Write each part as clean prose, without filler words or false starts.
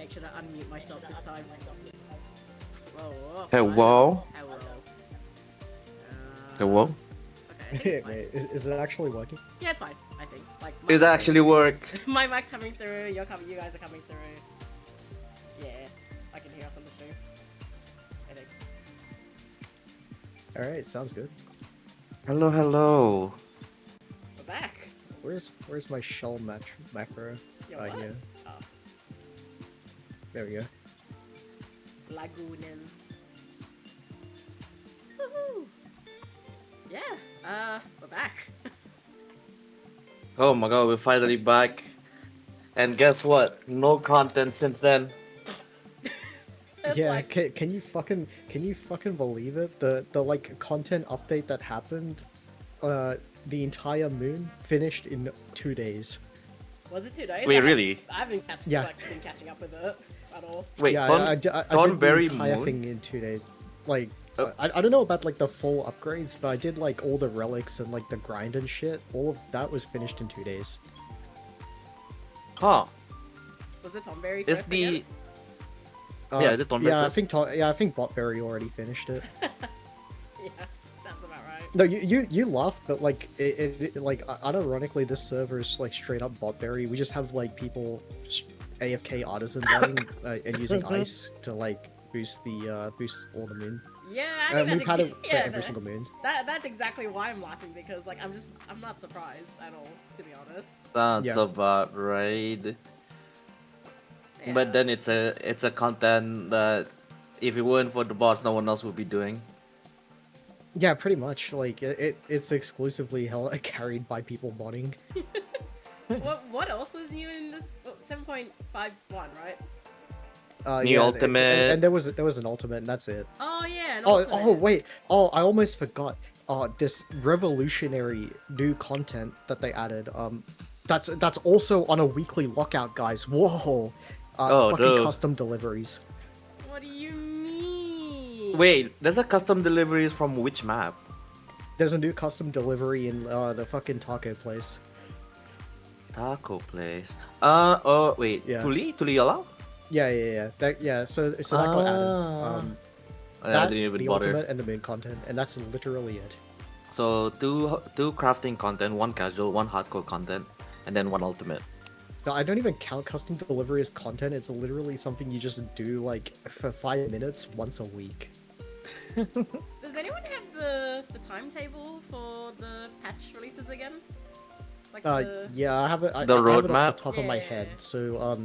make sure to unmute myself this time. Whoa, whoa. Hello? Hello. Hello? Okay, I think it's fine. Wait, is it actually working? Yeah, it's fine. I think. Like, Does it actually work? my mic's coming through. You guys are coming through. Yeah, I can hear us on the stream. I think. Alright, sounds good. Hello, hello. We're back. Where's my shell macro? Yo, what? Here. Oh, There we go. Lagunas. Woohoo! Yeah. We're back. Oh my god, we're finally back. And guess what? No content since then. It's Yeah, like- can you fucking believe it? The like content update that happened, the entire moon finished in 2 days. Was it 2 days? Wait, really? I haven't been catching up with it at all. Wait, yeah, Don, I did Thornberry the entire Moon? thing in 2 days. Like, Oh. I don't know about like the full upgrades, but I did like all the relics and like the grind and shit. All of that was finished in 2 days. Huh. Was it Tomberry? Is first the... again? Yeah, is it Thornberry Yeah, first? I think Botberry already finished it. Yeah, sounds about right. No, you laughed, but like it like unironically, this server is like straight up Botberry. We just have like people AFK artisan running and using ice to like boost all the moon. Yeah, I think We've had it for yeah, every single moon. That's exactly why I'm laughing, because like I'm not surprised at all, to be honest. Sounds Yeah. about right. Yeah. But then it's a content that if it weren't for the boss, no one else would be doing. Yeah, pretty much. Like it's exclusively carried by people modding. what else was new in this 7.51, right? New Yeah, ultimate. and there was an ultimate, and that's it. Oh yeah. Oh wait. Oh, I almost forgot. This revolutionary new content that they added. That's also on a weekly lockout, guys. Whoa. Oh, fucking dude. custom deliveries. What do you mean? Wait, there's a custom deliveries from which map? There's a new custom delivery in the fucking taco place. Taco place. Oh wait, Yeah. Tuliyala? Yeah. So that got added. I That, didn't even the bother. ultimate and the main content, and that's literally it. So two crafting content, one casual, one hardcore content, and then one ultimate. No, I don't even count custom delivery as content. It's literally something you just do like for 5 minutes once a week. Does anyone have the timetable for the patch releases again? Like Yeah, I have it. The I have it roadmap? off the top of my Yeah. head. So,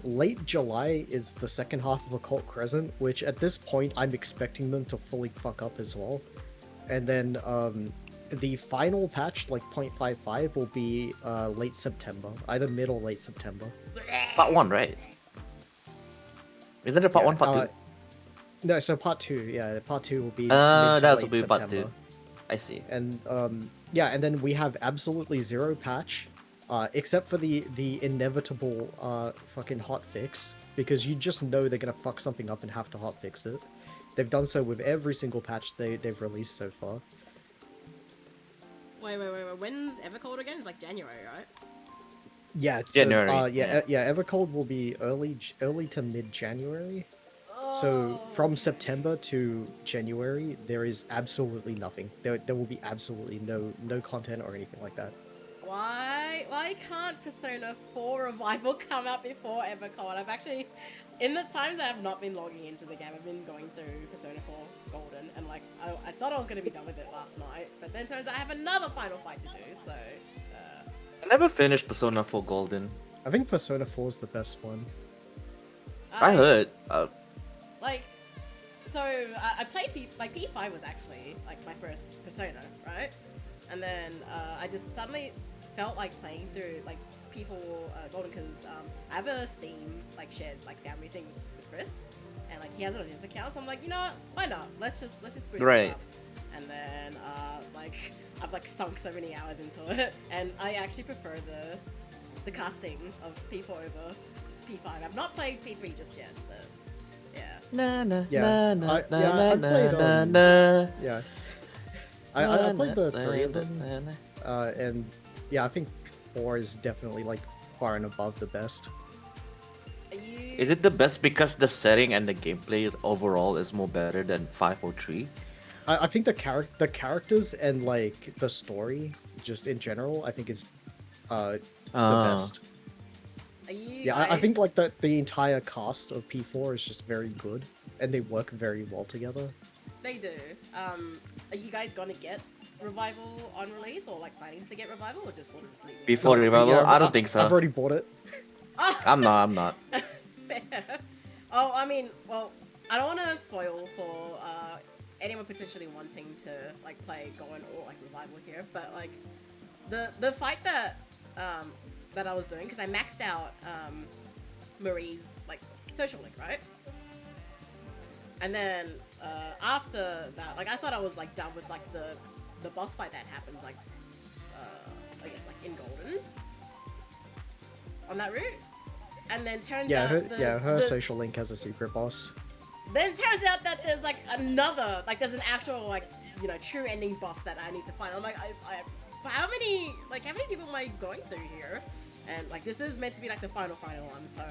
late July is the second half of Occult Crescent, which at this point I'm expecting them to fully fuck up as well. And then, the final patch, like 0.55, will be late September, either mid or late September. Part 1, right? Isn't it part Yeah, 1, part 2? No, so part 2, yeah, part 2 will be. mid to That late will be part 2. September. I see. And yeah, and then we have absolutely zero patch, except for the inevitable fucking hotfix, because you just know they're gonna fuck something up and have to hotfix it. They've done so with every single patch they've released so far. Wait. When's Evercold again? It's like January, right? Yeah, it's, January. yeah. Evercold will be early to mid January. So from September to January, there is absolutely nothing. There will be absolutely no content or anything like that. Why can't Persona 4 Revival come out before Evercold? I've actually, in the times I have not been logging into the game, I've been going through Persona 4 Golden, and like, I thought I was going to be done with it last night, but then turns out I have another final fight to do, so, I never finished Persona 4 Golden. I think Persona 4 is the best one. I heard. Like, so, I played P5 was actually, like, my first Persona, right? And then, I just suddenly felt like playing through, like, P4 Golden, because, I have a Steam, like, shared, like, family thing with Chris, and, like, he has it on his account, so I'm like, you know what, why not? Let's just spruce this Right. up. And then, like, I've, like, sunk so many hours into it, and I actually prefer the casting of P4 over P5. I've not played P3 just yet, but, yeah. Yeah, I played, yeah. I played the 3 of them, and yeah, I think 4 is definitely like far and above the best. Are you Is it the best because the setting and the gameplay is overall is more better than 503? I think the characters and like the story, just in general, I think is the best. Are you Yeah, I guys- think like the entire cast of P4 is just very good, and they work very well together. They do. Are you guys gonna get Revival on release, or like planning to get Revival, or just sort of just leave it? Before Revival? Yeah, I don't think so. I've already bought it. Oh, I'm not. fair. Oh, I mean, well, I don't want to spoil for anyone potentially wanting to like play Going or like Revival here, but like the fight that that I was doing, because I maxed out Marie's like social link, right? And then after that, like I thought I was like done with like the boss fight that happens like I guess like in Golden on that route. And then turns Yeah, out her social link has a secret boss. then it turns out that there's like another, like there's an actual like, you know, true ending boss that I need to find. I'm like, how many people am I going through here? And like this is meant to be like the final one. So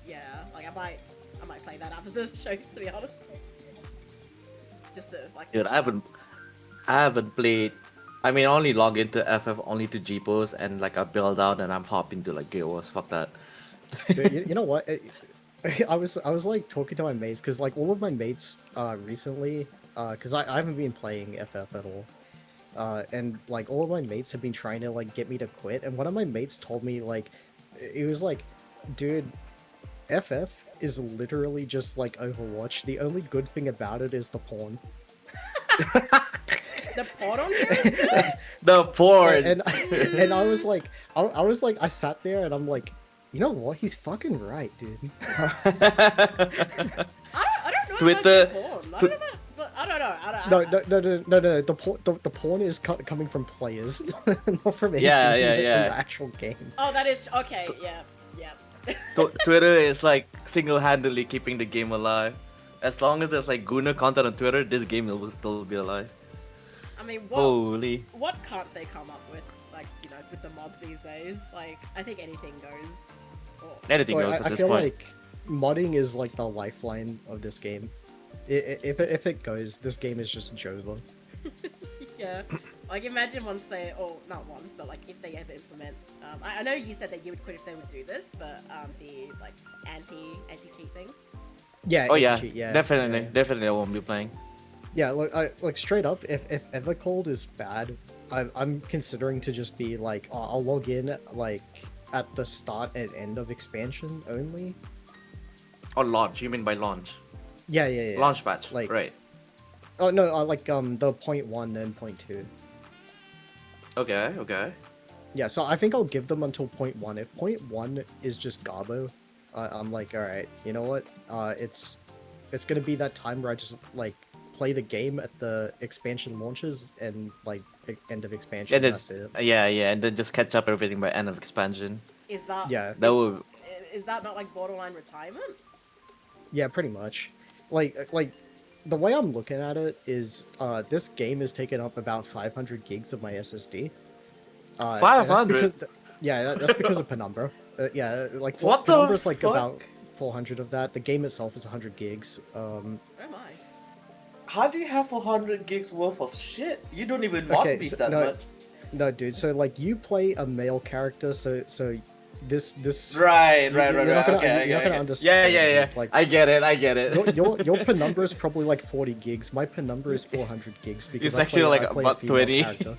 yeah, like I might play that after the show, to be honest. Just to like. Dude, I haven't played. I mean, I only log into FF only to G-Pose and like I build out and I'm hopping to like Guild Wars. Fuck that. Dude, you know what? I was like talking to my mates because like all of my mates recently because I haven't been playing FF at all. And like all of my mates have been trying to like get me to quit, and one of my mates told me like it was like, dude, FF is literally just like Overwatch. The only good thing about it is the porn. The porn on here is good? The porn. And I was like, I sat there and I'm like, you know what? He's fucking right, dude. I don't know. Twitter- About porn. I don't know. No. The porn is coming from players, not from anything Yeah. in the actual game. Oh, that is okay. So- Yeah. Twitter is like single-handedly keeping the game alive. As long as there's like Guna content on Twitter, this game will still be alive. I mean, Holy. what can't they come up with? Like, you know, with the mods these days. Like, I think anything goes. Oh. Anything Like, goes at I this feel point. like modding is like the lifeline of this game. If it goes, this game is just Jova. Yeah. Like, imagine once they, or not once, but like if they ever implement. I know you said that you would quit if they would do this, but the like anti-cheat thing. Yeah. Oh yeah, cheat, yeah, definitely I won't be playing. Yeah, look, like straight up, if Evercold is bad, I'm considering to just be like, oh, I'll log in like at the start and end of expansion only. Oh, launch. You mean by launch? Yeah. Launch patch. Like- Right. Oh no, like the 0.1 and 0.2. Okay. Yeah, so I think I'll give them until 0.1. If 0.1 is just Garbo, I'm like, all right, you know what? It's gonna be that time where I just like play the game at the expansion launches and like end of expansion. And That's it's, it. yeah, and then just catch up everything by end of expansion. Is that? Yeah. That would. Is that not like borderline retirement? Yeah, pretty much. Like the way I'm looking at it is, this game has taken up about 500 gigs of my SSD. And that's 500? because that's because of Penumbra. Yeah, like What the Penumbra's like fuck? about 400 of that. The game itself is 100 gigs. Oh my. How do you have 400 gigs worth of shit? You don't even Okay, want beast so- that no, much. No, dude. So like you play a male character, so this Right. you're not gonna- Okay. you're not gonna Yeah. understand, like- I get it. your Penumbra is probably like 40 gigs. My Penumbra is 400 gigs because It's I actually play, like I play a about female 20. character.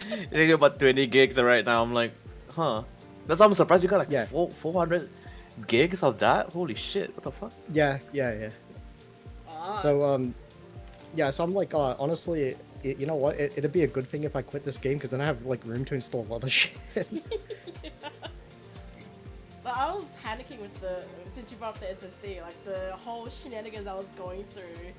It's actually about 20 gigs right now. I'm like, huh. That's why I'm surprised you got like Yeah. 400 gigs of that. Holy shit! What the fuck? Yeah. Ah. So yeah. So I'm like, honestly, you know what? It'd be a good thing if I quit this game because then I have like room to install other shit. But I was panicking with since you brought up the SSD, like the whole shenanigans I was going through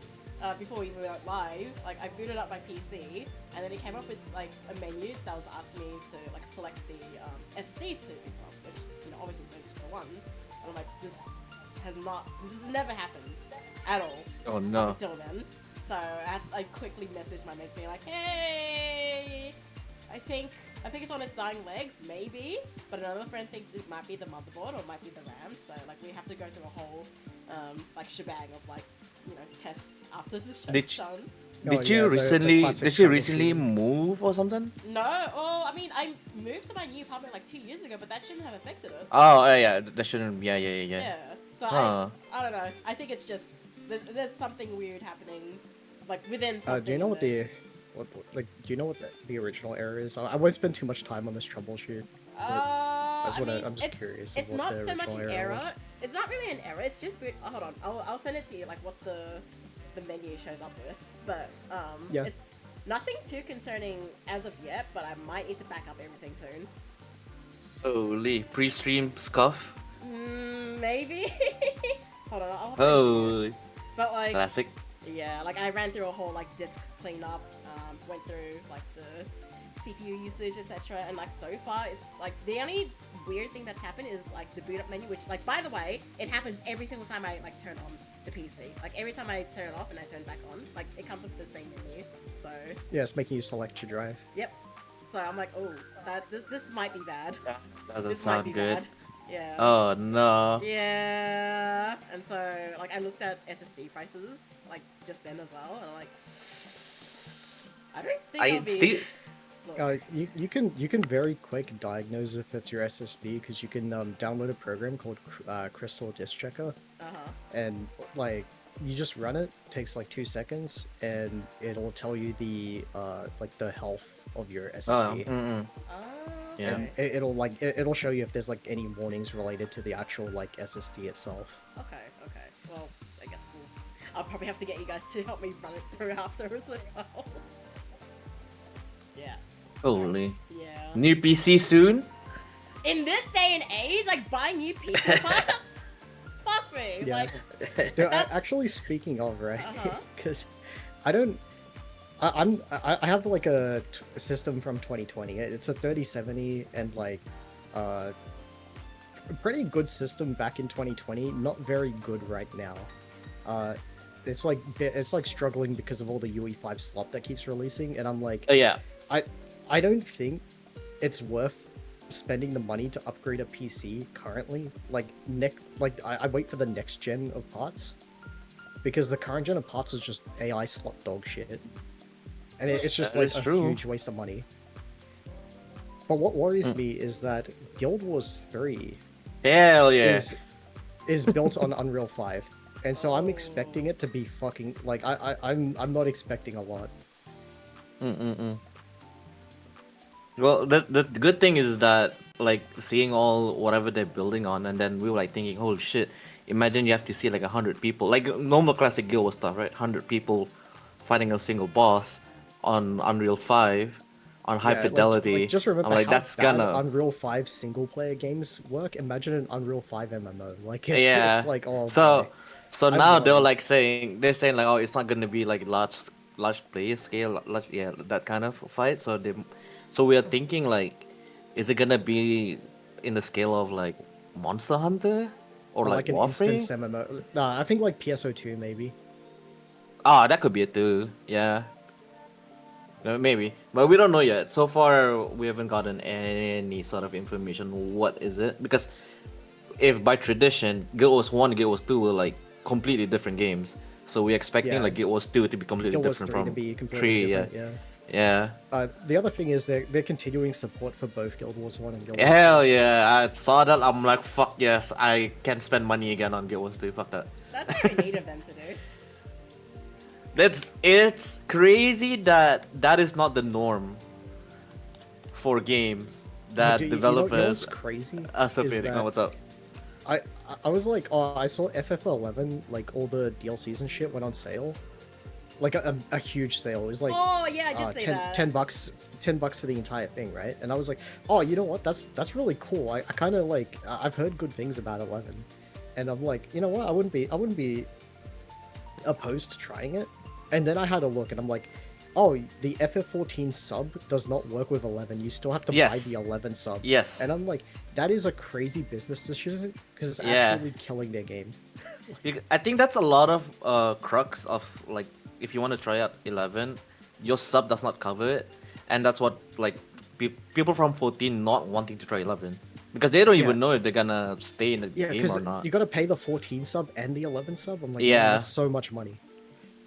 before we went live. Like I booted up my PC, and then it came up with like a menu that was asking me to like select the SSD to pick up, which you know obviously it's only just the one. And I'm like, this has never happened at all Oh no. until then. So I quickly messaged my mates being like, hey, I think I think it's on its dying legs, maybe. But another friend thinks it might be the motherboard or it might be the RAM. So like we have to go through a whole like shebang of like tests after the show's Did you- done. Did yeah, you the recently classic did you recently troubleshooting. move or something? No, I mean I moved to my new apartment like 2 years ago, but that shouldn't have affected it. Oh, yeah, that shouldn't. Yeah. Yeah. So Huh. I don't know. I think it's just there's something weird happening, like within something. Do you know in what there. do you know what the original error is? I won't spend too much time on this troubleshoot. I'm just curious of It's what not the so much original an error error. was. It's not really an error. It's just oh, hold on. I'll send it to you like what the menu shows up with. But Yeah. it's nothing too concerning as of yet. But I might need to back up everything soon. Holy pre-stream scuff. Maybe. Hold on. I'll Holy But like. classic. Yeah, like I ran through a whole like disk cleanup, went through like the CPU usage, etc. And like so far, it's like the only weird thing that's happened is like the boot up menu, which like by the way, it happens every single time I like turn on the PC. Like every time I turn it off and I turn it back on, like it comes with the same menu. So Yeah, it's making you select your drive. yep. So I'm like, oh, this might be bad. That doesn't This might sound be good. bad. Yeah. Oh no. Yeah, and so like I looked at SSD prices like just then as well, and I'm like, I don't think I'll I be. see. Look, You can very quick diagnose if it's your SSD because you can download a program called Crystal Disk Checker, and like you just run it. Takes like 2 seconds, and it'll tell you the like the health of your Oh, SSD. Oh, Yeah. And it'll show you if there's like any warnings related to the actual like SSD itself. Okay. Well, I guess I'll probably have to get you guys to help me run it through afterwards as well. Yeah. Holy. Yeah. New PC soon? In this day and age, like buying new PC parts, fuck me. Yeah. Like, Dude, That's- actually, speaking of, right? Uh-huh. Because I have like a system from 2020. It's a 3070 and like a pretty good system back in 2020. Not very good right now. It's like struggling because of all the UE5 slop that keeps releasing, and I'm like, Yeah. I don't think it's worth spending the money to upgrade a PC currently. I wait for the next gen of parts because the current gen of parts is just AI slot dog shit, and it's just That like is a true. huge waste of money. But what worries me is that Guild Wars 3 Hell yeah. is built on Unreal 5, and so I'm Oh. expecting it to be fucking like I'm not expecting a lot. Well, the good thing is that like seeing all whatever they're building on, and then we were like thinking, holy shit! Imagine you have to see like 100 people, like normal classic Guild Wars stuff, right? 100 people fighting a single boss on Unreal 5 on high Yeah, fidelity. just remember I'm like, how that's bad gonna. Unreal 5 single player games work. Imagine an Unreal 5 MMO. Like Yeah. it's like oh So boy. so I'm now they're worried. like they're saying like, oh, it's not gonna be like large player scale, that kind of fight. So we are thinking like, is it gonna be in the scale of like Monster Hunter or like an Warframe? instance MMO. Nah, I think like PSO2 maybe. Ah, that could be it too. Yeah. Maybe, but we don't know yet. So far, we haven't gotten any sort of information. What is it? Because if by tradition, Guild Wars 1, Guild Wars 2 were like completely different games. So we're expecting Yeah. like Guild Wars 2 to be completely Guild Wars different 3 to from be completely 3. Yeah. different. Yeah. The other thing is they're continuing support for both Guild Wars 1 and Guild Wars Hell yeah! I saw that. I'm like, fuck yes! I can spend money again on Guild Wars 2. Fuck that. that's very neat of them to do. It's crazy that is not the norm for games that You know developers what's crazy are is submitting. that Oh, what's up? I was like, oh, I saw FF11, like all the DLCs and shit went on sale, like a huge sale. It was like Oh yeah, I did say 10, that. 10 bucks, $10 for the entire thing, right? And I was like, oh, you know what? That's really cool. I kind of like I've heard good things about 11, and I'm like, you know what? I wouldn't be opposed to trying it. And then I had a look, and I'm like, oh, the FF14 sub does not work with 11. You still have to buy Yes. the 11 sub. Yes. And I'm like, that is a crazy business decision because it's Yeah. actually killing their game. I think that's a lot of crux of like if you want to try out 11, your sub does not cover it, and that's what like people from 14 not wanting to try 11 because they don't Yeah. even know if they're gonna stay in the Yeah, game because or not. you gotta pay the 14 sub and the 11 sub. I'm like, man, Yeah. that's so much money.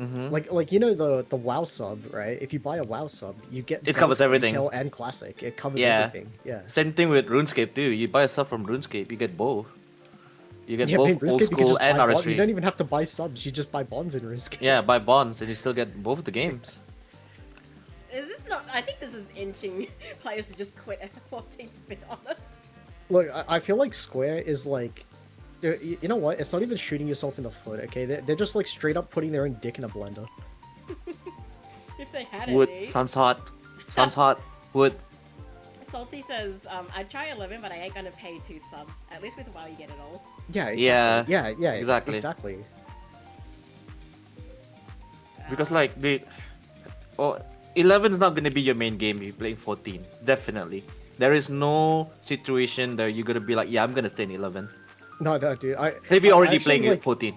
Mm-hmm. Like you know the WoW sub, right? If you buy a WoW sub, you get It both covers everything. retail and classic. It covers Yeah. everything. Yeah. Same thing with RuneScape too. You buy stuff from RuneScape, you get both. You get Yeah, but in both old RuneScape you can school just and buy bonds. You RS3. don't even have to buy subs. You just buy bonds in RuneScape. Yeah, buy bonds and you still get both the games. Is this not? I think this is inching players to just quit FF14. To be honest. Look, I feel like Square is like, you know what? It's not even shooting yourself in the foot. Okay, they're just like straight up putting their own dick in a blender. If they had Wood any. sounds hot. Sounds hot. Wood. Salty says, I'd try 11, but I ain't gonna pay 2 subs. At least with WoW, you get it all. Yeah. Yeah, Exactly. Yeah. exactly. Exactly. Because like the 11 is not gonna be your main game if you're playing 14. Definitely. There is no situation that you're gonna be like, yeah, I'm gonna stay in 11. No, dude. If you're already actually, playing like, 14.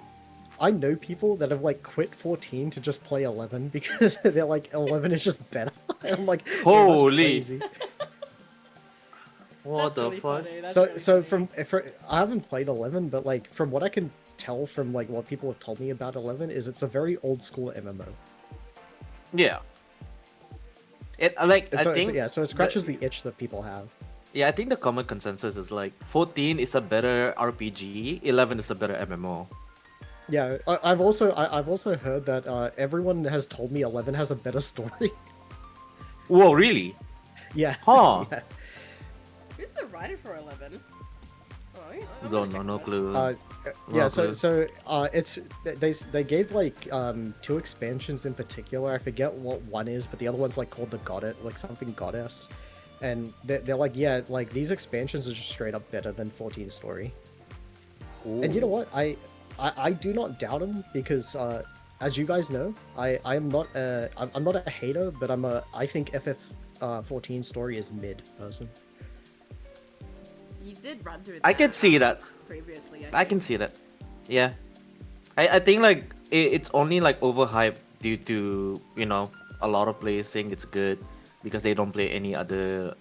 I know people that have like quit 14 to just play 11 because they're like 11 is just better. And I'm like, yeah, that's Holy. crazy. What That's the really fuck? funny, that's So really so funny. I haven't played 11, but like from what I can tell from like what people have told me about 11 is it's a very old school MMO. Yeah. It like And so, I think so it scratches the itch that people have. yeah, I think the common consensus is like 14 is a better RPG, 11 is a better MMO. Yeah, I've also heard that everyone has told me 11 has a better story. Whoa, really? Yeah. Huh. Yeah. Who's the writer for 11? Oh, yeah, I Don't wanna know, check no this. clue. Yeah, No so clue. it's they gave like 2 expansions in particular. I forget what one is, but the other one's like called the Goddess, like something Goddess, and they're like, yeah, like these expansions are just straight up better than 14 story. And you know what? I do not doubt them because as you guys know, I'm not a hater, but I think FF14 story is mid person. You did run through I can see that. previously. I can see that. Yeah. I think like it's only like overhyped due to, you know, a lot of players saying it's good because they don't play any other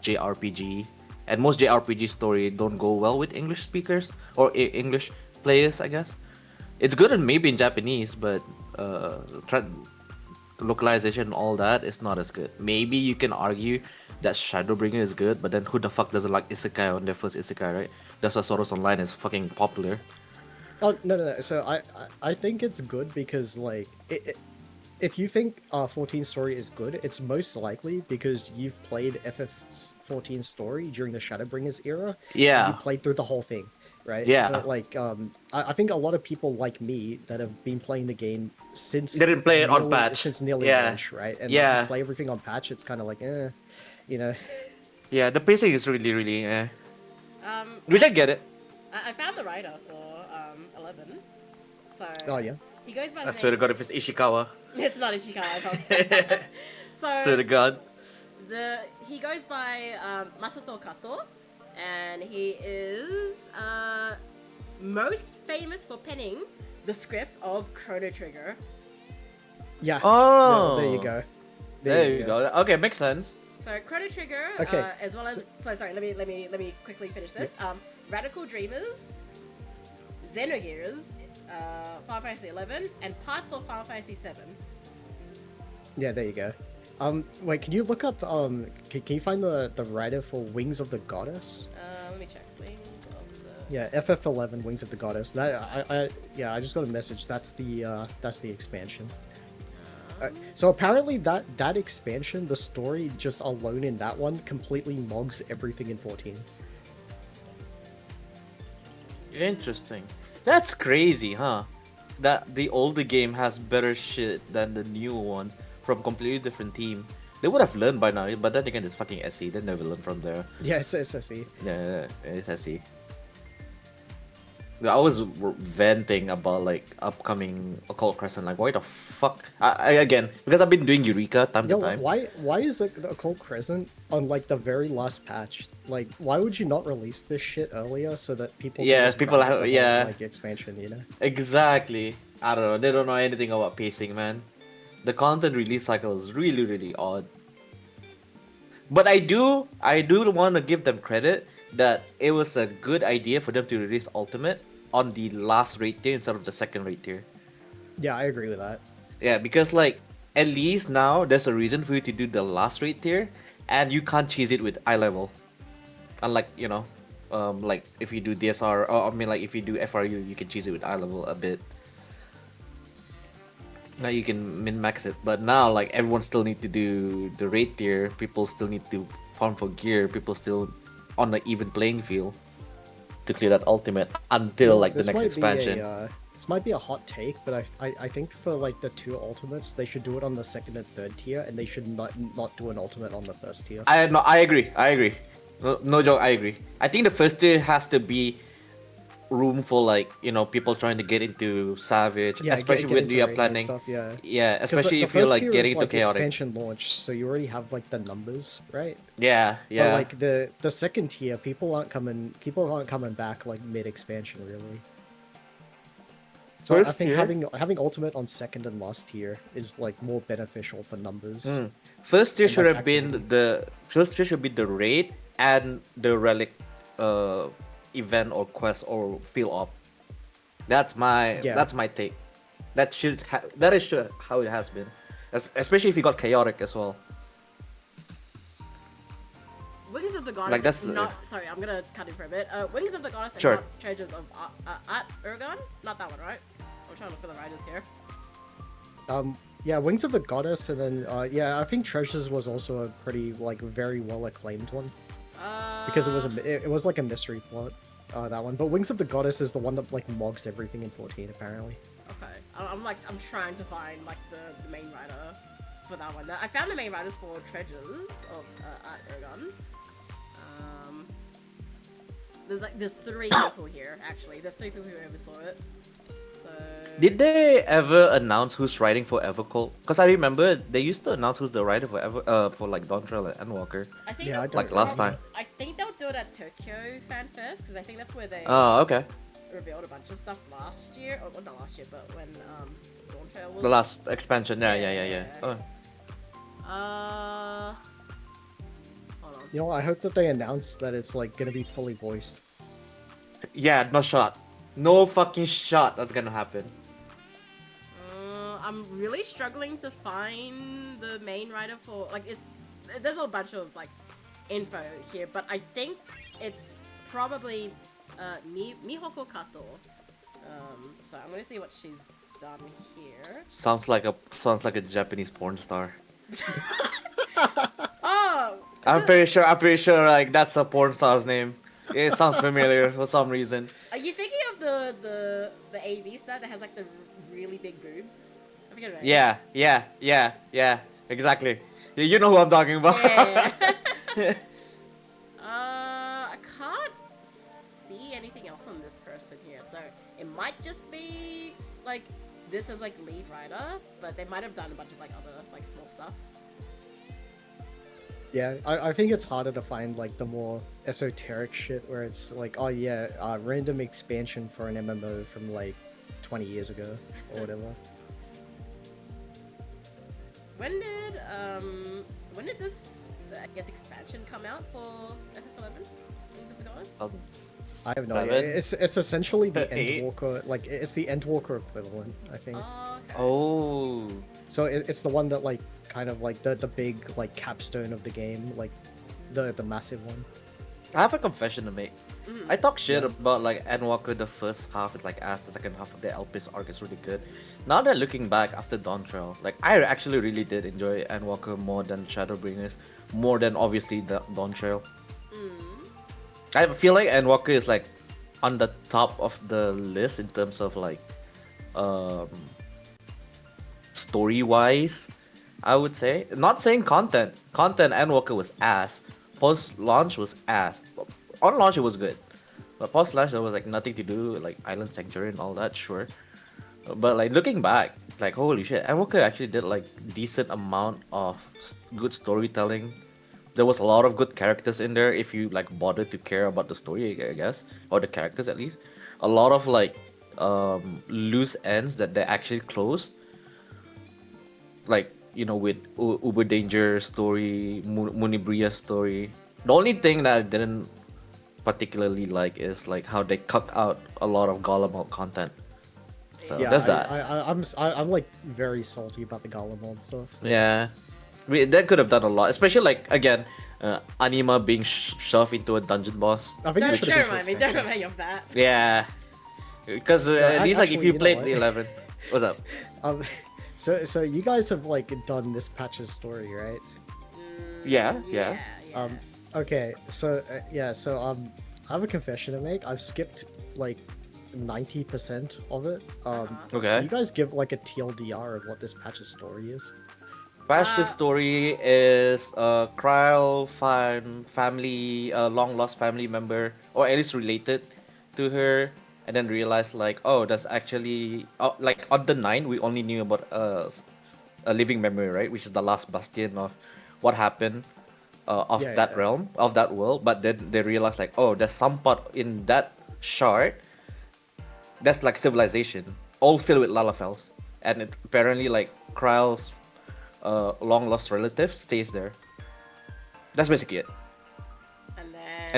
JRPG. And most JRPG story don't go well with English speakers or English players, I guess. It's good and maybe in Japanese, but localization and all that is not as good. Maybe you can argue that Shadowbringer is good, but then who the fuck doesn't like Isekai on their first Isekai, right? That's why Soros Online is fucking popular. Oh no. So I think it's good because like if you think 14 story is good, it's most likely because you've played FF14 story during the Shadowbringers era. Yeah. And you played through the whole thing, right? Yeah. But like I think a lot of people like me that have been playing the game since They didn't play it on patch. since nearly Yeah. launch, right? And Yeah. you play everything on patch, it's kind of like you know. Yeah, the pacing is really, really which I get it. I found the writer for 11. So Oh yeah. he goes by the I swear to name- God, if it's Ishikawa. It's not Ishikawa. I promise. Swear to So God. he goes by Masato Kato, and he is most famous for penning the script of Chrono Trigger. Yeah. Oh. There you go. There you go. Okay, makes sense. So Chrono Trigger, Okay, as well as sorry, let me quickly finish this. Radical Dreamers, Xenogears, Final Fantasy 11, and parts of Final Fantasy 7. Yeah, there you go. Wait, can you look up can you find the writer for Wings of the Goddess? Let me check. Wings of the... Yeah, FF11 Wings of the Goddess. That I just got a message. That's the expansion. So apparently that expansion, the story just alone in that one completely mogs everything in 14. Interesting. That's crazy, huh? That the older game has better shit than the new ones from completely different team. They would have learned by now, but then again, it's fucking SE. They never learn from there. Yeah, it's SSE. Yeah, it's SE. I was venting about like upcoming Occult Crescent. Like, why the fuck? I again because I've been doing Eureka time Yo, to time. why is the Occult Crescent on like the very last patch? Like, why would you not release this shit earlier so that people? Yeah, can just people grind have- the whole, yeah. like expansion, you know. Exactly. I don't know. They don't know anything about pacing, man. The content release cycle is really, really odd. But I do want to give them credit that it was a good idea for them to release Ultimate on the last rate tier instead of the second rate tier. Yeah, I agree with that. Yeah, because like at least now there's a reason for you to do the last rate tier, and you can't cheese it with eye level. Unlike like if you do DSR, or I mean like if you do FRU, you can cheese it with eye level a bit. Now you can min max it, but now like everyone still need to do the rate tier. People still need to farm for gear. People still on the even playing field to clear that ultimate until Well, like the this next might expansion. be this might be a hot take, but I think for like the two ultimates, they should do it on the second and third tier, and they should not do an ultimate on the first tier. I agree. I agree. No, no joke. I agree. I think the first tier has to be room for like people trying to get into Savage, Yeah, especially get when into you are raid and planning. stuff, yeah. Yeah, 'Cause especially the if you're first like tier getting is into like chaotic. expansion launch, so you already have like the numbers, right? Yeah, But yeah. like the second tier, people aren't coming back like mid expansion really. So I First think tier? having ultimate on second and last tier is like more beneficial for numbers. First tier and, should like, have been activity. the first tier should be the raid and the relic uh event or quest or field op. Yeah. That's my take. That is how it has been, especially if you got chaotic as well. Wings of the Goddess Like that's and not sorry, I'm gonna cut it for a bit. Wings of the Goddess and Sure. not Treasures of At Urgon? Not that one, right? I'm trying to look for the writers here. Yeah, Wings of the Goddess, and then yeah, I think Treasures was also a pretty like very well acclaimed one because it was like a mystery plot. That one, but Wings of the Goddess is the one that like mogs everything in 14 apparently. Okay, I'm trying to find like the main writer for that one. I found the main writers for Treasures of At Urgon. There's three people here actually. There's three people who oversaw it. So Did they ever announce who's writing for Evercold? Because I remember they used to announce who's the writer for like Dawntrail and Endwalker. I think Yeah, I they'll- don't Like last remember. time. I think they'll do it at Tokyo Fan Fest because I think that's where they Oh, okay. revealed a bunch of stuff last year. Or well, not last year, but when Dawn Trail was. The last expansion. Yeah. Yeah. Oh. Hold on. You know, I hope that they announce that it's like gonna be fully voiced. Yeah, no shot. No fucking shot that's gonna happen. I'm really struggling to find the main writer for like there's a bunch of like info here, but I think it's probably Mihoko Kato. So I'm gonna see what she's done here. Sounds like a Japanese porn star. Oh, I'm pretty sure like that's a porn star's name. It sounds familiar for some reason. are you thinking of the AV star that has like the really big boobs? I forget her name. Yeah. Exactly. You know who I'm talking about. Yeah. I can't see anything else on this person here, so it might just be like this as like lead writer, but they might have done a bunch of like other like small stuff. Yeah, I think it's harder to find like the more esoteric shit where it's like, oh yeah, random expansion for an MMO from like 20 years ago or whatever. When did this I guess expansion come out for FF11? Wings of the Goddess? I have no idea. It's essentially the Eight? Endwalker, like it's the Endwalker equivalent, I think. Oh, okay. Oh. So it's the one that like kind of like the big like capstone of the game, like the massive one. I have a confession to make. I talk shit Yeah. about like Endwalker. The first half is like ass. The second half of the Elpis arc is really good. Now that looking back after Dawntrail, like I actually really did enjoy Endwalker more than Shadowbringers, more than obviously the Dawntrail. I feel like Endwalker is like on the top of the list in terms of like story wise. I would say, not saying content. Content Endwalker was ass. Post launch was ass. On launch it was good, but post launch there was like nothing to do, like Island Sanctuary and all that. Sure, but like looking back, like holy shit, Endwalker actually did like decent amount of good storytelling. There was a lot of good characters in there if you like bothered to care about the story, I guess, or the characters at least. A lot of like loose ends that they actually closed. Like with Uber Danger story, Munibriya story. The only thing that I didn't particularly like is like how they cut out a lot of Garlemald content. So Yeah, there's that. I'm like very salty about the Garlemald stuff. Yeah, that could have done a lot, especially like again, Anima being shoved into a dungeon boss. I think it Don't, should don't have been remind two me. Don't expansions. remind me of that. Yeah, because at least like if actually, you you know played what? the 11, what's up? Um, so you guys have like done this patch's story, right? Yeah. Yeah. Okay, so yeah, so I have a confession to make. I've skipped like 90% of it. Okay. You guys give like a TLDR of what this patch's story is? Patch the story is Kryl find family, long lost family member, or at least related to her, and then realize like, oh, that's actually like on the 9 we only knew about a living memory, right, which is the last bastion of what happened of Yeah, that yeah. realm, of that world. But then they realize like, oh, there's some part in that shard that's like civilization, all filled with Lalafels, and apparently like Kryl's long lost relative stays there. That's basically it. And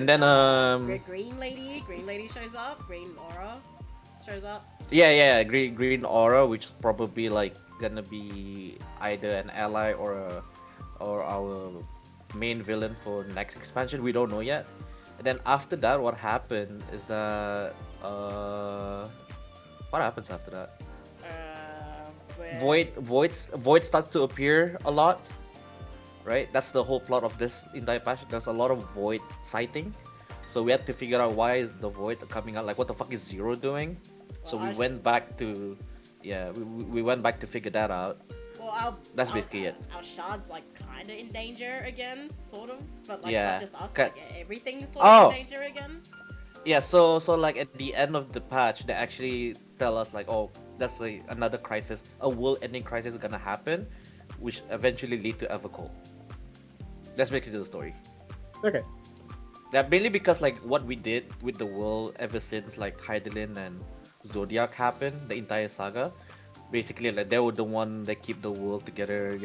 then, And then green lady shows up. Green aura shows up. yeah, green aura, which is probably like gonna be either an ally or our main villain for next expansion. We don't know yet. And then after that, what happened is that what happens after that? Where- Void starts to appear a lot, right? That's the whole plot of this entire patch. There's a lot of void sighting, so we had to figure out why is the void coming out. Like, what the fuck is Zero doing? So Well, we went back to, we went back to figure that out. Well, That's basically it. Our shard's like kind of in danger again, sort of. But like Yeah. not just us, Ki- but like everything's sort Oh. of in danger again. Yeah, so like at the end of the patch, they actually tell us like, oh, that's another crisis, a world-ending crisis is gonna happen, which eventually lead to Evercold. That's basically the story. Okay. Yeah, mainly because like what we did with the world ever since like Hydaelyn and Zodiac happened, the entire saga. Basically, like they were the one that keep the world together.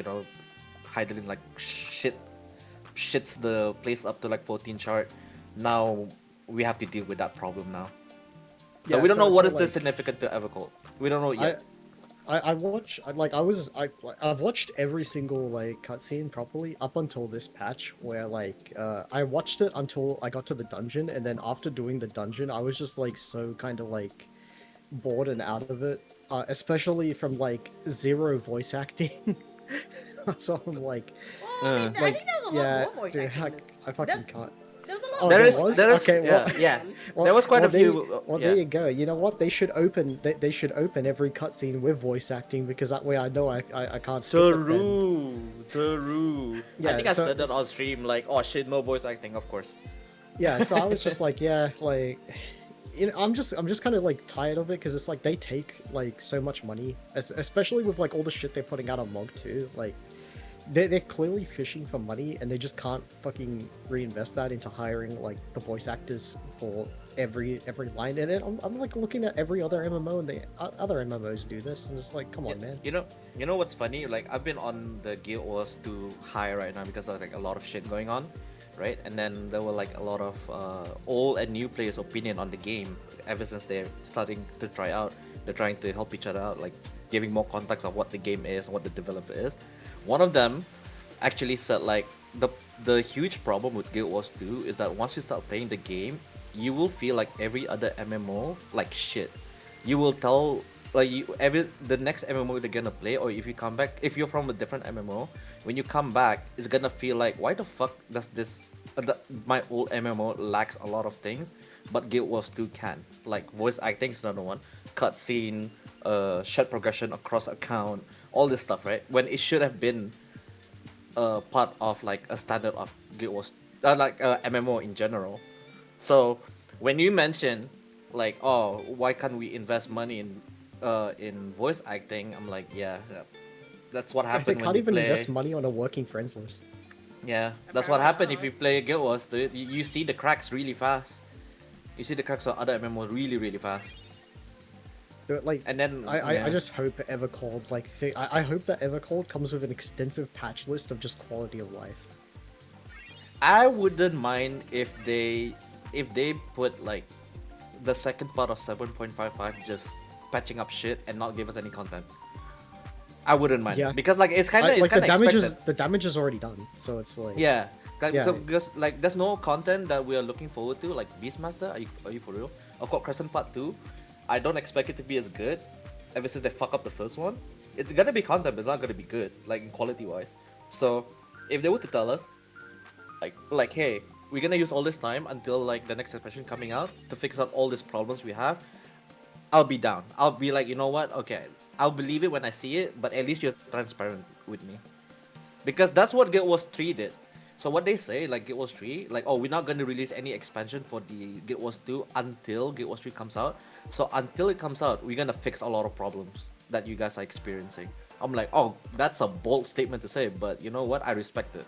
Hydaelyn like shits the place up to like 14 chart. Now we have to deal with that problem now. So Yeah, we don't know what is the like, significance to Evercold. We don't know yet. I've watched every single like cutscene properly up until this patch where like I watched it until I got to the dungeon, and then after doing the dungeon I was just like so kind of like bored and out of it, especially from like Zero voice acting. So I'm like, Well, I Uh. think there's a lot yeah, more voice dude, acting. I fucking can't. There's a lot. Oh, there there is, was? there is, Okay, well- yeah. Well, There was quite a there- few. Well, yeah. there you go. You know what? They should open. They should open every cutscene with voice acting, because that way I know I can't skip it then. True. I Yeah, think I so- said that on stream, like, oh shit, no voice acting, of course. Yeah, so I was just like, yeah, like, I'm just kind of like tired of it, because it's like they take like so much money, especially with like all the shit they're putting out on Mog 2. Like, they're clearly fishing for money, and they just can't fucking reinvest that into hiring like the voice actors for every line. And then I'm like looking at every other MMO, and the other MMOs do this, and it's like, come on, man. You know what's funny? Like, I've been on the Guild Wars 2 high right now because there's like a lot of shit going on, right? And then there were like a lot of old and new players' opinion on the game ever since they're starting to try out. They're trying to help each other out, like giving more context of what the game is and what the developer is. One of them actually said like the huge problem with Guild Wars 2 is that once you start playing the game, you will feel like every other MMO like shit. You will tell like the next MMO they're gonna play, or if you come back, if you're from a different MMO, when you come back, it's gonna feel like, why the fuck does this my old MMO lacks a lot of things, but Guild Wars 2 can. Like voice acting is another one, cutscene, shared progression across account, all this stuff, right? When it should have been part of like a standard of Guild Wars, like MMO in general. So when you mention like, oh, why can't we invest money in voice acting? I'm like, yeah, that's what They happened when can't you even play. invest money on a working friends list. Yeah, that's what happened if you play Guild Wars, dude. You see the cracks really fast. You see the cracks on other MMOs really, really fast. Like, And then I just hope Evercold, like, I hope that Evercold comes with an extensive patch list of just quality of life. I wouldn't mind if they put like the second part of 7.55 just patching up shit and not give us any content. I wouldn't mind. Yeah. Because like it's kind of Like, the damage expected. is already done, so it's like Yeah. Like, Yeah. so because like there's no content that we are looking forward to, like Beastmaster, are you for real? Occult Crescent Part 2, I don't expect it to be as good ever since they fuck up the first one. It's gonna be content, but it's not gonna be good, like quality wise. So if they were to tell us, like hey, we're gonna use all this time until like the next expansion coming out to fix up all these problems we have, I'll be down. I'll be like, you know what? Okay, I'll believe it when I see it, but at least you're transparent with me. Because that's what Guild Wars 3 did. So what they say, like Guild Wars 3, like, oh, we're not going to release any expansion for the Guild Wars 2 until Guild Wars 3 comes out. So until it comes out, we're going to fix a lot of problems that you guys are experiencing. I'm like, oh, that's a bold statement to say, but you know what? I respect it.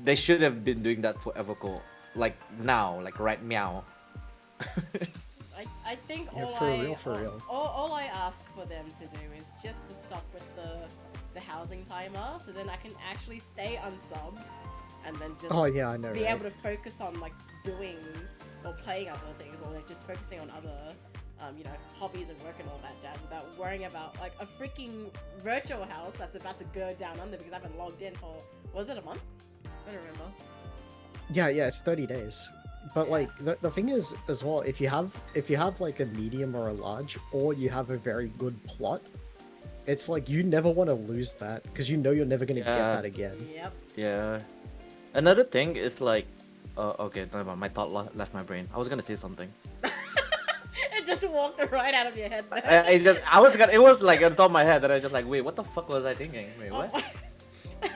They should have been doing that for Evercore. Like now, like right meow. I think Yeah, for real. all I ask for them to do is just to stop with the housing timer, so then I can actually stay unsubbed, and then just Oh yeah, I know. be Right? able to focus on like doing or playing other things, or like just focusing on other hobbies and work and all that jazz without worrying about like a freaking virtual house that's about to go down under because I haven't logged in for, was it a month? I don't remember. Yeah, it's 30 days. But Yeah. like the thing is as well, if you have like a medium or a large, or you have a very good plot, it's like you never want to lose that because you know you're never gonna get Yeah. that again. Yep. Yeah. Another thing is like, okay, never mind. My thought left my brain. I was gonna say something. It just walked right out of your head there. It was like on top of my head, and I just like, wait, what the fuck was I thinking? Wait, what? Oh,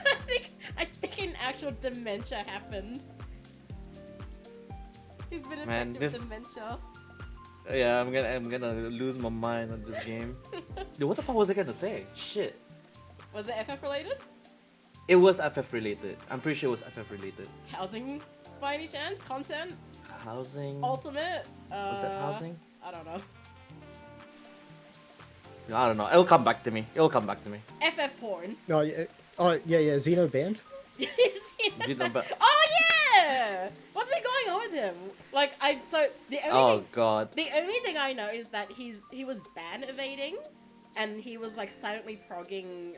I think an actual dementia happened. He's been Man, affected with this- dementia. Yeah, I'm gonna lose my mind on this game. Dude, what the fuck was I gonna say? Shit. Was it FF related? It was FF related. I'm pretty sure it was FF related. Housing, by any chance? Content? Housing. Ultimate? Was that housing? I don't know. I don't know. It'll come back to me. FF porn. No, yeah, Xeno banned. Xenoba- Oh yeah! What's been going on with him? Like the Oh god. only thing I know is that he was ban evading, and he was like silently progging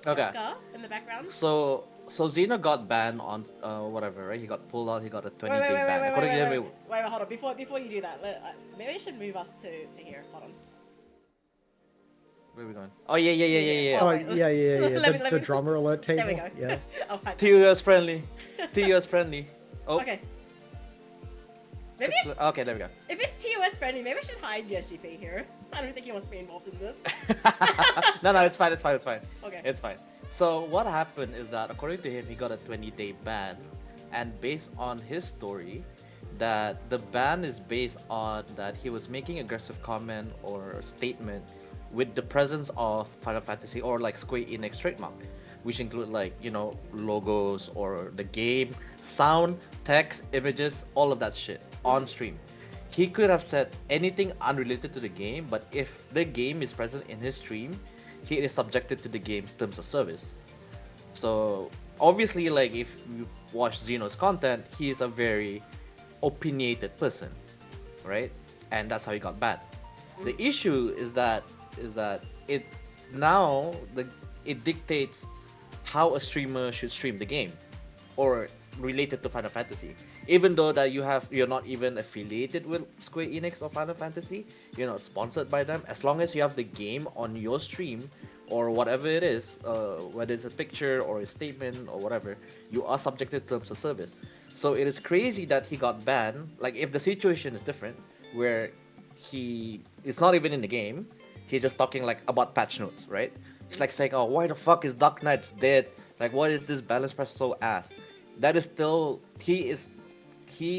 Okay. Vodka in the background. So Xeno got banned on whatever, right? He got pulled out. He got a 20-day ban. According to him, Wait, hold on. Before you do that, maybe I should move us to here. Hold on. where are we going? Oh yeah. Oh wait, yeah. let me- The drummer alert table. There we go. Yeah. Oh, hi. TOS friendly. TOS friendly. Oh. Okay. Maybe Okay, there we go. if it's TOS friendly, maybe I should hide YoshiP here. I don't think he wants to be involved in this. No, it's fine. Okay. It's fine. So what happened is that according to him, he got a 20-day ban, and based on his story, that the ban is based on that he was making aggressive comment or statement with the presence of Final Fantasy or like Square Enix trademark, which include like logos or the game, sound, text, images, all of that shit on stream. He could have said anything unrelated to the game, but if the game is present in his stream, he is subjected to the game's terms of service. So obviously, like if you watch Xeno's content, he is a very opinionated person, right? And that's how he got banned. The issue is that it now it dictates how a streamer should stream the game, or related to Final Fantasy. Even though that you're not even affiliated with Square Enix or Final Fantasy, you're not sponsored by them. As long as you have the game on your stream or whatever it is, whether it's a picture or a statement or whatever, you are subjected to terms of service. So it is crazy that he got banned. Like if the situation is different, where he is not even in the game, he's just talking like about patch notes, right? It's like saying, "Oh, why the fuck is Dark Knight's dead? Like, what is this balance press so ass?" That is still he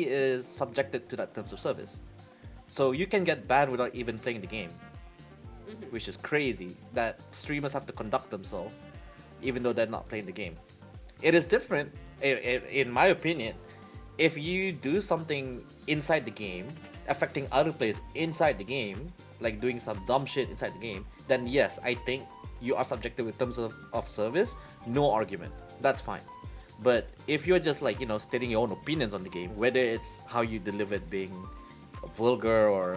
is subjected to that terms of service. So you can get banned without even playing the game, which is crazy. That streamers have to conduct themselves, even though they're not playing the game. It is different, in my opinion, if you do something inside the game affecting other players inside the game, like doing some dumb shit inside the game, then yes, I think you are subjective in terms of service. No argument. That's fine. But if you're just like, stating your own opinions on the game, whether it's how you deliver it being vulgar or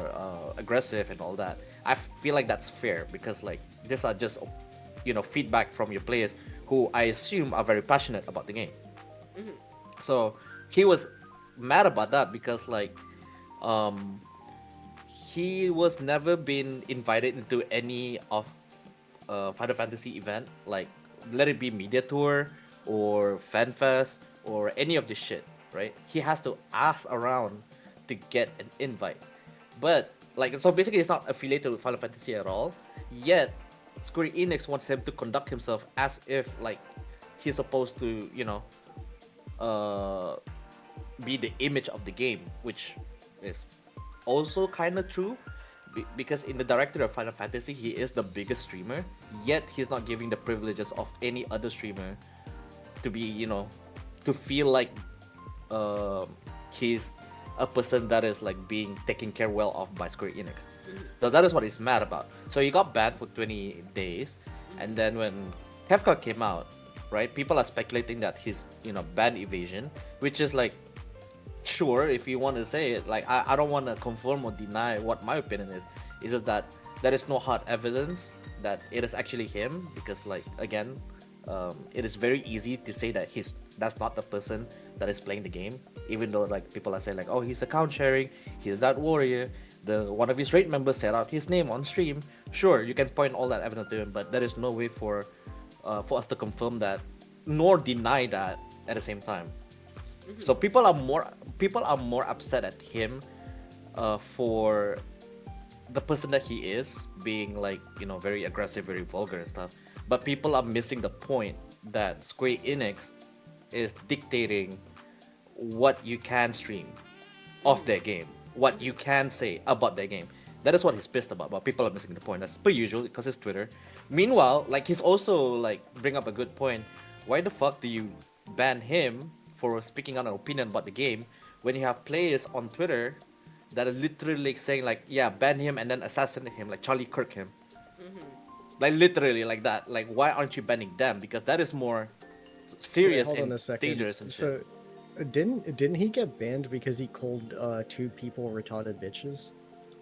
aggressive and all that, I feel like that's fair because like these are just, feedback from your players who I assume are very passionate about the game. So he was mad about that because like he was never been invited into any of Final Fantasy event, like let it be media tour or fan fest or any of this shit, right? He has to ask around to get an invite. But like, so basically he's not affiliated with Final Fantasy at all, yet Square Enix wants him to conduct himself as if like he's supposed to, be the image of the game, which is also kind of true because in the director of Final Fantasy, he is the biggest streamer, yet he's not giving the privileges of any other streamer to be, to feel like he's a person that is like being taken care well of by Square Enix. So that is what he's mad about. So he got banned for 20 days, and then when Kefka came out, right, people are speculating that he's, ban evasion, which is like, sure, if you want to say it, like I don't want to confirm or deny what my opinion is. It's just that there is no hard evidence that it is actually him, because like again, it is very easy to say that that's not the person that is playing the game, even though like people are saying like, oh, he's account sharing, he's that warrior, one of his raid members said out his name on stream. Sure, you can point all that evidence to him, but there is no way for us to confirm that nor deny that at the same time. So people are more upset at him for the person that he is, being like, very aggressive, very vulgar and stuff. But people are missing the point that Square Enix is dictating what you can stream of their game, what you can say about their game. That is what he's pissed about, but people are missing the point. That's per usual because it's Twitter. Meanwhile, like he's also like bring up a good point. Why the fuck do you ban him for speaking on an opinion about the game when you have players on Twitter that are literally saying like, yeah, ban him and then assassinate him, like Charlie Kirk him. Like literally like that. Like, why aren't you banning them? Because that is more serious and dangerous and shit. So didn't he get banned because he called 2 people retarded bitches?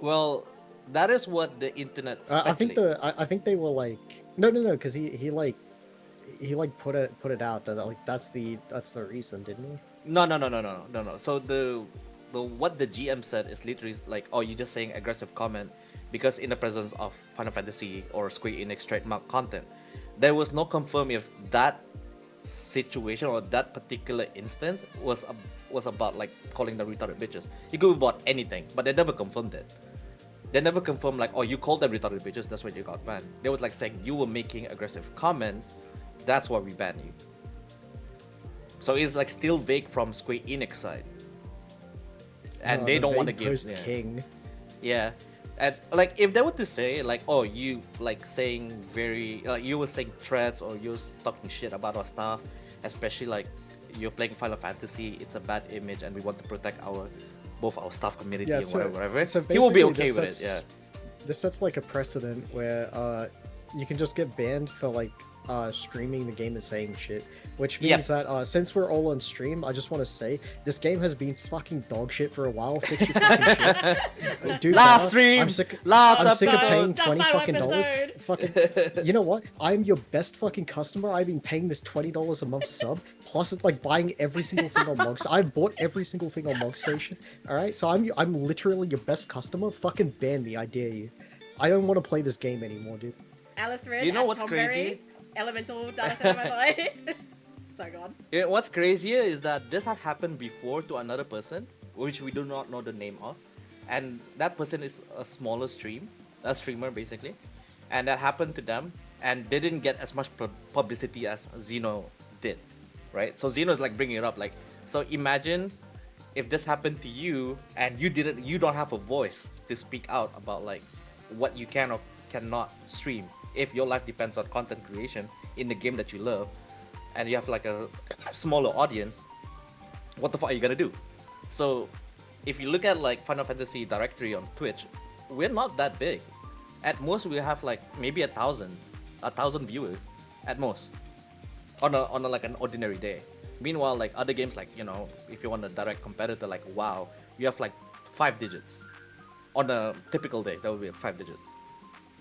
Well, that is what the internet speculates. I think they were like no, because he put it out that like that's the reason, didn't he? No. So the what the GM said is literally like, oh, you're just saying aggressive comment because in the presence of Final Fantasy or Square Enix trademark content. There was no confirm if that situation or that particular instance was about like calling them retarded bitches. It could be about anything, but they never confirmed it. They never confirmed like, oh, you called them retarded bitches, that's why you got banned. They was like saying you were making aggressive comments, that's why we banned you. So it's like still vague from Square Enix side, and they don't want to give. King. Yeah, and like if they were to say like, oh, you like saying very, you were saying threats or you're talking shit about our stuff, especially like you're playing Final Fantasy, it's a bad image, and we want to protect both our staff community and whatever. So he will be okay with it. Yeah. This sets like a precedent where you can just get banned for like streaming the game and saying shit, which means that since we're all on stream, I just want to say this game has been fucking dog shit for a while. Fix your fucking shit. Dude, last stream, I'm sick last of episode. paying $20 fucking dollars. Fucking, you know what? I'm your best fucking customer. I've been paying this $20 a month sub, plus it's like buying every single thing on Mog. I've bought every single thing on Mog Station. All right, so I'm literally your best customer. Fucking ban me, I dare you. I don't want to play this game anymore, dude. Alice Red, You know what's Tom crazy? Berry, Elemental Data Center, by the way. Sorry, go on. What's crazier is that this had happened before to another person, which we do not know the name of, and that person is a smaller streamer basically, and that happened to them, and they didn't get as much publicity as Xeno did, right? So Xeno is like bringing it up, like, so imagine if this happened to you and you don't have a voice to speak out about like what you can or cannot stream if your life depends on content creation in the game that you love, and you have like a smaller audience. What the fuck are you gonna do? So if you look at like Final Fantasy directory on Twitch, we're not that big. At most, we have like maybe a thousand viewers at most on a, like an ordinary day. Meanwhile, like other games, like if you want a direct competitor like WoW, you have like 5 digits on a typical day. That would be 5 digits,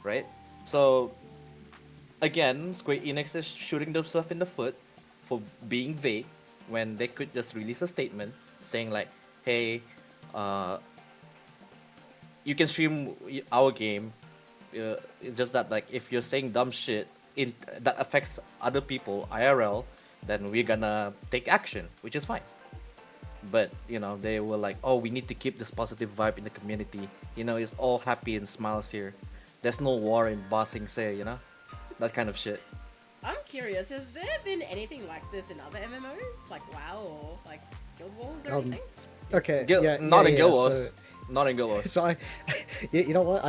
right? So again, Square Enix is shooting themselves in the foot for being vague when they could just release a statement saying like, "Hey, uh, you can stream our game. It's just that like if you're saying dumb shit that affects other people IRL, then we're gonna take action, which is fine." But they were like, "Oh, we need to keep this positive vibe in the community. It's all happy and smiles here. There's no war in Ba Sing Se, that kind of shit." I'm curious, has there been anything like this in other MMOs? Like WoW or like Guild Wars or anything? Okay, Not in Guild Wars. so- Not in Guild Wars. So you know what?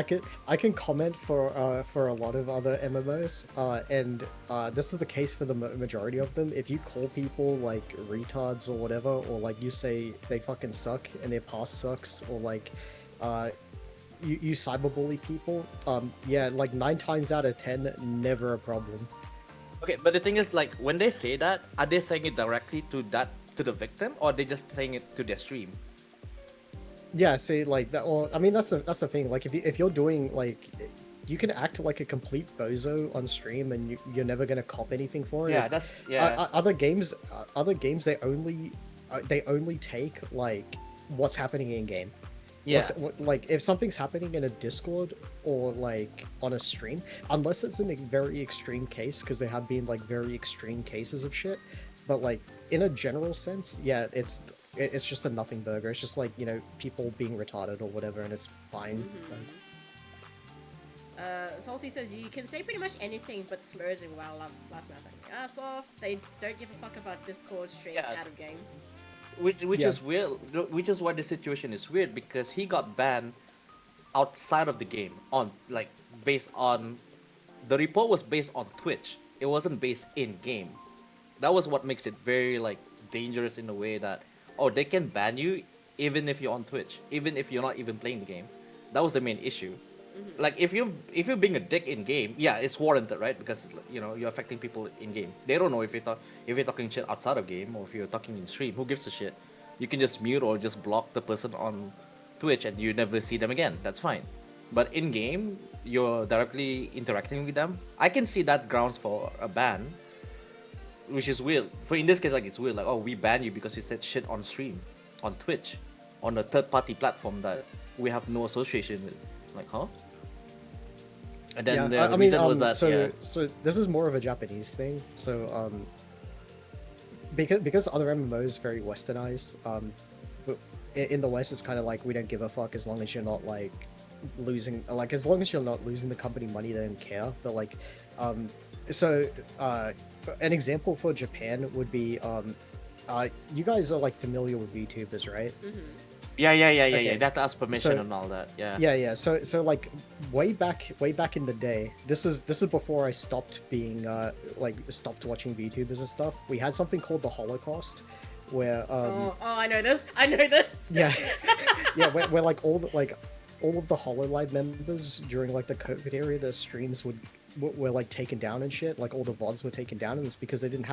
I can comment for a lot of other MMOs, and this is the case for the majority of them. If you call people like retards or whatever, or like you say they fucking suck and their past sucks, or like you cyberbully people, yeah, like 9 times out of 10, never a problem. Okay, but the thing is, like, when they say that, are they saying it directly to the victim, or are they just saying it to their stream? Yeah, see, like that. Well, I mean, that's the thing. Like, if you're doing like, you can act like a complete bozo on stream, and you're never gonna cop anything for it. Yeah, that's yeah. Other games, they only take like what's happening in game. Yeah. Like if something's happening in a Discord or like on a stream, unless it's in a very extreme case, because there have been like very extreme cases of shit. But like in a general sense, yeah, it's just a nothing burger. It's just like people being retarded or whatever, and it's fine. Salty says you can say pretty much anything but slurs in WoW. Laugh my ass off. They don't give a fuck about Discord straight out of game. Which is weird. Which is why the situation is weird, because he got banned outside of the game based on the report was based on Twitch. It wasn't based in game. That was what makes it very like dangerous in a way that they can ban you even if you're on Twitch, even if you're not even playing the game. That was the main issue. Like if you're being a dick in game, yeah, it's warranted, right? Because you're affecting people in game. They don't know if you're talking shit outside of game or if you're talking in stream. Who gives a shit? You can just mute or just block the person on Twitch and you never see them again. That's fine. But in game, you're directly interacting with them. I can see that grounds for a ban, which is weird. For in this case, like it's weird. Like, we ban you because you said shit on stream, on Twitch, on a third-party platform that we have no association with. Like, huh? And then the reason was that so this is more of a Japanese thing. So because other MMOs very westernized, but in the West it's kind of like we don't give a fuck as long as you're not like losing, like as long as you're not losing the company money, they don't care. But like an example for Japan would be you guys are like familiar with VTubers, right? Yeah. Okay. They have to ask permission and all that. Yeah. Yeah. So like way back in the day, this is before I stopped being stopped watching VTubers and stuff. We had something called the Holocaust, where I know this. yeah, where like all of the HoloLive members during like the COVID era, their streams were like taken down and shit. Like all the VODs were taken down, and it's because they didn't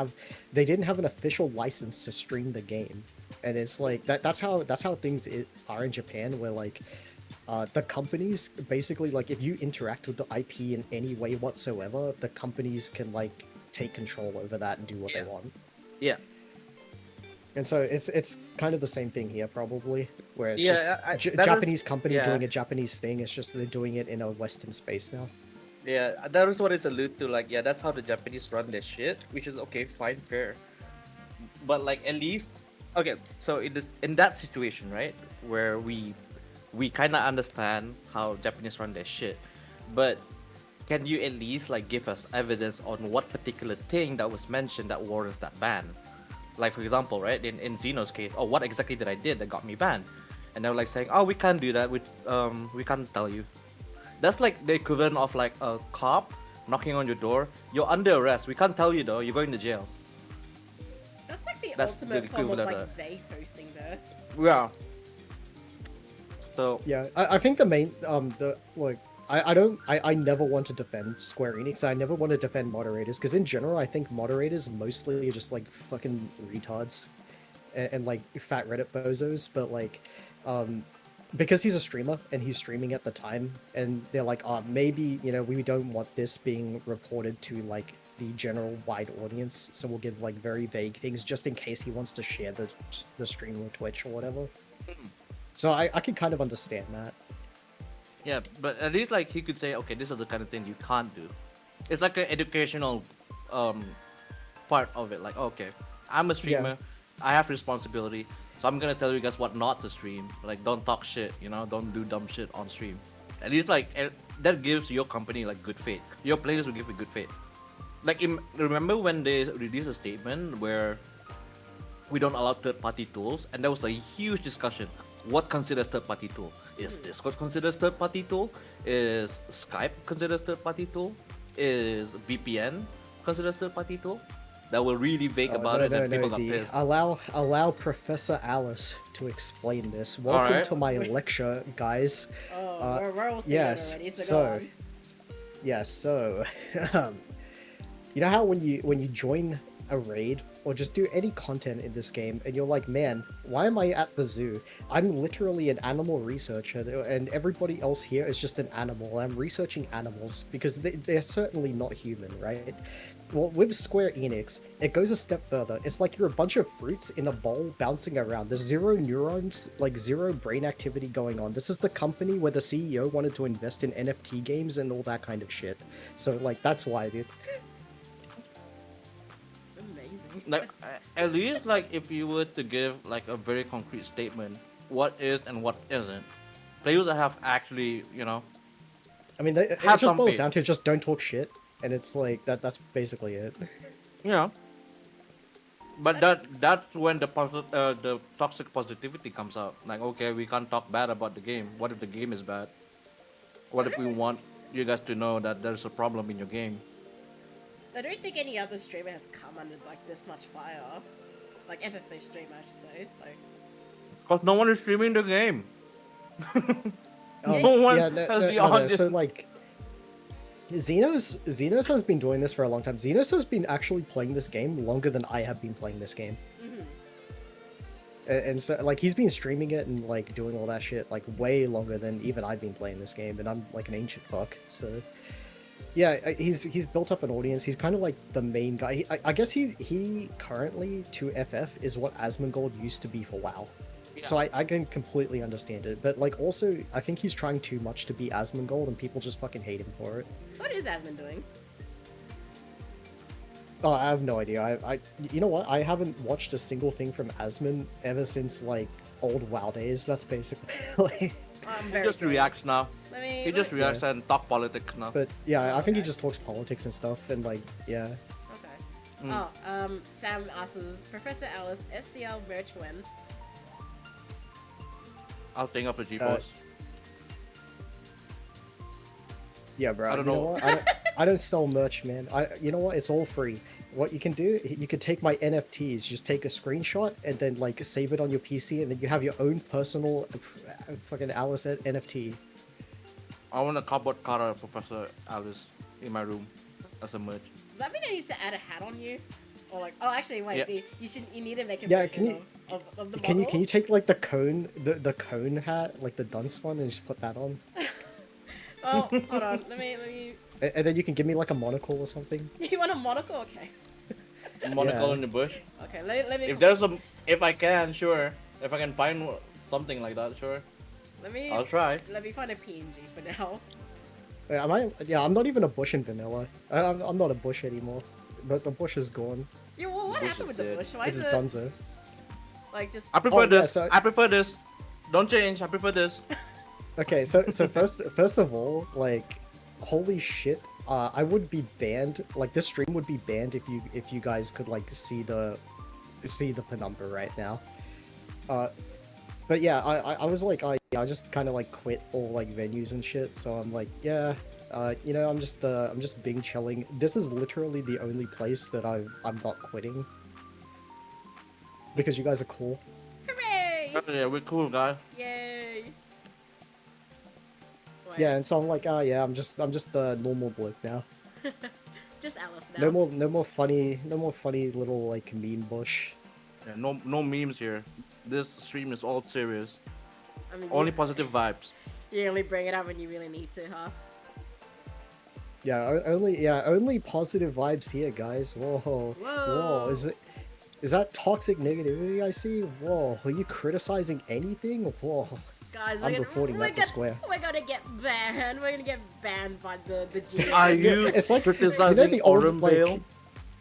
have an official license to stream the game. And it's like that's how things are in Japan, where like the companies basically, like if you interact with the IP in any way whatsoever, the companies can like take control over that and do what they want. Yeah. And so it's kind of the same thing here, probably, where it's just Japanese company doing a Japanese thing. It's just they're doing it in a Western space now. Yeah, that is what it's allude to. Like, yeah, that's how the Japanese run their shit, which is okay, fine, fair. But like, at least, okay. So in that situation, right, where we kind of understand how Japanese run their shit, but can you at least like give us evidence on what particular thing that was mentioned that warrants that ban? Like for example, right, in Xeno's case, what exactly did I did that got me banned? And they're like saying, we can't do that. We can't tell you. That's like the equivalent of like a cop knocking on your door. You're under arrest. We can't tell you though. You're going to jail. That's like the That's ultimate the form of equivalent like of vague hosting, though. Yeah. So Yeah, I think the main the like I never want to defend Square Enix. I never want to defend moderators because in general I think moderators mostly are just like fucking retards and like fat Reddit bozos. But like, um, because he's a streamer and he's streaming at the time, and they're like, oh, maybe we don't want this being reported to like the general wide audience, so we'll give like very vague things just in case he wants to share the stream or Twitch or whatever. So I can kind of understand that. yeah, but at least like he could say, okay, this is the kind of thing you can't do. It's like an educational um part of it. Like, okay, I'm a streamer, I have responsibility, so I'm gonna tell you guys what not to stream. Like, don't talk shit, don't do dumb shit on stream. At least like that gives your company like good faith. Your players will give you good faith. Like, remember when they released a statement where we don't allow third-party tools, and there was a huge discussion. What considers third-party tool? Is Discord considered third-party tool? Is Skype considered third-party tool? Is VPN considered third-party tool? That were really vague about it, and people got pissed. Allow Professor Alice to explain this. Welcome Alright. to my lecture, guys. Oh, we're all seeing yes, it already, so, so- go on. Yeah, so you know how when you join a raid or just do any content in this game and you're like, man, why am I at the zoo? I'm literally an animal researcher and everybody else here is just an animal. I'm researching animals because they're certainly not human, right? Well, with Square Enix, it goes a step further. It's like you're a bunch of fruits in a bowl bouncing around. There's zero neurons, like zero brain activity going on. This is the company where the CEO wanted to invest in NFT games and all that kind of shit. So, like, that's why, dude. Amazing. Like, at least like if you were to give like a very concrete statement, what is and what isn't, players that have actually, I mean, it Have just some boils faith. down to just don't talk shit. And it's like, that's basically it. But that's when the toxic positivity comes out. Like, okay, we can't talk bad about the game. What if the game is bad? What if we want you guys to know that there's a problem in your game? I don't think any other streamer has come under like this much fire. Like FFA streamer, I should say. Like, Because no one is streaming the game. Oh, No one yeah, has the no. audience. So like, Xenos has been doing this for a long time. Xenos has been actually playing this game longer than I have been playing this game. And so like he's been streaming it and like doing all that shit like way longer than even I've been playing this game, and I'm like an ancient fuck. So yeah, he's built up an audience. He's kind of like the main guy. I guess he currently to FF is what Asmongold used to be for WoW. So I can completely understand it, but like also I think he's trying too much to be Asmongold, and people just fucking hate him for it. what is Asmon doing? Oh, I have no idea. I you know what? I haven't watched a single thing from Asmon ever since like old WoW days. That's basically like. I'm He very just reacts now. Let me. He just Yeah. reacts and talk politics now. But yeah, I think he Okay. just talks politics and stuff, and like yeah. Okay. Mm. Oh, Sam asks, Professor Alice, SCL merch when? I'll think of the GeForce. Yeah, bro. I don't you know. what? I don't sell merch, man. You know what? It's all free. What you can do, you can take my NFTs, just take a screenshot and then like save it on your PC, and then you have your own personal fucking Alice NFT. I want a cardboard cutter of Professor Alice in my room as a merch. Does that mean I need to add a hat on you? Or like, oh, actually, wait, Yeah. Dee, you need to make a Yeah, version can you- of the Can model? you take like the cone hat, like the dunce one, and just put that on, Oh, hold on, let me. and then you can give me like a monocle or something. You want a monocle? Okay. Monocle Yeah. in the bush. Okay, let me. If I can, sure. If I can find something like that, sure. Let me. I'll try. Let me find a PNG for now. Am I? Yeah, I'm not even a bush in vanilla. I'm not a bush anymore. The bush is gone. Yeah, well, what Bush happened with is the dead. bush? Why It's is just it Dunzo. like just? I prefer yeah, this. so- I prefer this. Don't change. I prefer this. Okay, so first of all, like, holy shit, I would be banned. Like, this stream would be banned if you guys could like see the penumbra right now. But yeah, I was like, I just kind of like quit all like venues and shit. So I'm like, yeah, I'm just Bing chilling. This is literally the only place that I'm not quitting because you guys are cool. Hooray! Yeah, we're cool, guys. Yay! Wait. Yeah, and so I'm like, oh yeah, I'm just the normal bloke now. Just Alice now. No more funny little like meme bush. Yeah, no memes here. This stream is all serious. I mean, Only positive vibes. you only bring it up when you really need to, huh? Yeah, only positive vibes here, guys. Whoa, whoa, is that toxic negativity I see? Whoa, are you criticizing anything? Whoa. Guys, I'm reporting that to Square. We're gonna get banned. We're gonna get banned by the G. Are you It's like criticizing the old Autumnvale? like.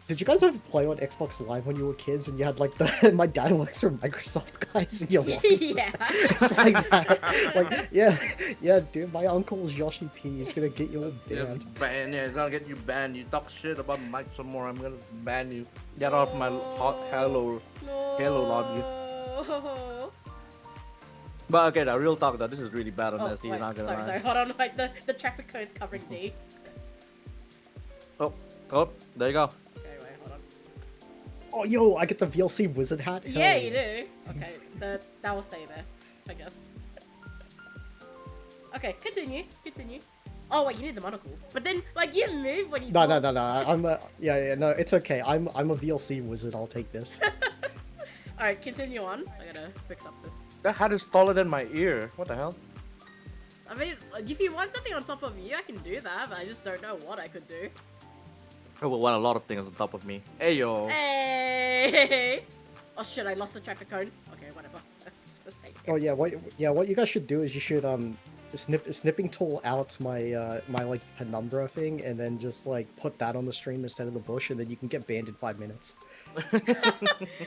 Did you guys ever play on Xbox Live when you were kids and you had like the my dad works for Microsoft guys and you're like, Yeah. it's like that. Like yeah, dude, my uncle's Yoshi P. He's gonna get you all banned. Yeah, it's gonna get you banned. You talk shit about Mike some more, I'm gonna ban you. Get off my hot Halo lobby. But okay, now real talk though, this is really bad on Oh, this. You're wait, not gonna lie. sorry, hold on. Like the traffic code's covering D. Oh, there you go. Okay, wait, hold on. Oh yo, I get the VLC wizard hat. Hell Yeah, you do. Okay, that will stay there, I guess. Okay, continue. Oh wait, you need the monocle. But then, like, you move when you No, talk. no. I'm a no. It's okay. I'm a VLC wizard. I'll take this. Alright, continue on. I gotta fix up this. That hat is taller than my ear. What the hell? I mean, if you want something on top of you, I can do that, but I just don't know what I could do. I would want a lot of things on top of me. Hey yo. Hey! Oh shit, I lost the traffic cone. Okay, whatever. Let's take it. Oh yeah, what you guys should do is you should snipping tool out my my like penumbra thing and then just like put that on the stream instead of the bush and then you can get banned in 5 minutes.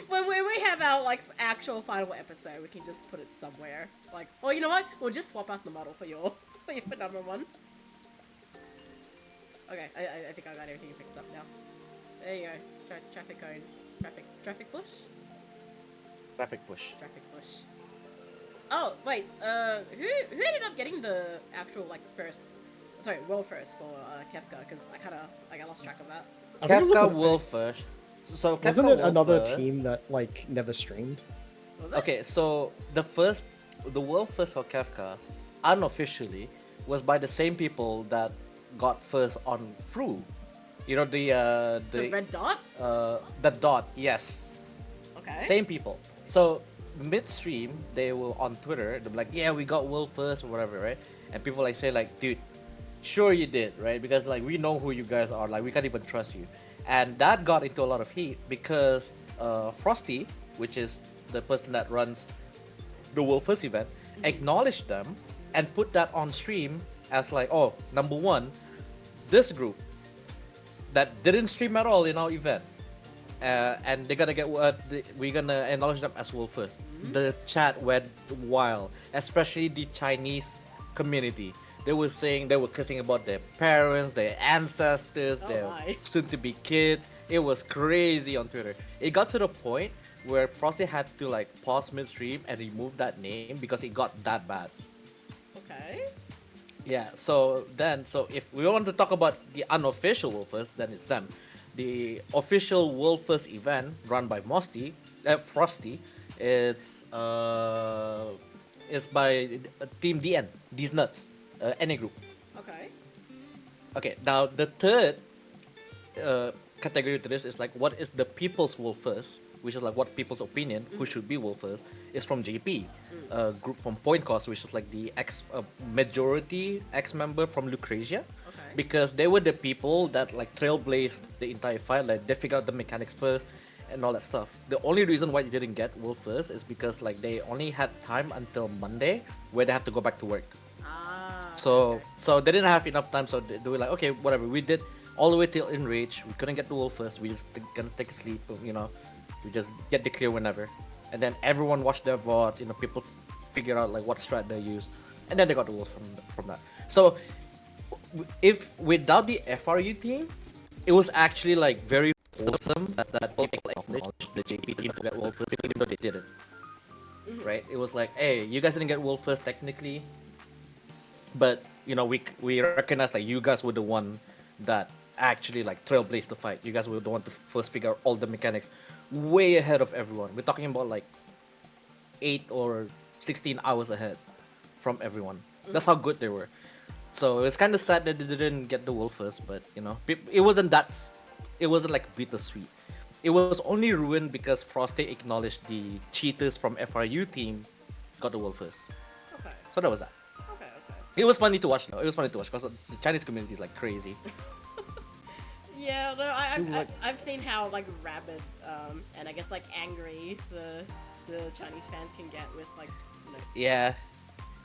When we have our like actual final episode, we can just put it somewhere. Like, oh, you know what? We'll just swap out the model for your number one. Okay, I think I got everything fixed up now. There you go. Traffic cone. Traffic bush. Traffic push. Traffic bush. Oh wait. Who ended up getting the actual like world first for Kefka? Because I lost track of that. I think it Kefka was will first. So wasn't Kefka it will another first. team that like never streamed? Was it? Okay, so the world first for Kefka, unofficially, was by the same people that got first on Fru. You know The red dot. the dot, yes. Okay. Same people. So midstream, they were on Twitter. They're like, "Yeah, we got world first or whatever, right?" And people like say like, "Dude, sure you did, right? Because like we know who you guys are. Like we can't even trust you." And that got into a lot of heat because Frosty, which is the person that runs the world first event, acknowledged them and put that on stream as like, "Oh, number one, this group that didn't stream at all in our event." And they're gonna get we're gonna acknowledge them as world first. The chat went wild, especially the Chinese community. They were saying, they were cursing about their parents, their ancestors, Oh their my. soon-to-be kids. It was crazy on Twitter. It got to the point where Frosty had to like pause midstream and remove that name because it got that bad. Okay. Yeah. So if we want to talk about the unofficial world first, then it's them. The official world first event run by Frosty, it's by Team DN, These Nuts, NA group. Okay. Okay, now the third category to this is like what is the people's world first, which is like what people's opinion, who should be world first, is from JP, a group from Point Cost, which is like the majority ex-member from Lucrezia. Okay. Because they were the people that like trailblazed the entire fight, like they figured out the mechanics first and all that stuff. The only reason why they didn't get world first is because like they only had time until Monday where they have to go back to work. Ah. So okay. they didn't have enough time, so they were like, okay, whatever, we did all the way till Enrage, we couldn't get the world first, we just gonna take a sleep, you know, we just get the clear whenever. And then everyone watched their VOD, you know, people figure out like what strat they use, and then they got the world from that. So if without the FRU team, it was actually like very awesome that people acknowledged the JP team to get world first, even though they didn't. Right? It was like, hey, you guys didn't get world first technically, but you know we recognize like you guys were the one that actually like trailblazed the fight. You guys were the one to first figure out all the mechanics way ahead of everyone. We're talking about like 8 or 16 hours ahead from everyone. That's how good they were. So it's kind of sad that they didn't get the world first, but you know, it wasn't that. It wasn't like bittersweet. It was only ruined because Frosty acknowledged the cheaters from FRU team got the world first. Okay. So that was that. Okay. It was funny to watch. Though. It was funny to watch because the Chinese community is like crazy. Yeah, no, Dude, like- I've seen how like rabid and I guess like angry the Chinese fans can get with like you know. Yeah.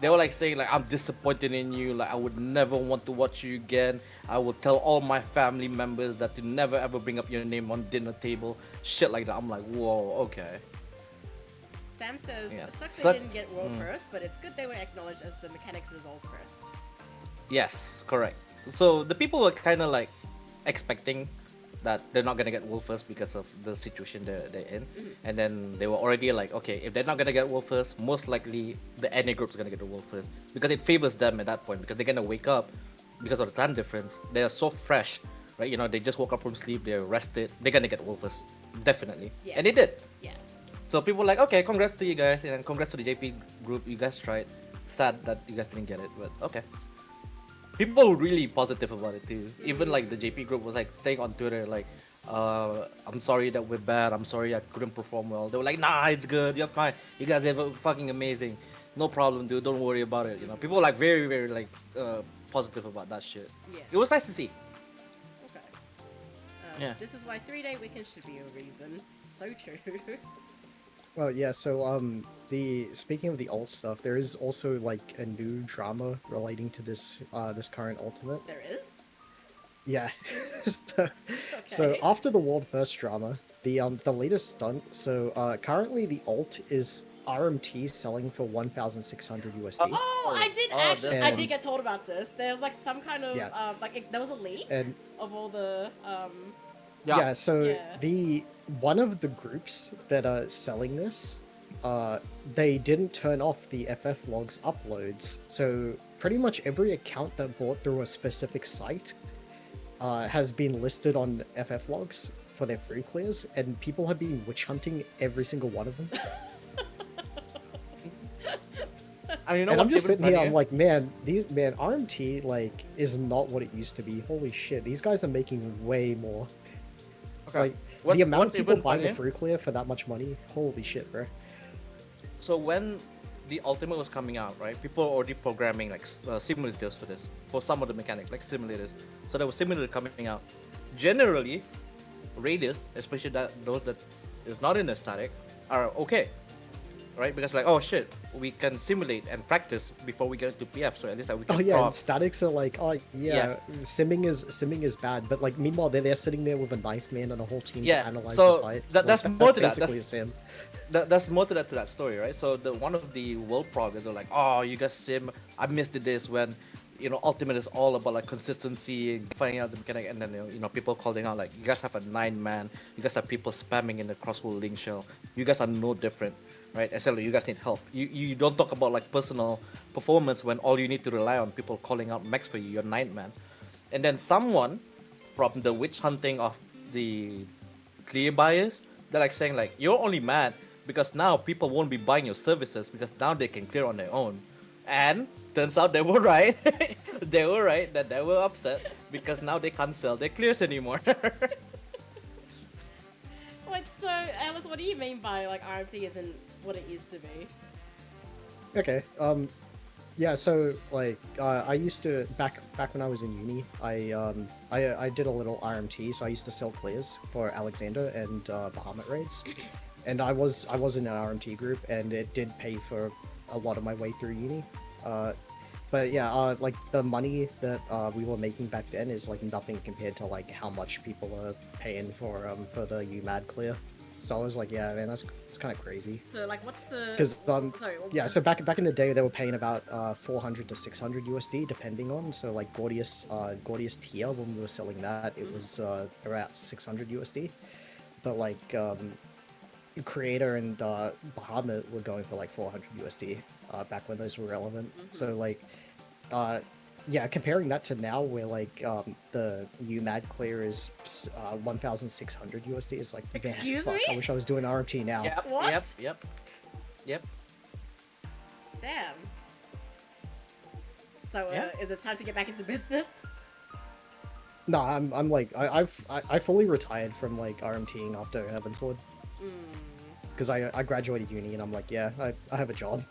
They were like saying like I'm disappointed in you, like I would never want to watch you again. I will tell all my family members that to never ever bring up your name on dinner table. Shit like that. I'm like, whoa, okay. Sam says, Yeah. sucks they Suck- didn't get world first, but it's good they were acknowledged as the mechanics resolved first. Yes, correct. So the people were kind of like expecting that they're not gonna get world first because of the situation they're in, and then they were already like, okay, if they're not gonna get world first, most likely the NA group's gonna get the world first because it favors them at that point because they're gonna wake up because of the time difference. They are so fresh, right? You know, they just woke up from sleep, they're rested. They're gonna get world first, definitely, Yeah. and they did. Yeah. So people were like, okay, congrats to you guys, and congrats to the JP group. You guys tried. Sad that you guys didn't get it, but okay. People were really positive about it too. Even like the JP group was like saying on Twitter like, I'm sorry that we're bad. I'm sorry I couldn't perform well. They were like, nah, it's good. You're fine. You guys are fucking amazing. No problem, dude. Don't worry about it. You know, people were like very, very like positive about that shit. Yeah. It was nice to see. Okay. Yeah. This is why 3-day weekends should be a reason. So true. Well, yeah. So speaking of the alt stuff, there is also like a new drama relating to this this current ultimate. There is? Yeah. So Okay. after the world first drama, the latest stunt. So currently the alt is RMT selling for 1,600 USD. Oh, I did Oh, actually. that's I fun. did get told about this. There was like some kind of Yeah. there was a leak And of all the yeah, so Yeah. the one of the groups that are selling this, they didn't turn off the FF logs uploads. So pretty much every account that bought through a specific site has been listed on FF logs for their free clears, and people have been witch hunting every single one of them. I mean, you know And what, I'm just even sitting here, funnier? I'm like, man, RMT like is not what it used to be. Holy shit, these guys are making way more. Okay. Like What- the amount of what people even buying a funnier? free clear for that much money, holy shit, bro. So when the Ultimate was coming out, right? People were already programming like simulators for this, for some of the mechanics, like simulators. So there was simulator coming out. Generally, Radius, especially those that is not in a static, are okay, right? Because like, oh shit, we can simulate and practice before we get to PF, so at least we can. Oh yeah, prop. and statics are like, oh yeah, simming is bad, but like meanwhile they're sitting there with a knife man and a whole team Yeah, to analyze so the fights. that's more to that. basically That's- a sim. That's more to that story, right? So the one of the world progress are like, oh, you guys sim. I missed this when, you know, Ultimate is all about like consistency and finding out the mechanic, and then you know people calling out like, you guys have a 9-man. You guys have people spamming in the crossbow link shell. You guys are no different, right? Essentially, you guys need help. You don't talk about like personal performance when all you need to rely on people calling out max for you. You're 9-man, and then someone from the witch hunting of the clear buyers, they're like saying like, you're only mad because now people won't be buying your services because now they can clear on their own. And turns out they were right. They were right that they were upset because now they can't sell their clears anymore. Which so Alice, what do you mean by like RMT isn't what it used to be? Okay, yeah, so like I used to back when I was in uni, I did a little RMT, so I used to sell clears for Alexander and Bahamut raids, and I was in an RMT group, and it did pay for a lot of my way through uni. But yeah, like the money that we were making back then is like nothing compared to like how much people are paying for the UMAD clear. So I was like, yeah, man, it's kind of crazy. So like, what's the? Because Sorry. What yeah, was- so back in the day they were paying about 400 to 600 USD depending on. So like Gordius tier, when we were selling that, it was around 600 USD. But like Creator and Bahamut were going for like 400 USD back when those were relevant. So like yeah, comparing that to now where like the UMAD clear is 1,600 USD, is like, man, Excuse fuck, me? I wish I was doing RMT now. Yep, What? Yep. Damn. So Yeah. is it time to get back into business? No, I'm like I fully retired from like RMTing after Heavensward because I graduated uni and I'm like, yeah, I have a job.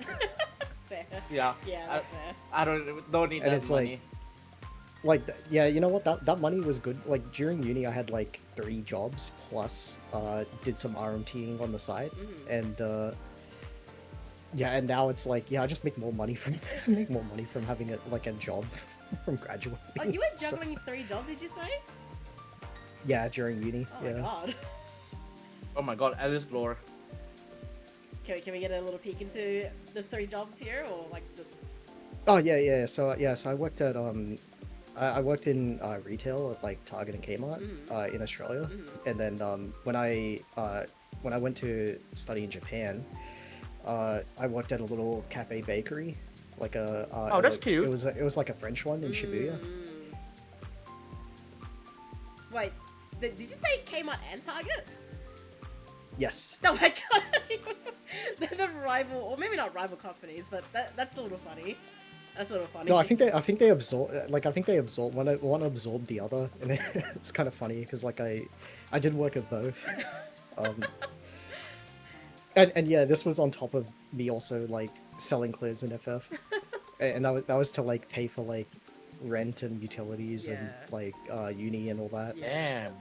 Fair. Yeah. Yeah, that's fair. I don't need And that it's money. Yeah, you know what, that money was good. Like during uni I had like 3 jobs plus did some RMTing on the side, and yeah, and now it's like, yeah, I just make more money from make more money from having it like a job from graduating. Oh, you were So- juggling 3 jobs, did you say? yeah, during uni. Oh yeah. my god. Oh my god, Alice Blower. Can we get a little peek into the 3 jobs here, or like just? Oh yeah. So I worked at I worked in retail at like Target and Kmart in Australia, and then when I went to study in Japan, I worked at a little cafe bakery, like a Oh, that's cute. It was like a French one in Shibuya. Wait, did you say Kmart and Target? Yes. Oh my god. They're the rival, or maybe not rival companies, but that's a little funny. That's a little funny. No, I think they absorb one absorbed the other, and it's kind of funny because like I did work at both. And yeah, this was on top of me also like selling clears in FF, and that was to like pay for like rent and utilities and Yeah. like uni and all that. Damn.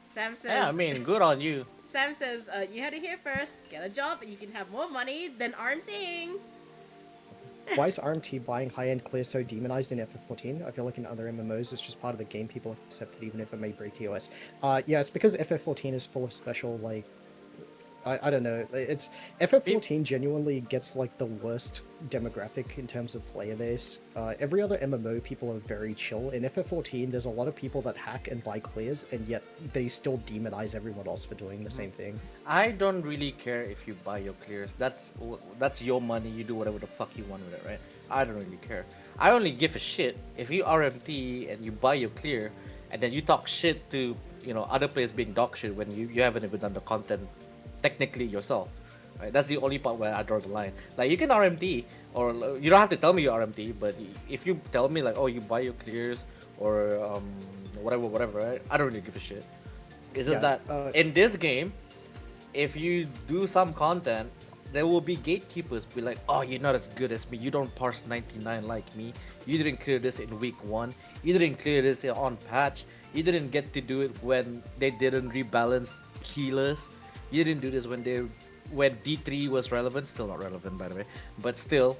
Sam says. Yeah, I mean, good on you. Sam says, you had it here first. Get a job, and you can have more money than RMTing. Why is RMT buying high-end clear so demonized in FF14? I feel like in other MMOs it's just part of the game, people accept it even if it may break TOS. Yeah, it's because FF14 is full of special, like, I don't know, it's, FF14 genuinely gets, like, the worst demographic in terms of player base. Every other MMO, people are very chill. In FF14, there's a lot of people that hack and buy clears, and yet they still demonize everyone else for doing the same thing. I don't really care if you buy your clears. That's your money. You do whatever the fuck you want with it, right? I don't really care. I only give a shit if you RMT and you buy your clear, and then you talk shit to other players being dog shit when you haven't even done the content technically yourself. Right? That's the only part where I draw the line. Like you can RMT, or you don't have to tell me you RMT, but if you tell me like, oh, you buy your clears or whatever, right? I don't really give a shit. It's just Yeah, that in this game, if you do some content, there will be gatekeepers be like, oh, you're not as good as me. You don't parse 99 like me. You didn't clear this in week 1. You didn't clear this on patch. You didn't get to do it when they didn't rebalance healers. You didn't do this when D3 was relevant. Still not relevant, by the way. But still,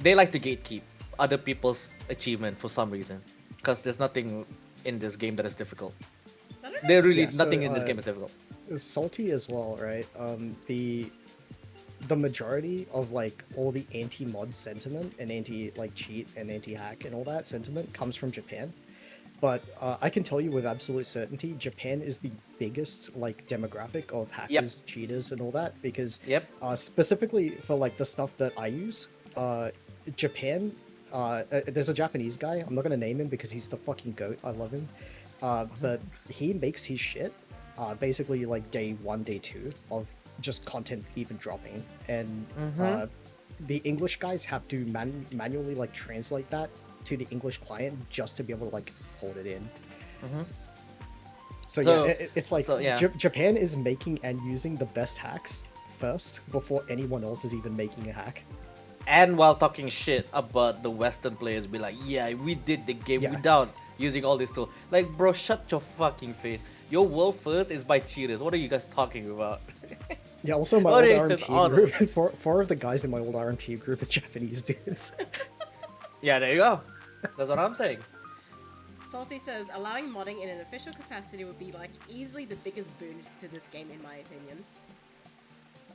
they like to gatekeep other people's achievement for some reason. Because there's nothing in this game that is difficult. There really Yeah, so, nothing in this game is difficult. Salty as well, right? The majority of like all the anti-mod sentiment and anti-like cheat and anti-hack and all that sentiment comes from Japan. But I can tell you with absolute certainty, Japan is the biggest like demographic of hackers, cheaters, and all that because specifically for like the stuff that I use, Japan. There's a Japanese guy. I'm not gonna name him because he's the fucking goat. I love him. But he makes his shit basically like day 1, day 2 of just content even dropping, and the English guys have to manually like translate that to the English client just to be able to like hold it in. So yeah, it's like Japan is making and using the best hacks first before anyone else is even making a hack. And while talking shit about the Western players, be like, yeah, we did the game without using all this tool. Like, bro, shut your fucking face. Your world first is by cheaters. What are you guys talking about? Yeah, also my old RMT group, four of the guys in my old RMT group are Japanese dudes. Yeah, there you go. That's what I'm saying. Salty says, allowing modding in an official capacity would be like easily the biggest boost to this game in my opinion.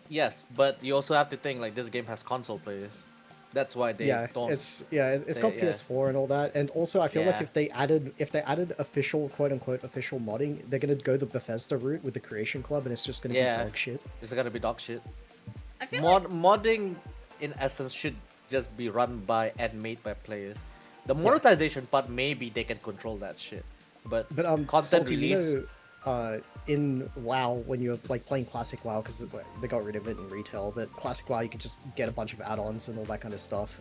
Yes, but you also have to think like this game has console players. That's why they don't. It's got PS4 and all that, and also I feel like if they added official quote unquote official modding, they're gonna go the Bethesda route with the Creation Club, and it's just gonna be dog shit. It's gonna be dog shit. I feel modding in essence should just be run by and made by players. The monetization part, maybe they can control that shit, but content Salty, release. In WoW, when you're like playing Classic WoW, because they got rid of it in retail, but Classic WoW you could just get a bunch of add-ons and all that kind of stuff.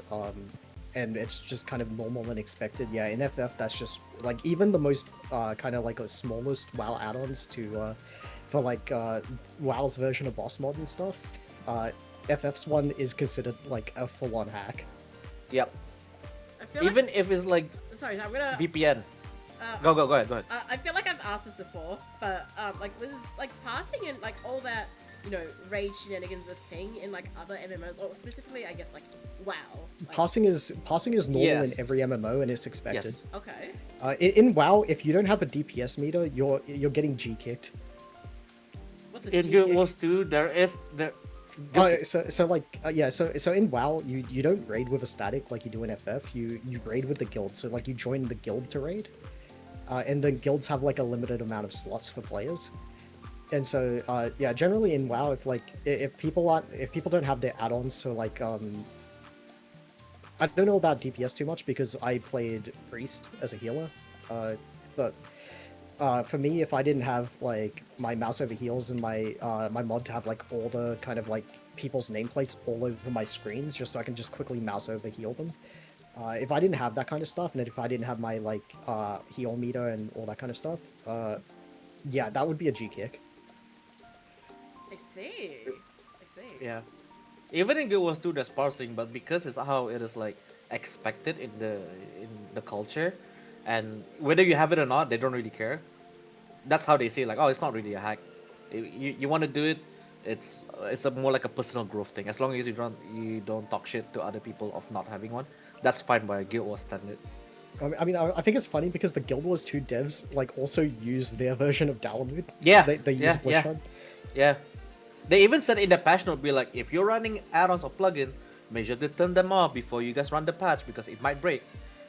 and it's just kind of normal and expected. Yeah, in FF, that's just like even the most kind of like the smallest WoW add-ons to for like WoW's version of boss mod and stuff. FF's one is considered like a full-on hack. Yep. I feel Even like, if it's like sorry, I'm gonna. VPN. Go Go ahead. I feel like I've asked this before, but like this is like passing and like all that, you know, raid shenanigans a thing in like other MMOs, or specifically, I guess like WoW. Like, Passing is normal Yes. in every MMO, and it's expected. Yes. okay. In WoW, if you don't have a DPS meter, you're getting G kicked. What's a In G Guild kick? Wars 2, So in WoW, you don't raid with a static like you do in FF. You raid with the guild. So like you join the guild to raid, and the guilds have like a limited amount of slots for players. And so yeah, generally in WoW, if people don't have their add-ons, so like I don't know about DPS too much because I played Priest as a healer, but for me, if I didn't have like my mouse over heals and my my mod to have like all the kind of like people's nameplates all over my screens, just so I can just quickly mouse over heal them. If I didn't have that kind of stuff, and if I didn't have my like heal meter and all that kind of stuff, yeah, that would be a G kick. I see. Yeah. Even in Guild Wars 2, there's parsing, but because it's how it is like expected in the culture, and whether you have it or not, they don't really care. That's how they say like, oh, it's not really a hack. You want to do it, it's more like a personal growth thing. As long as you don't talk shit to other people of not having one, that's fine by Guild Wars standard. I mean, I think it's funny because the Guild Wars 2 devs like also use their version of Dalamud. Yeah, they use Bushhub. Yeah. They even said in the patch note, be like, if you're running add-ons or plugins, make sure to turn them off before you guys run the patch because it might break.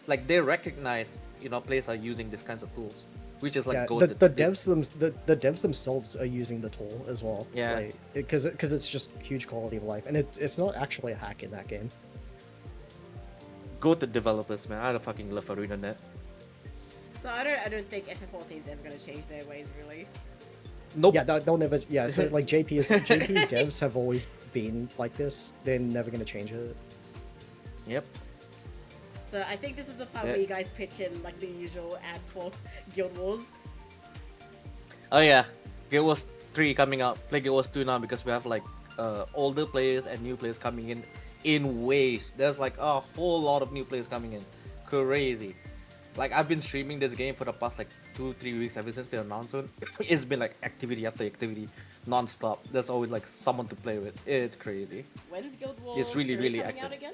Like they recognize, players are using these kinds of tools, which is like Yeah, goated. the devs themselves are using the tool as well. Yeah. Because it's just huge quality of life, and it's not actually a hack in that game. Go to developers, man. I don't fucking love ArenaNet. So I don't think FF14 is ever gonna change their ways really. Nope. Yeah, they'll never. Yeah, so like JP devs have always been like this. They're never gonna change it. Yep. So I think this is the part Yeah. where you guys pitch in like the usual ad for Guild Wars. Oh yeah, Guild Wars 3 coming out. Play Guild Wars 2 now because we have like older players and new players coming in waves. There's like a whole lot of new players coming in. Crazy. Like I've been streaming this game for the past like 2-3 weeks ever since the announcement. It's been like activity after activity, non-stop. There's always like someone to play with. It's crazy. When's Guild Wars? It's really, 3 really coming out active. again?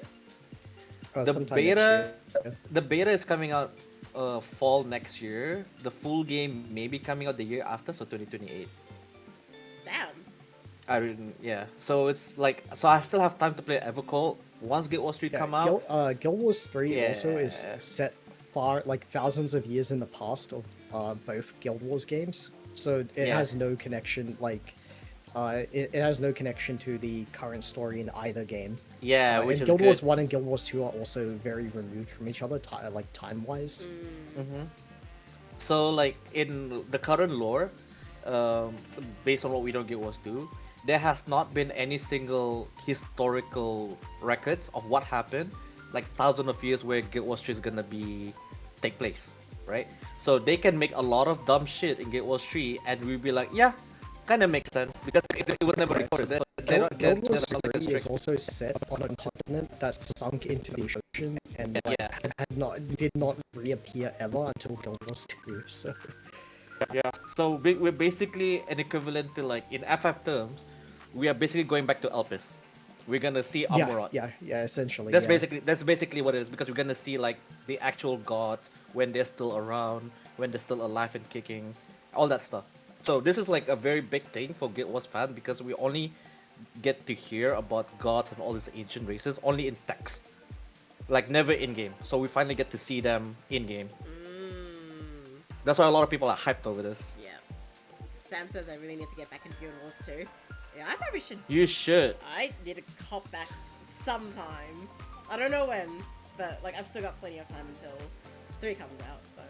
The Sometime beta, next year. the beta is coming out fall next year. The full game may be coming out the year after, so 2028. Damn. Yeah. So it's like, so I still have time to play Evercold once Guild Wars 3 come out. Guild Wars 3 also is Yeah. set far like thousands of years in the past of both Guild Wars games, so it Yeah. has no connection. Like, it has no connection to the current story in either game. Yeah, And which is Guild good. Wars 1 and Guild Wars 2 are also very removed from each other, like time-wise. Mm-hmm. So like in the current lore, based on what we know Guild Wars 2, there has not been any single historical records of what happened like thousands of years where Guild Wars 3 is gonna take place, right? So they can make a lot of dumb shit in Guild Wars 3 and we'll be like, yeah, kind of makes sense because it was never recorded. Guild Wars 3 is also set on a continent that sunk into the ocean and like, Yeah. did not reappear ever until Guild Wars 2. So Yeah. So we're basically an equivalent to like in FF terms, we are basically going back to Elpis. We're gonna see Amarot. yeah, essentially. That's yeah. basically what it is because we're gonna see like the actual gods when they're still around, when they're still alive and kicking, all that stuff. So this is like a very big thing for Guild Wars fans because we only get to hear about gods and all these ancient races only in text, like never in game. So we finally get to see them in game. That's why a lot of people are hyped over this. Yeah. Sam says I really need to get back into Guild Wars 2. Yeah, I probably should. You should. I need to hop back sometime. I don't know when, but like I've still got plenty of time until 3 comes out. So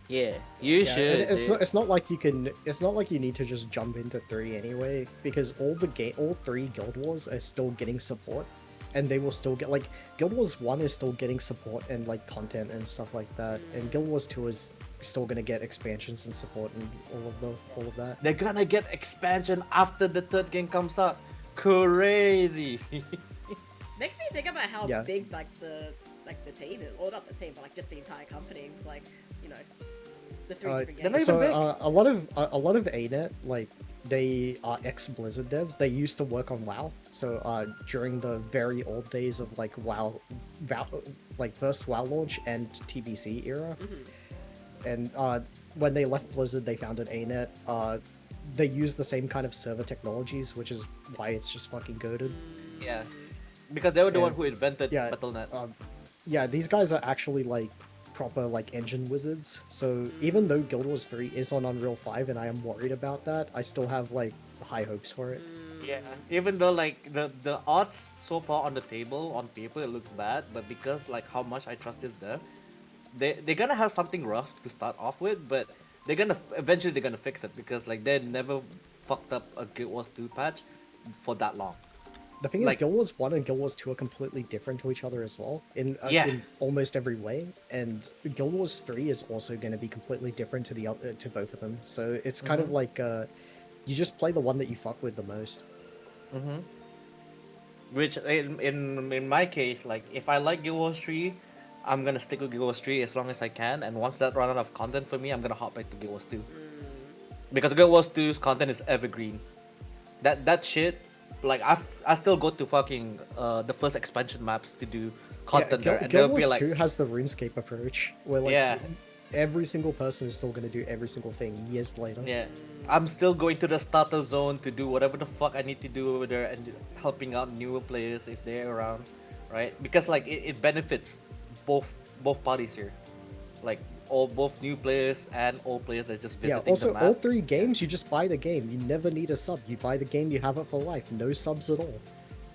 Yeah, you Yeah, should. and dude. it's not like you can. It's not like you need to just jump into 3 anyway, because all 3 Guild Wars are still getting support. and they will still get like Guild Wars 1 is still getting support and like content and stuff like that, and Guild Wars 2 is still gonna get expansions and support and all of that. They're gonna get expansion after the third game comes out. Crazy. Makes me think about how Yeah. big like the team is, or not the team, but like just the entire company. Like, you know, the three different they're not games. even So big. a lot of ANET, like they are ex Blizzard devs. They used to work on WoW. So during the very old days of like WoW, like first WoW launch and TBC era, and when they left Blizzard, they founded ANET. They use the same kind of server technologies, which is why it's just fucking goated. Yeah. Because they were the And- one who invented yeah, Battle.net. Yeah, these guys are actually like proper like engine wizards. So even though Guild Wars 3 is on Unreal 5 and I am worried about that, I still have like high hopes for it. Yeah. Even though like the odds so far on the table on paper it looks bad, but because like how much I trust this dev, they're gonna have something rough to start off with, but they're gonna fix it because like they never fucked up a Guild Wars 2 patch for that long. The thing Like- is, Guild Wars 1 and Guild Wars 2 are completely different to each other as well in almost every way, and Guild Wars 3 is also going to be completely different to the other, to both of them. So it's kind of like you just play the one that you fuck with the most. Mm-hmm. Which in my case, like if I like Guild Wars 3, I'm gonna stick with Guild Wars 3 as long as I can, and once that run out of content for me, I'm gonna hop back to Guild Wars 2. Because Guild Wars 2's content is evergreen. That shit, like I still go to fucking the first expansion maps to do content there, and Guild they'll be Wars like, 2 has the RuneScape approach, where like Yeah. every single person is still going to do every single thing years later. yeah, I'm still going to the starter zone to do whatever the fuck I need to do over there and helping out newer players if they're around, right? Because like it benefits both parties here, like both new players and old players that just Yeah, visiting also, the map. all three games, you just buy the game. You never need a sub. You buy the game, you have it for life. No subs at all.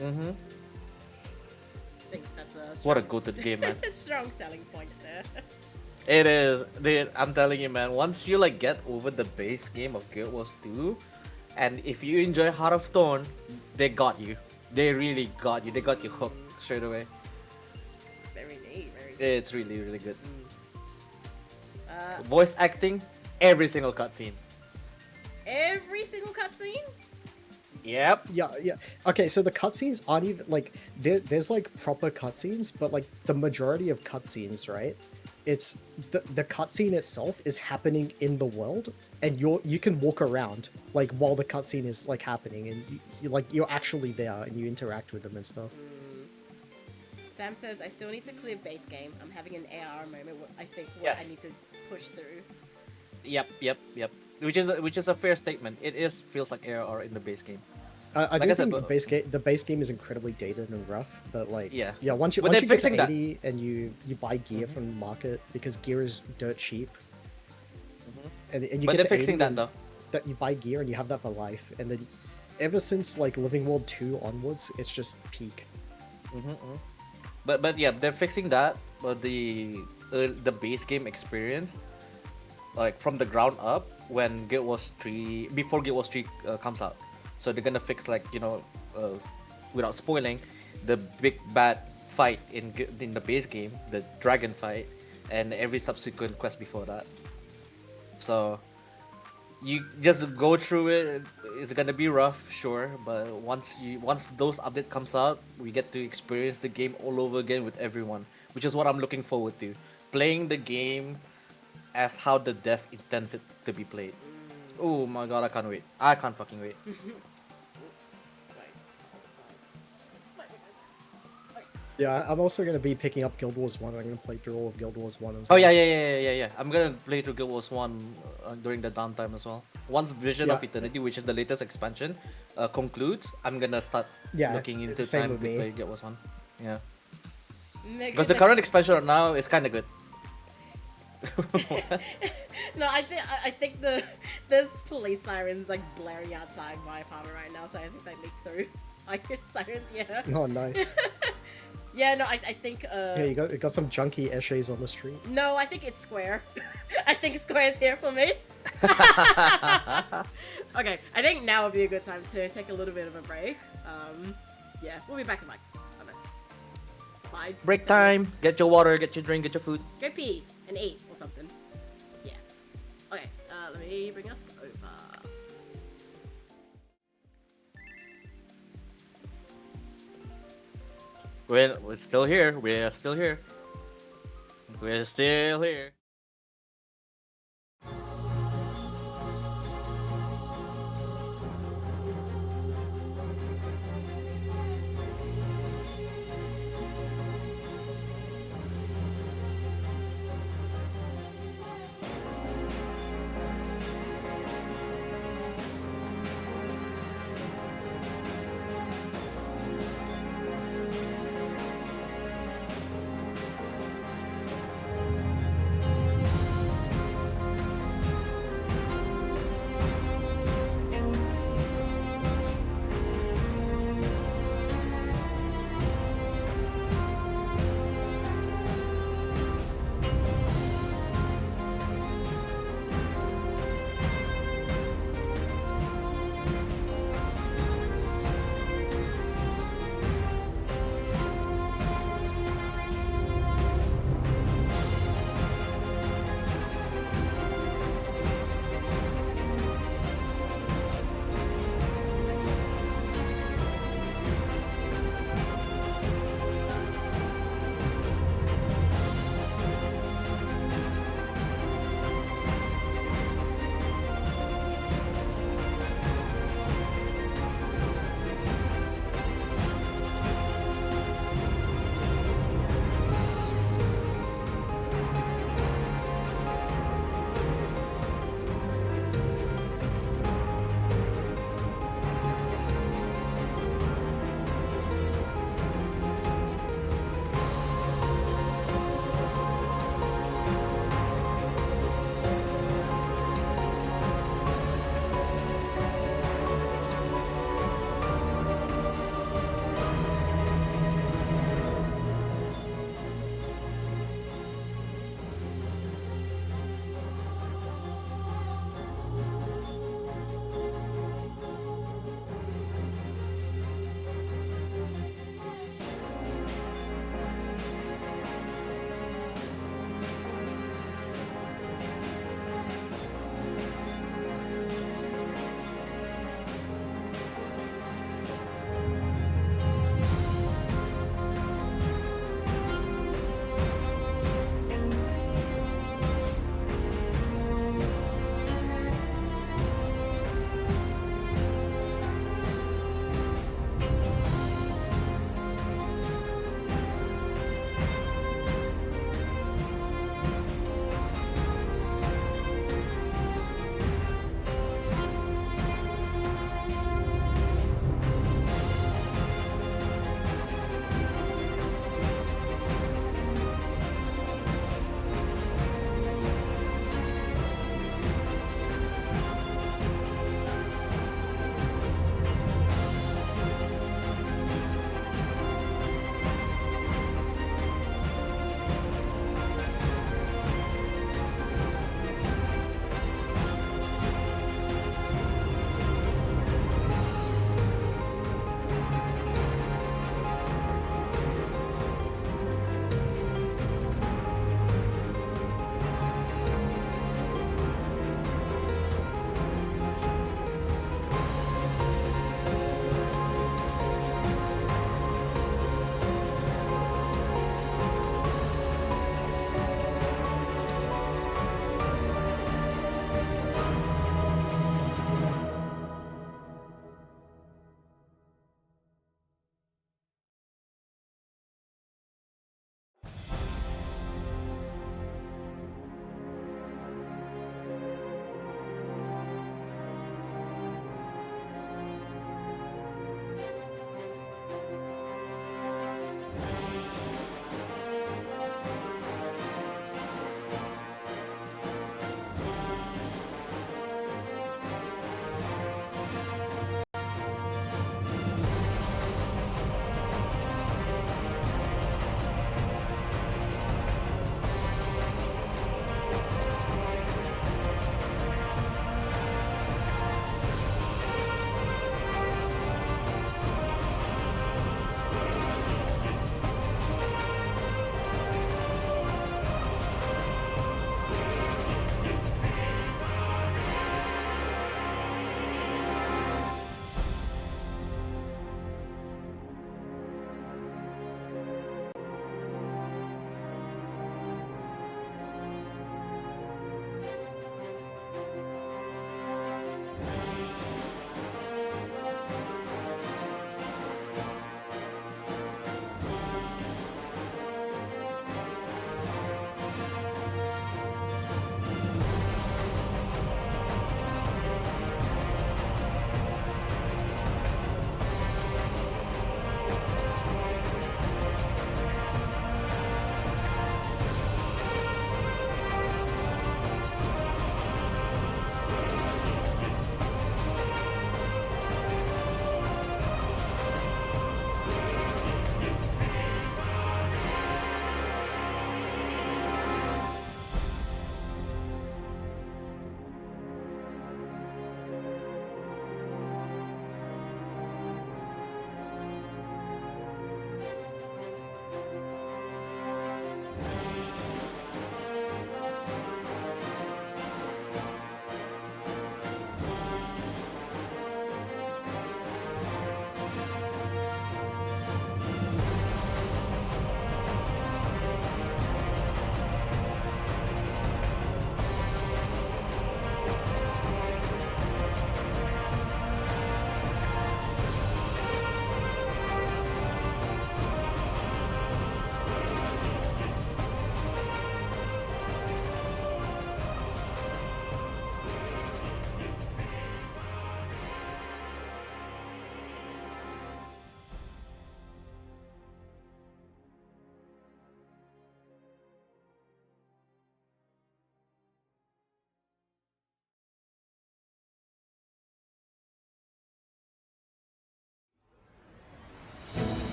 Mm-hmm. I think that's a What a strong goated game, man. strong selling point there. It is, dude. I'm telling you, man. Once you like get over the base game of Guild Wars 2, and if you enjoy Heart of Thorn, they got you. They really got you. They got you hooked straight away. Very neat, very neat. It's really, really good. Uh, Voice acting, every single cutscene. every single cutscene? Yep. Yeah. Okay, so the cutscenes aren't even like there's like proper cutscenes, but like the majority of cutscenes, right? It's the cutscene itself is happening in the world, and you can walk around like while the cutscene is like happening, and you're actually there and you interact with them and stuff. Sam says, I still need to clear base game. I'm having an AR moment. I think what I Yes. need to push through. Yep. Which is a fair statement. It feels like ARR in the base game. I Like do I said, think the base game is incredibly dated and rough, but like Yeah. once you But once they're you get fixing to that. 80 and you buy gear from the market because gear is dirt cheap, and you But get they're to fixing 80 that and though. that you buy gear and you have that for life, and then ever since like Living World 2 onwards, it's just peak. But yeah, they're fixing that. But the base game experience, like from the ground up, when Guild Wars 3 before Guild Wars 3 comes out, so they're gonna fix like without spoiling, the big bad fight in the base game, the dragon fight, and every subsequent quest before that. So you just go through it. It's gonna be rough, sure, but once those update comes out, we get to experience the game all over again with everyone, which is what I'm looking forward to. Playing the game as how the dev intends it to be played. Oh my god, I can't wait. I can't fucking wait. Yeah, I'm also gonna be picking up Guild Wars 1. I'm gonna play through all of Guild Wars 1 as Oh well. yeah. I'm gonna play through Guild Wars 1 during the downtime as well. Once Vision of Yeah. Eternity, which is the latest expansion, concludes, I'm gonna start Yeah, looking into same time to with me. play Guild Wars 1. Yeah. Mega Because the current expansion right now is kind of good. No, I think there's police sirens like blaring outside my apartment right now, so I think they leak through. I hear sirens, yeah. Oh, nice. Yeah, no, I think Yeah, you got some junky eshays on the street. no, I think it's Square. I think Square's here for me. Okay, I think now would be a good time to take a little bit of a break. Yeah, we'll be back in like a minute. 5. Break 10 time. minutes. Get your water. Get your drink. Get your food. Go pee and eat or something. Yeah. Okay. Let me bring us over. We're still here. We're still here. We're still here.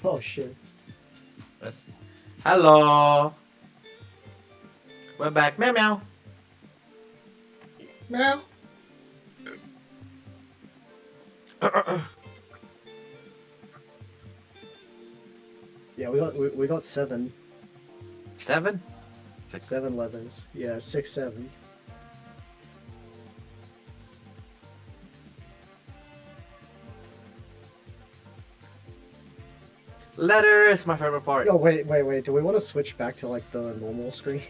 Oh shit. Hello. We're back. Meow meow. Meow. Yeah, we got 7. 7? 6. 7 leathers. Yeah, 6, 7. Letter is my favorite part. Oh wait. Do we want to switch back to like the normal screen?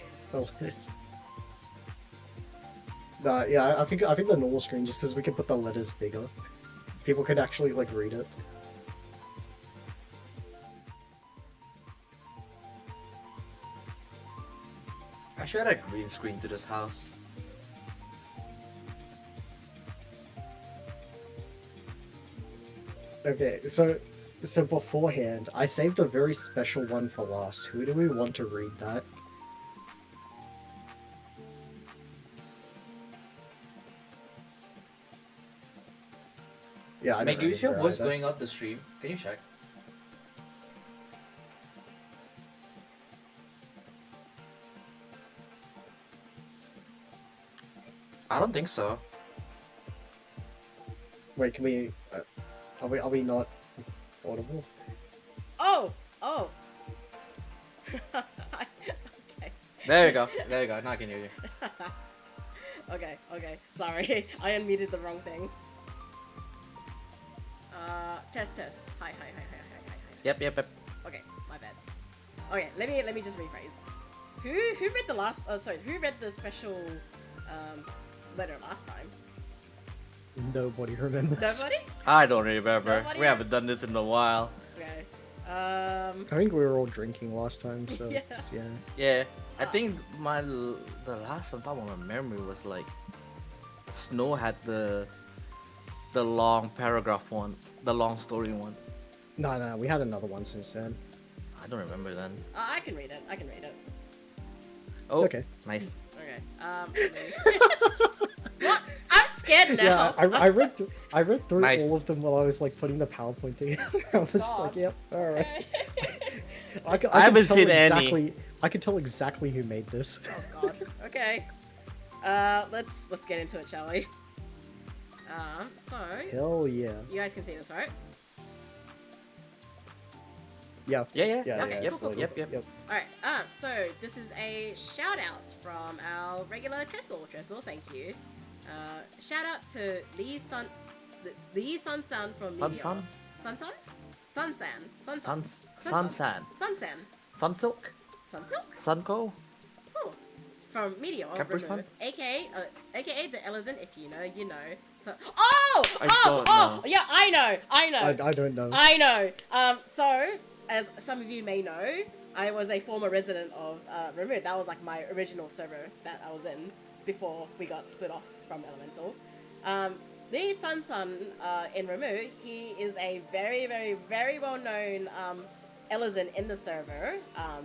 Nah, yeah, I think the normal screen, just because we can put the letters bigger. People can actually like read it. I should add a green screen to this house. Okay, so beforehand, I saved a very special one for last. Who do we want to read that? Yeah, I don't Meguchii, remember what's either. going out the stream? Can you check? I don't think so. Wait, can we? Are we not audible? Oh! Okay. There you go. There you go. Now I can hear you. Okay. Sorry, I unmuted the wrong thing. Test. Hi. Yep. Okay, my bad. Okay, let me just rephrase. Who read the last? Who read the special letter last time? Nobody remembers. Nobody? I don't remember. Nobody? We haven't done this in a while. Okay. I think we were all drinking last time, so Yeah. it's, yeah. Yeah, I think the last on top of my memory was like Snow had the long paragraph one, the long story one. No, we had another one since then. I don't remember then. I can read it. Oh, Okay. nice. Okay. What? I'm scared now. Yeah, I read through Nice. all of them while I was like putting the PowerPoint together. I was just God. like, yep, all right. Okay. I can haven't tell seen exactly, any. I can tell exactly who made this. Oh God. Okay. Let's get into it, shall we? So Hell yeah. you guys can see this, right? Yeah. Yeah. Okay, Yep. cool, cool. Yep. All right. So this is a shout out from our regular Trestle. Trestle, thank you. Shout out to Dyy Chunchunmaru from Meteor. Sun? Sunsan. Sunsan. Sunsilk. Sunsilk? Sunko. Cool. From Meteor. Capri Remu, Sun? aka the Elezen, if you know, you know. So, I don't know. yeah, I know. I don't know. I know. So, as some of you may know, I was a former resident of Remu. That was like my original server that I was in before we got split off from Elemental. Dyy Chunchunmaru in Remu, he is a very, very, very well-known Elezen in the server.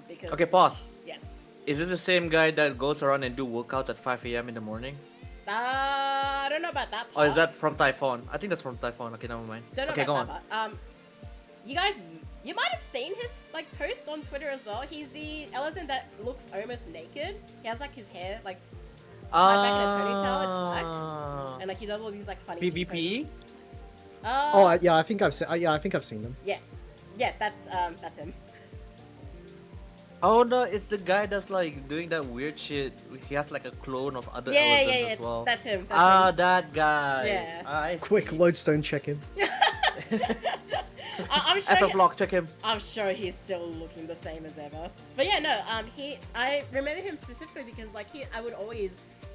Because Okay, pause. yes. Is this the same guy that goes around and do workouts at 5 a.m. in the morning? I don't know about that Or part. is that from Typhon? I think that's from Typhon. Okay, never mind. Don't know Okay, go about on. that part. You guys, you might have seen his like post on Twitter as well. He's the Elezen that looks almost naked. He has like his hair like tied back in a ponytail. It's black, and like he does all these like funny. cheek PvP? poses. Yeah, I think I've seen them. Yeah, that's him. Oh no, it's the guy that's like doing that weird shit. He has like a clone of other Yeah, Elizons as well. That's him. That's Ah, him. that guy. Yeah. I Quick see. lodestone check-in. I'm sure. FF Lock, check him. I'm sure he's still looking the same as ever. But yeah, no. I remember him specifically because like I would always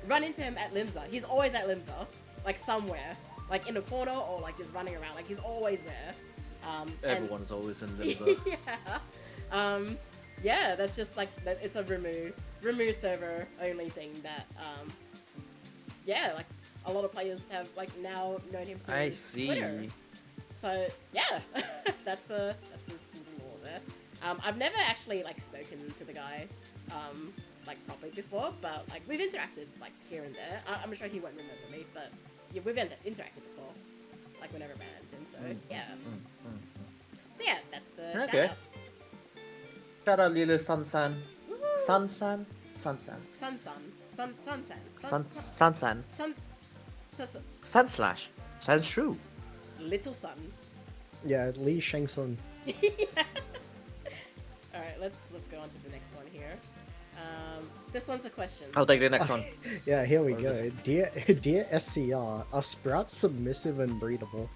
run into him at Limsa. He's always at Limsa, like somewhere, like in a corner or like just running around. Like he's always there. Everyone's always in Limsa. Yeah. Yeah, that's just like it's a Remu server only thing that yeah, like a lot of players have like now known him through I see. Twitter. So yeah, that's this little lore there. I've never actually like spoken to the guy like properly before, but like we've interacted like here and there. I'm sure he won't remember me, but yeah, we've interacted before, like whenever I ran into him. So yeah. So yeah, that's the Okay. shout out. Shout out little Sun-san. Woohoo! Sun-san? Sun-san. Sun. Sun-san. Sun. Sun-slash. Sun-shrew. Little sun. Yeah, Lee Shang-sun. Yeah. All right, let's go on to the next one here. This one's a question. I'll take the next one. Yeah, here we What go. is Dear SCR, are sprouts submissive and breedable?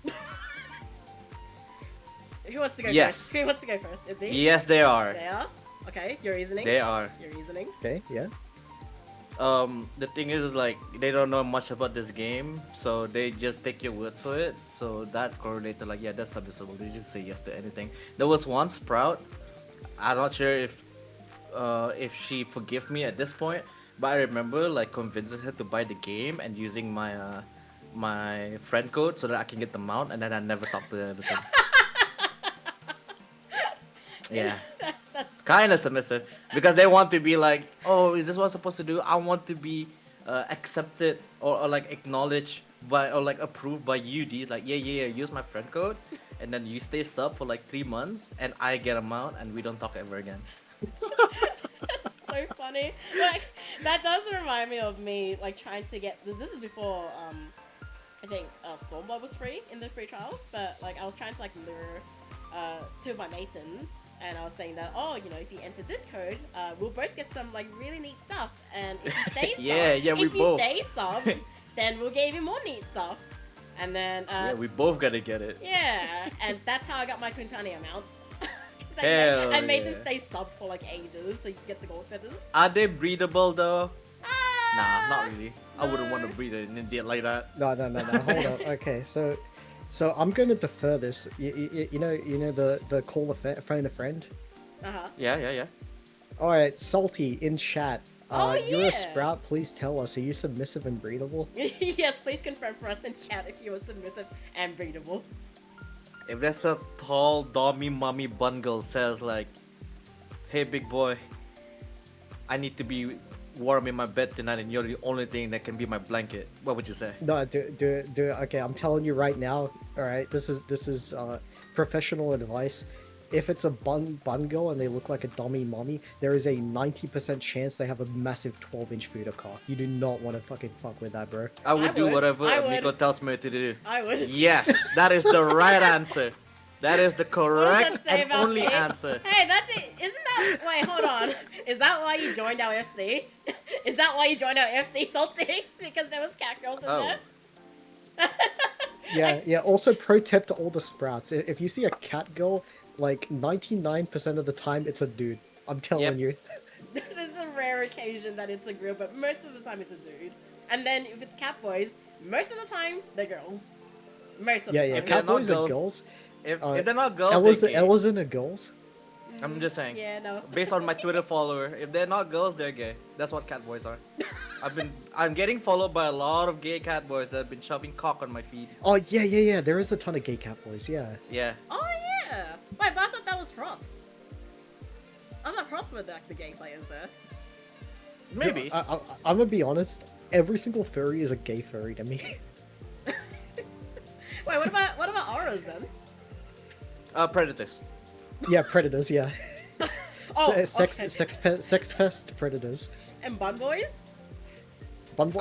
Who wants to go Yes. first? Who wants to go first? Is it? Yes, they are. They are. Okay, your reasoning. They are. Your reasoning. Okay, yeah. The thing is like they don't know much about this game, so they just take your word for it. So that correlated like, yeah, that's submissible. They just say yes to anything. There was one Sprout. I'm not sure if she forgive me at this point, but I remember like convincing her to buy the game and using my my friend code so that I can get the mount, and then I never talked to her ever since. Yeah. That's Kind of submissive because they want to be like, oh, is this what I'm supposed to do? I want to be accepted or like acknowledged by or like approved by you. These like, yeah, use my friend code, and then you stay sub for like 3 months, and I get a mount, and we don't talk ever again. That's so funny. Like that does remind me of me like trying to get. This is before I think Stormblood was free in the free trial, but like I was trying to like lure two of my mates in. And I was saying that, oh, you know, if you enter this code, we'll both get some like really neat stuff. And if you stay subbed, we both. stay subbed, then we'll give you more neat stuff. And then Yeah, we both gotta get it. yeah, and that's how I got my Twintania mount. 'Cause Hell I made yeah. them stay subbed for like ages, so you get the gold feathers. Are they breedable though? Ah, Nah, not really. I wouldn't want to breed an idiot like that. No, hold on. Okay, so I'm going to defer this. You know the call a phone a friend. Uh-huh. Yeah. All right, Salty in chat. Oh, You're yeah. a sprout. Please tell us. Are you submissive and breedable? Yes, please confirm for us in chat if you are submissive and breedable. If there's a tall dommy mummy bundle says like, hey big boy, I need to be warm in my bed tonight and you're the only thing that can be my blanket, what would you say? No, do it. Okay, I'm telling you right now. All right, this is professional advice. If it's a bun girl and they look like a dummy mommy, there is a 90% chance they have a massive 12-inch feeder cock. You do not want to fucking fuck with that, bro. I would do would. whatever I would. Nico tells me to do. I would. Yes, that is the right answer. That is the What correct does that say and about only me? answer. Hey, that's it. Isn't that... Wait, hold on. Is that why you joined our FC? Is that why you joined our FC, Salty? Because there was cat girls in Oh. there? Yeah. Also, pro tip to all the sprouts: if you see a cat girl, like 99% of the time it's a dude. I'm telling Yep. you. There's a rare occasion that it's a girl, but most of the time it's a dude. And then if it's cat boys, most of the time they're girls. Most of Yeah, the yeah. time. If they're Cat not boys are girls, girls. If Uh, they're not girls, Ella's they're gay. Ella's in a girls. I'm just saying. Yeah, no. Based on my Twitter follower, if they're not girls, they're gay. That's what cat boys are. I'm getting followed by a lot of gay cat boys that have been shoving cock on my feed. Oh yeah. There is a ton of gay cat boys. Yeah. Yeah. Oh yeah. Wait, but I thought that was Prots. I thought Prots were like the gay players there. Maybe. I'm gonna be honest. Every single furry is a gay furry to me. Wait, what about auras then? Predators. Yeah, predators. Yeah. Oh, Sex pest predators. And bun boys?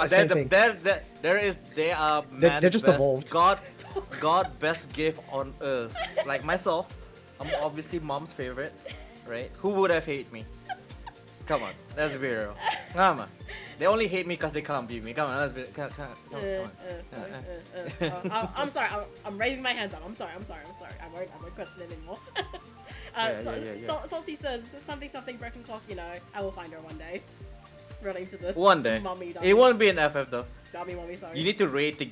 Same thing. They are They're man's just best, evolved. God best gift on earth. Like myself, I'm obviously mom's favorite, right? Who would have hate me? Come on, let's be real. Come on. They only hate me because they can't beat me. Come on, let's be. Come on. I'm sorry. I'm raising my hands up. I'm sorry. I won't question it anymore. Salty says something broken clock. You know, I will find her one day. Running to the One day. Mummy, It won't be an FF though. Mummy, sorry. You need to rate to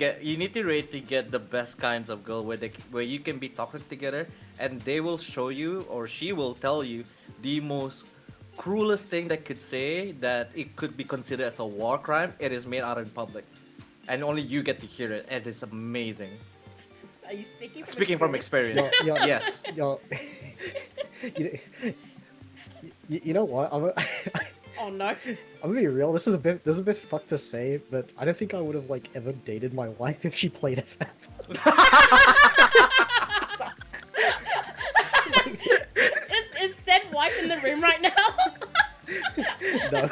get the best kinds of girl where you can be toxic together, and they will show you or she will tell you the most cruelest thing that could say that it could be considered as a war crime. It is made out in public, and only you get to hear it. It is amazing. Are you speaking from Speaking from experience, yes. You know what? Oh no. I'm gonna be real. This is a bit fucked to say, but I don't think I would have like ever dated my wife if she played FF. in the room right now? No.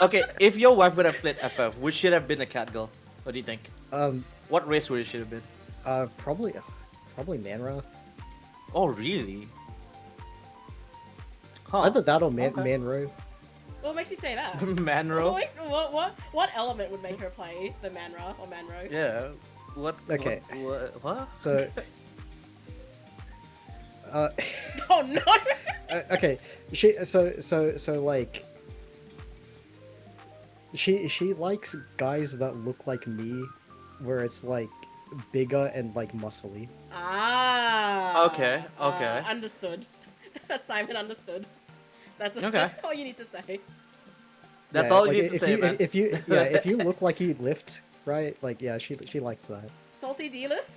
Okay, if your wife would have played FF, would she have been a cat girl? What do you think? What race would she have been? Probably Manra. Oh, really? Huh. Either that or Okay. Manro. What makes you say that? Manro? What element would make her play the Manra or Manro? Yeah. What? Okay. What? So. Oh no! Okay. Like. She likes guys that look like me, where it's like bigger and like muscly. Ah. Okay, okay. Understood. Simon understood. That's Okay. that's all you need to say. That's Yeah, all like, you need to say, man. If you look like you lift, right? Like yeah, she likes that. Salty, do you lift?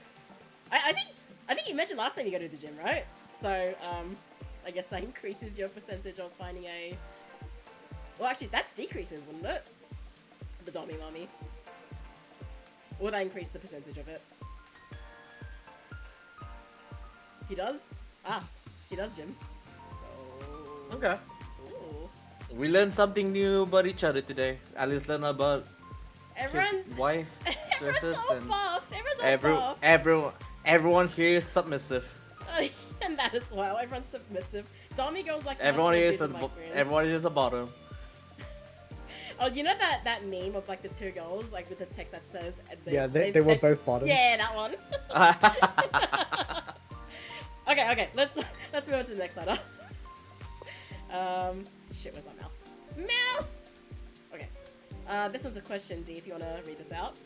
I think you mentioned last time you go to the gym, right? So I guess that increases your percentage of finding a. Well, actually, that decreases, wouldn't it? The Dommy Mommy. Or that increase the percentage of it? He does? Ah, he does gym. So. Okay. Ooh. We learned something new about each other today. At least learn about Everyone's. his wife, Everyone's Circus, all and buff. Everyone's all buff. everyone here is submissive. And that as well. Everyone's submissive. Dommy girls like. Everyone muscular is dudes at in my experience. everyone is a bottom. Oh, you know that meme of like the two girls, like with the text that says. Yeah, they were both bottoms. Yeah, that one. Okay, let's move on to the next letter. Shit, where's my mouse? Mouse. Okay, this one's a question, D. If you wanna read this out.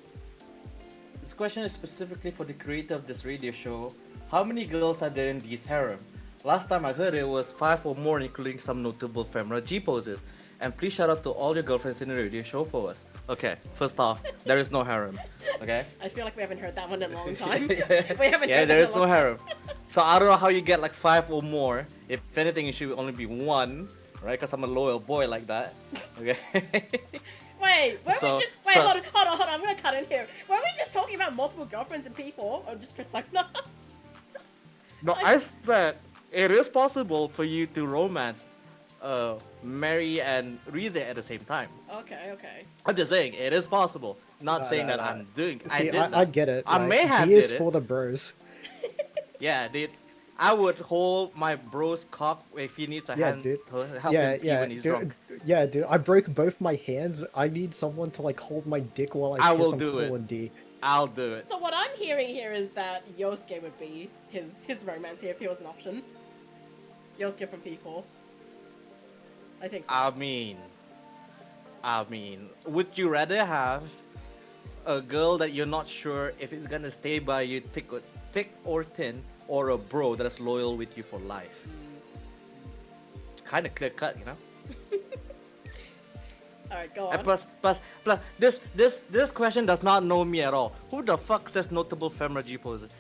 This question is specifically for the creator of this radio show. How many girls are there in these harem? Last time I heard it was 5 or more, including some notable female G poses. And please shout out to all your girlfriends in the radio show for us. Okay, first off, there is no harem. Okay? I feel like we haven't heard that one in a long time. Yeah, We haven't yeah, heard there that is in a no long harem. So I don't know how you get like 5 or more. If anything, it should only be 1, right? Because I'm a loyal boy like that. Okay? Wait, were So- we just wait? so- Hold on. I'm gonna cut in here. Were we just talking about multiple girlfriends in P4 or just Persona? No, I said it is possible for you to romance Mary and Rize at the same time. Okay. I'm just saying it is possible. Not No, saying no, that no. I'm doing. See, I I get it. I right? may have D is did it. for the bros. Yeah, dude. I would hold my bro's cock if he needs a Yeah, hand dude. to help Yeah, him pee yeah, when he's dude. drunk. Yeah, dude. I broke both my hands. I need someone to like hold my dick while I I piss will on do Cool it. and D. I'll do it. So what I'm hearing here is that Yosuke would be his romance here if he was an option. Yosuke from P4. I think so. I mean, would you rather have a girl that you're not sure if it's gonna stay by you thick or thin, or a bro that's loyal with you for life? It's kind of clear cut, you know. Alright, go And on. plus, this question does not know me at all. Who the fuck says notable female G poses?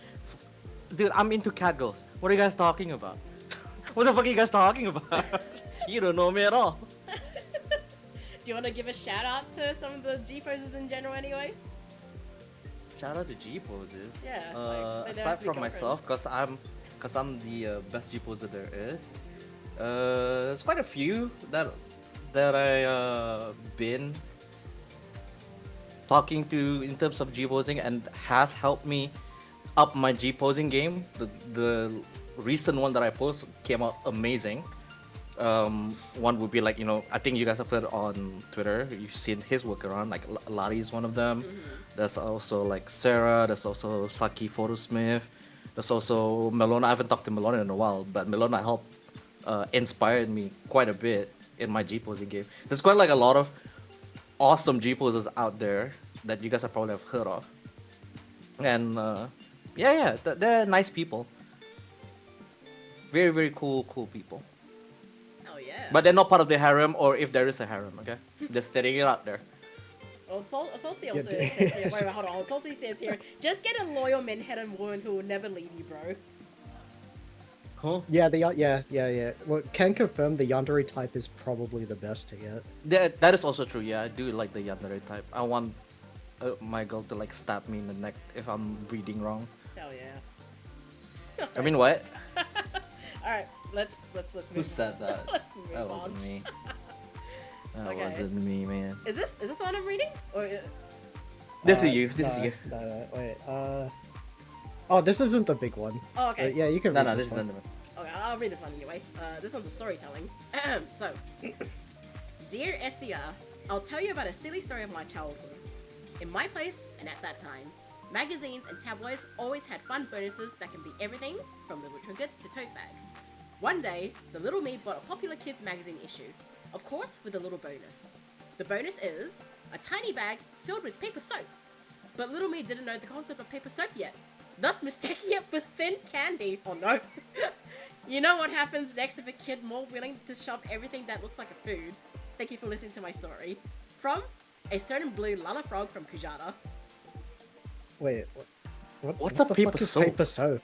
Dude, I'm into cat girls. What are you guys talking about? What the fuck are you guys talking about? You don't know me at all. Do you want to give a shout out to some of the G poses in general anyway? Shout out to G poses. Yeah, like, they don't have aside to be from myself, cause I'm the best G poser there is. There's quite a few that I been talking to in terms of G posing and has helped me up my G posing game. The recent one that I posted came out amazing. One would be like, I think you guys have heard on Twitter. You've seen his work around. Like Lari is one of them. There's also like Sarah. There's also Saki Photosmith. There's also Melona. I haven't talked to Melona in a while, but Melona helped inspired me quite a bit in my G posing game. There's quite like a lot of awesome G poses out there that you guys have probably have heard of. And they're nice people. Very, very cool people. Oh yeah. But they're not part of the harem, or if there is a harem, okay? Just stating it out there. Well, Salty also Yeah, says here. Wait, hold on. Salty says here. Just get a loyal man-headed woman who will never leave you, bro. Huh? Yeah, yeah. Look, can confirm the yandere type is probably the best to get. That is also true. Yeah, I do like the yandere type. I want my girl to like stab me in the neck if I'm reading wrong. Hell yeah. I mean, what? All right, let's move Who said that? Let's move That on. wasn't me. That Okay. wasn't me, man. Is this the one I'm reading? Or This is you. This is no, you. No, wait. Oh, this isn't the big one. oh, okay. Yeah, you can No, read no, this this is one. another. Okay, I'll read this one anyway. This one's a storytelling. So, dear Essia, I'll tell you about a silly story of my childhood. In my place, and at that time, magazines and tabloids always had fun bonuses that can be everything from little trinkets to tote bag. One day, the little me bought a popular kids magazine issue, of course with a little bonus. The bonus is a tiny bag filled with paper soap. But little me didn't know the concept of paper soap yet, thus mistaking it with thin candy. Oh no. You know what happens next if a kid more willing to shove everything that looks like a food? Thank you for listening to my story. From a certain blue Lala Frog from Kujata. Wait, What's what a the paper fuck is soap? paper soap?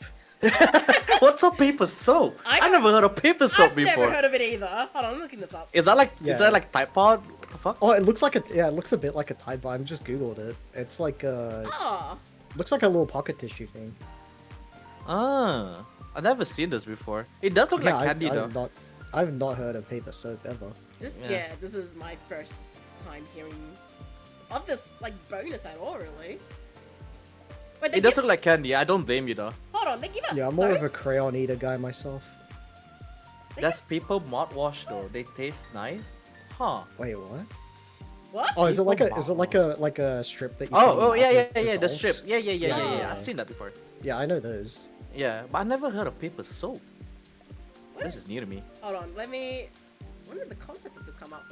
What's a paper soap? I never heard of paper soap I've before. never heard of it either. Hold on, I'm looking this up. Is that like Yeah. is that like Tide Pod? What the fuck? Oh, it looks like it looks a bit like a Tide Bar. I just googled it. It's like Oh, looks like a little pocket tissue thing. Ah, I've never seen this before. It does look like candy though. I've not heard of paper soap ever. Yeah. this is my first time hearing of this like bonus at all, really. Wait, they It does give, look like candy. I don't blame you though. hold on, they give out Yeah, I'm soap? more of a crayon eater guy myself. They That's people mouthwash though. They taste nice. Huh. Wait, what? What? Oh, is it like People like a strip that you? Oh, can oh yeah, mouth yeah, with yeah. The strip. dissolves? Yeah. Yeah. I've seen that before. Yeah, I know those. Yeah, but I never heard of paper soap. What? This is new to me. Hold on, let me. When did the concept of this come up?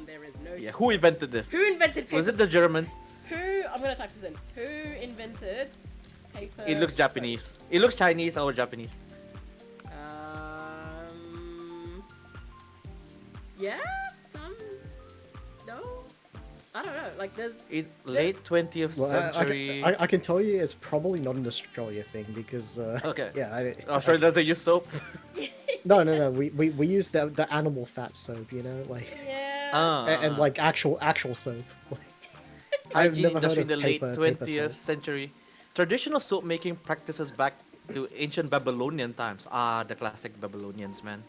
There is no. Yeah, who invented this? Who invented paper? Was it the Germans? Who? I'm gonna type this in. Who invented paper? It looks soap? Japanese. It looks Chinese or Japanese. Yeah. No. I don't know. Like there's. Late 20th Well, century. I can tell you it's probably not an Australia thing because Okay. yeah. Australia doesn't use soap. No. We use the animal fat soap, you know, like Yeah. and like actual soap. I've Hygiene never heard industry of in the late paper 20th soap. century. Traditional soap making practices back to ancient Babylonian times. Ah, the classic Babylonians, man.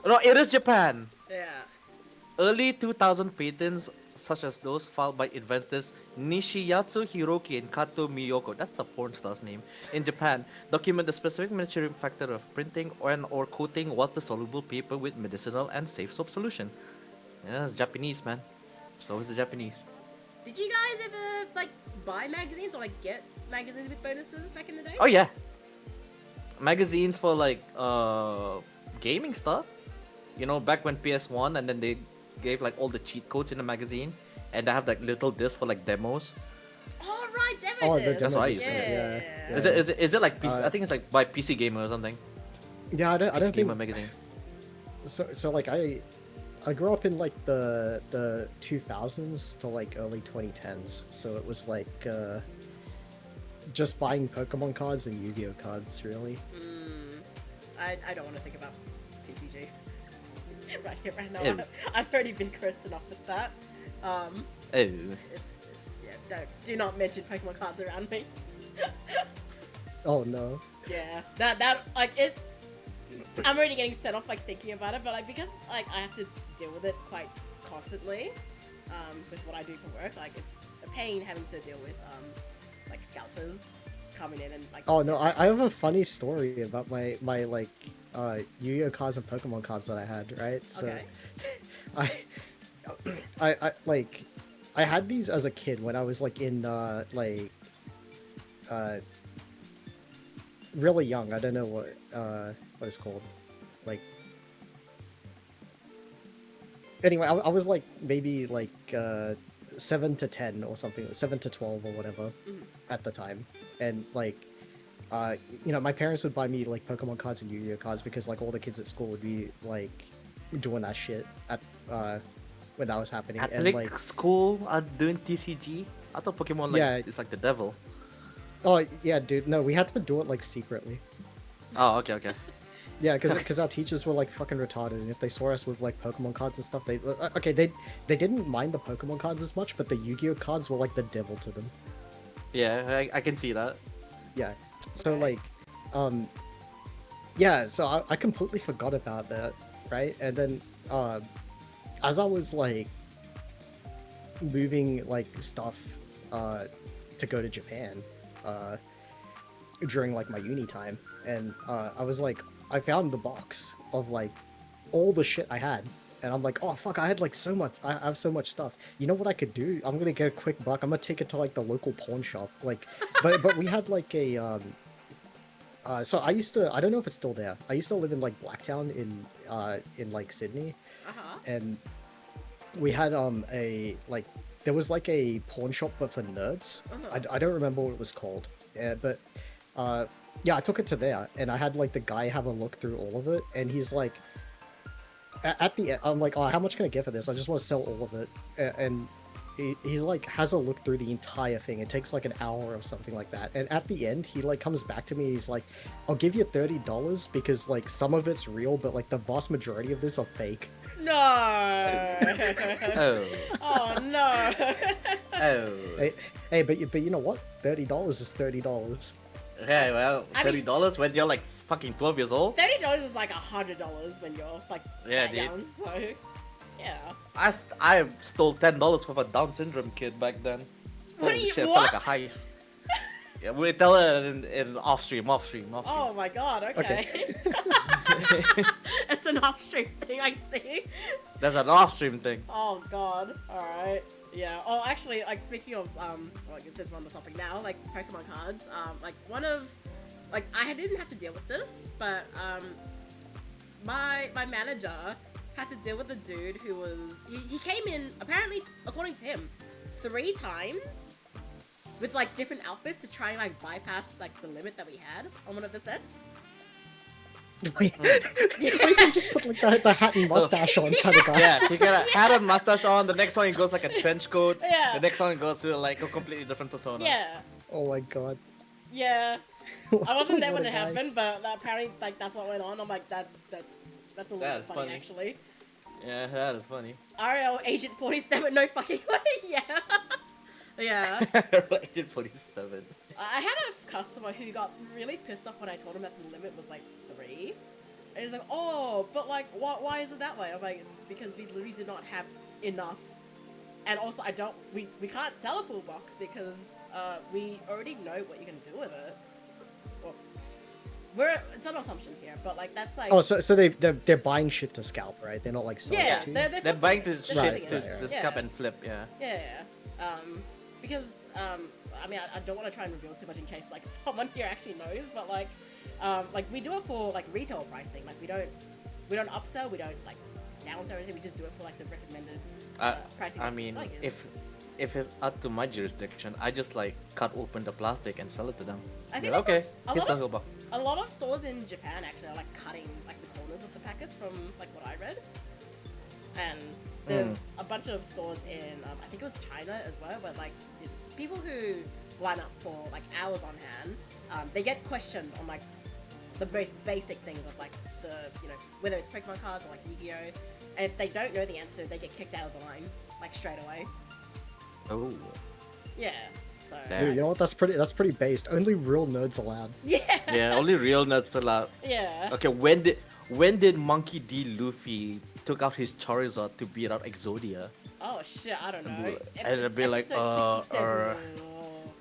No, it is Japan. Yeah. Early 2000 patents, such as those filed by inventors Nishiyatsu Hiroki and Kato Miyoko, that's a porn star's name, in Japan, document the specific manufacturing factor of printing or coating water-soluble paper with medicinal and safe soap solution. Yeah, it's Japanese, man. So is the Japanese. Did you guys ever like buy magazines or like get magazines with bonuses back in the day? Oh yeah. Magazines for like gaming stuff. You know, back when PS1 and then they gave like all the cheat codes in the magazine and they have like little discs for like demos. Oh right, demo Oh, the disc. That's what I demo used disc, to do. Yeah. Is it like PC? I Uh, think it's like by PC Gamer or something. Yeah, I don't PC Gamer think magazine. so. Like I grew up in like the 2000s to like early 2010s, so it was like just buying Pokemon cards and Yu-Gi-Oh cards, really. I don't want to think about TCG right here, right now. Ew. I've already been cursed enough with that. Oh. It's yeah. Do not mention Pokemon cards around me. Oh no. Yeah, that like it. I'm already getting set off like thinking about it, but like because like I have to deal with it quite constantly, with what I do for work. Like it's a pain having to deal with like scalpers coming in and like. Oh no, I have a funny story about my like Yu-Gi-Oh cards and Pokemon cards that I had, right? So Okay. I like I had these as a kid when I was like in really young. I don't know what it's called. Like anyway, I was like maybe like 7 to 10 or something, 7 to 12 or whatever at the time, and like you know, my parents would buy me like Pokemon cards and Yu-Gi-Oh cards because like all the kids at school would be like doing that shit at when that was happening. At And like like school are doing TCG. I thought Pokemon like Yeah. it's like the devil. oh yeah, dude, no, we had to do it like secretly. Oh, okay. Yeah, because our teachers were like fucking retarded, and if they saw us with like Pokemon cards and stuff, they didn't mind the Pokemon cards as much, but the Yu-Gi-Oh cards were like the devil to them. Yeah, I can see that. Yeah, so like Yeah, so I completely forgot about that, right? And then as I was like moving like stuff to go to Japan during like my uni time, and I was like, I found the box of like all the shit I had, and I'm like, oh fuck, I had like so much, I have so much stuff. You know what I could do? I'm gonna get a quick buck. I'm gonna take it to like the local pawn shop, like, but we had like a so I used to, I don't know if it's still there. I used to live in like Blacktown in like Sydney, and we had a like there was like a pawn shop but for nerds. I don't remember what it was called. Yeah, but yeah, I took it to there and I had like the guy have a look through all of it, and he's like, at the end, I'm like, oh, how much can I get for this? I just want to sell all of it, and he's like has a look through the entire thing. It takes like an hour or something like that, and at the end he like comes back to me. He's like, I'll give you $30 because like some of it's real, but like the vast majority of this are fake. No. Oh. Oh no. Oh. Hey, but you know what? $30 is $30. Yeah, well, I mean- $30 when you're like fucking 12 years old. $30 is like $100 when you're like Yeah, that dude. young. So yeah. I stole $10 from a Down syndrome kid back then. What Holy do you- shit, it what? felt like a heist. Yeah, we tell it in off stream. Oh my god. Okay. It's an off-stream thing. I see. That's an off stream thing. Oh god. All right. Yeah. Oh, actually, like speaking of well, I guess it's on the topic now, like Pokemon cards. Like one of, like I didn't have to deal with this, but my manager had to deal with a dude who was he came in apparently according to him 3 times with like different outfits to try and like bypass like the limit that we had on one of the sets. Wait, he just put like the hat and mustache on kind of guy. Yeah, he got a hat and mustache on. The next one he goes like a trench coat. Yeah. The next one goes to like a completely different persona. Yeah. Oh my god. Yeah. I wasn't there What when a it guy. happened, but apparently, like that's what went on. I'm like, that's a little That's funny, funny. actually. Yeah, that is funny. RL Agent 47, no fucking way. Yeah. Yeah. Agent 47. I had a customer who got really pissed off when I told him that the limit was like 3, and he's like, "Oh, but like, why is it that way?" I'm like, "Because we literally did not have enough, and also we can't sell a full box because we already know what you can do with it." Well, it's an assumption here, but like that's like Oh, so they're buying shit to scalp, right? They're not like selling yeah, it to you? they're They're flipping buying it. the They're shit flipping to it. right. the Yeah. scalp and flip, yeah. Yeah, because I mean, I don't want to try and reveal too much in case like someone here actually knows, but like we do it for like retail pricing. Like we don't upsell, we don't like downsell or anything. We just do it for like the recommended pricing. I that mean, it's like. if it's up to my jurisdiction, I just like cut open the plastic and sell it to them. I think They're that's okay. a Here's lot a of- buck. a lot of stores in Japan actually are like cutting like the corners of the packets from like what I read, and there's a bunch of stores in I think it was China as well, but like people who line up for like hours on hand, they get questioned on like the most basic things of like the whether it's Pokemon cards or like Yu-Gi-Oh, and if they don't know the answer, they get kicked out of the line like straight away. Oh. Yeah. So. Damn. Dude, you know what? That's pretty based. Only real nerds allowed. Yeah. Yeah, only real nerds allowed. Yeah. Okay, when did Monkey D. Luffy took out his Charizard to beat out Exodia? Oh shit, I don't know. And it'd be like, Episode 67.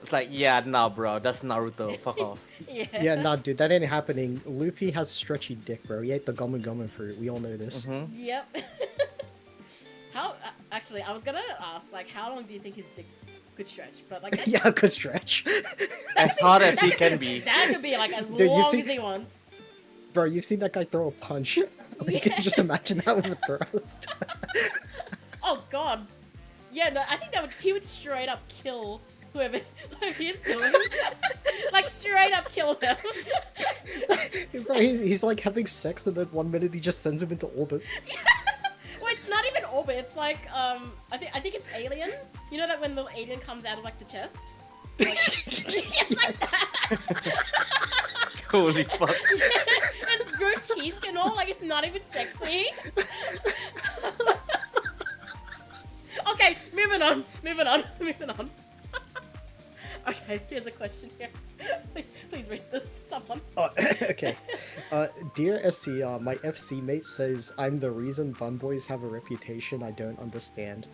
It's like, yeah, nah, bro, that's Naruto. Fuck off. Yeah. Yeah, nah, dude, that ain't happening. Luffy has a stretchy dick, bro. He ate the gum and gum fruit. We all know this. Mm-hmm. Yep. How? Actually, I was gonna ask, like, how long do you think his dick could stretch? But like, that's, Yeah, good stretch. As hard as he that can could- be. That could be like as Dude, you've long seen- as he wants. Bro, you've seen that guy throw a punch. Like, Yeah. just imagine that with a thrust. Oh god. Yeah, no, I think he would straight up kill whoever he's doing. Like straight up kill them. Bro, he's like having sex, and then 1 minute he just sends him into orbit. Well, it's not even orbit. It's like I think it's Alien. You know that when the alien comes out of like the chest. Like, it's like that. Holy fuck. It's grotesque and all. Like it's not even sexy. Okay, moving on. Okay, here's a question here. Please read this to someone. Oh, okay. Dear SCR, my FC mate says I'm the reason bun boys have a reputation I don't understand.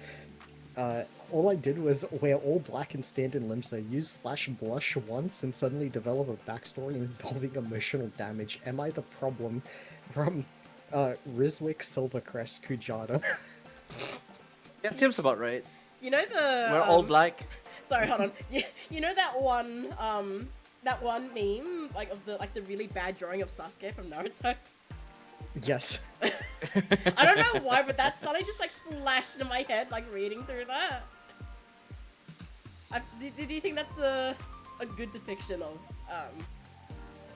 All I did was wear all black and stand in Limsa, use slash blush once, and suddenly develop a backstory involving emotional damage. Am I the problem? From Rizwick Silvercrest Kujata. Yeah, seems about right. You know the We're all black. Sorry, hold on. You know that one meme like of the really bad drawing of Sasuke from Naruto? Yes. I don't know why, but that suddenly just like flashed into my head like reading through that. Do you think that's a good depiction of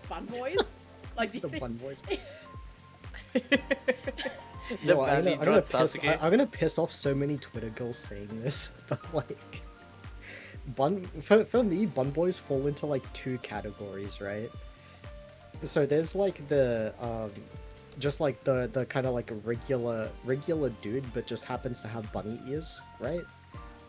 fun boys? Like do you The think... bun boys. The No, badly drawn Sasuke. I'm gonna piss off so many Twitter girls saying this, but like, for me, bun boys fall into like two categories, right? So there's like the just like the kind of like a regular dude, but just happens to have bunny ears, right?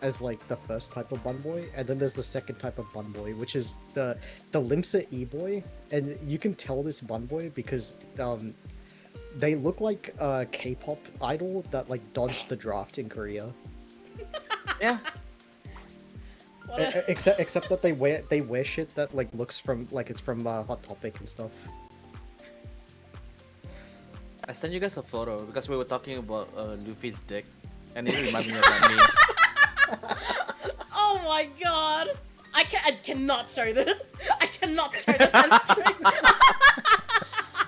As like the first type of bun boy, and then there's the second type of bun boy, which is the Limsa e-boy, and you can tell this bun boy because they look like a K-pop idol that like dodged the draft in Korea. Yeah. Except that they wear shit that like looks from like it's from Hot Topic and stuff. I sent you guys a photo because we were talking about Luffy's dick, and it reminded me of that meme. Oh my god! I cannot show this. I cannot show this on stream.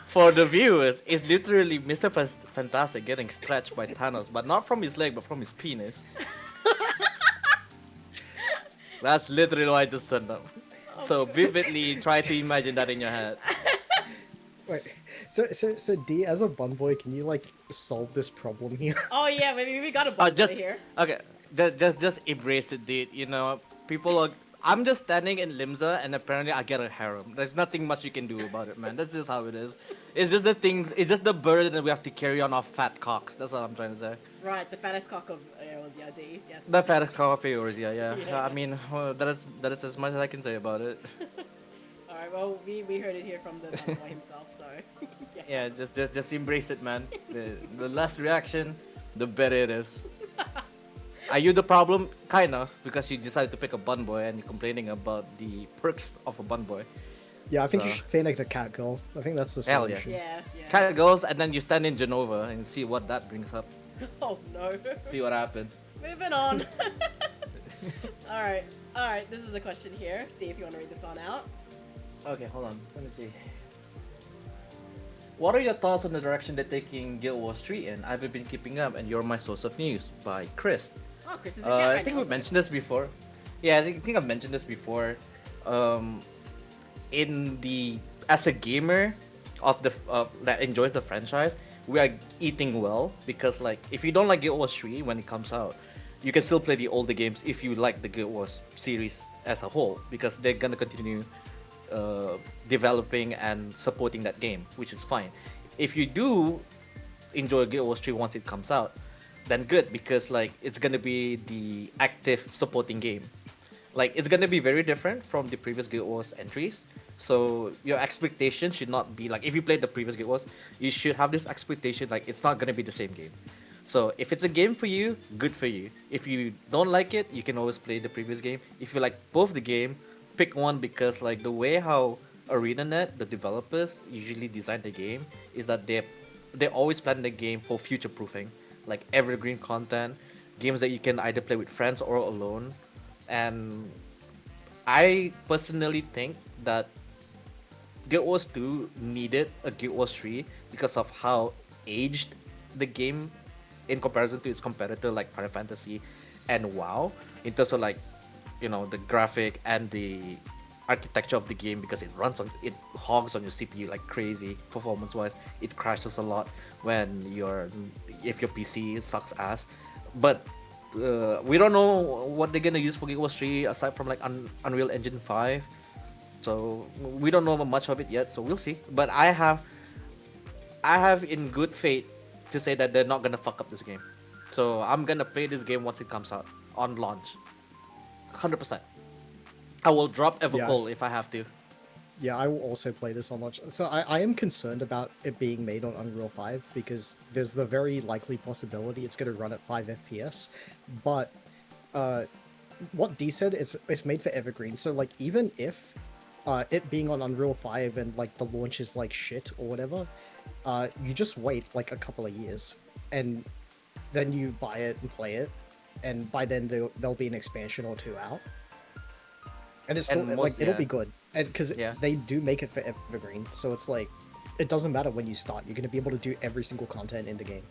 For the viewers, it's literally Mr. Fantastic getting stretched by Thanos, but not from his leg, but from his penis. That's literally what I just said now. So vividly try to imagine that in your head. Wait, so D, as a bun boy, can you like solve this problem here? Oh yeah, maybe we got a bug Just here. okay. Just embrace it, dude. You know, people are. I'm just standing in Limsa, and apparently I get a harem. There's nothing much you can do about it, man. That's just how it is. It's just the things. It's just the burden that we have to carry on our fat cocks. That's what I'm trying to say. Right, the fattest cock of Eorzea D. Yes. The fat cock of yours, yeah. Yeah. I mean, that is as much as I can say about it. All right. Well, we heard it here from the bad boy himself. So. Yeah, just embrace it, man. The less reaction, the better it is. Are you the problem? Kind of, because you decided to pick a bun boy and you're complaining about the perks of a bun boy. Yeah, I think you So- should fan a cat girl. I think that's the Hell yeah. solution. Yeah. Yeah. Cat goes, and then you stand in Genova and see what that brings up. Oh no. See what happens. Moving on. All right. All right. This is the question here. D, if you want to read this on out. Okay, hold on. Let me see. What are your thoughts on the direction they're taking Guild Wars 3 in? I haven't been keeping up, and you're my source of news. By Chris. Oh, Chris is in chat right I think now. we've mentioned this before. Yeah, I think I've mentioned this before. In the as a gamer of the that enjoys the franchise, we are eating well because like if you don't like Guild Wars 3 when it comes out, you can still play the older games if you like the Guild Wars series as a whole because they're gonna continue developing and supporting that game, which is fine. If you do enjoy Guild Wars 3 once it comes out, then good because like it's gonna be the active supporting game. Like it's gonna be very different from the previous Guild Wars entries. So your expectation should not be like if you played the previous Guild Wars, you should have this expectation like it's not gonna be the same game. So if it's a game for you, good for you. If you don't like it, you can always play the previous game. If you like both the game, pick one because like the way how ArenaNet, the developers, usually design the game is that they always plan the game for future proofing, like evergreen content, games that you can either play with friends or alone. And I personally think that Guild Wars 2 needed a Guild Wars 3 because of how aged the game in comparison to its competitor like Final Fantasy and WoW in terms of like, you know, the graphic and the architecture of the game because it hogs on your CPU like crazy performance wise. It crashes a lot when if your PC sucks ass. But we don't know what they're gonna use for Guild Wars 3 aside from like Unreal Engine 5. So we don't know much of it yet, so we'll see. But I have in good faith to say that they're not gonna fuck up this game. So I'm gonna play this game once it comes out on launch. 100%. I will drop Evercoal if I have to. Yeah, I will also play this on launch. So I am concerned about it being made on Unreal 5 because there's the very likely possibility it's going to run at 5 FPS. But uh, what D said is it's made for Evergreen. So like even if it being on Unreal 5 and like the launch is like shit or whatever, you just wait like a couple of years and then you buy it and play it, and by then there'll be an expansion or two out. And it's still like it'll be good, and because they do make it for Evergreen, so it's like it doesn't matter when you start. You're gonna be able to do every single content in the game.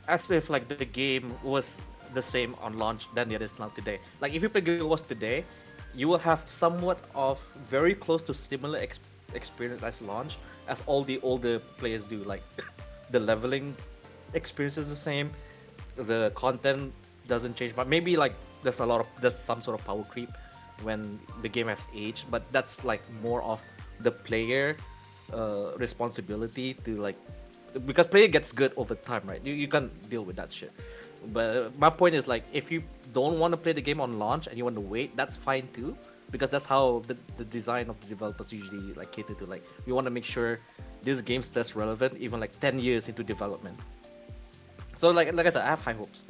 As if like the game was the same on launch than it is now today. Like if you play Guild Wars today, you will have somewhat of very close to similar experience as launch as all the older players do. Like the leveling experience is the same, the content doesn't change, but maybe like there's some sort of power creep when the game has aged, but that's like more of the player responsibility to like, because player gets good over time, right? You can't deal with that shit. But my point is like, if you don't want to play the game on launch and you want to wait, that's fine too, because that's how the design of the developers usually like cater to. Like we want to make sure this game stays relevant even like 10 years into development. So like I said, I have high hopes.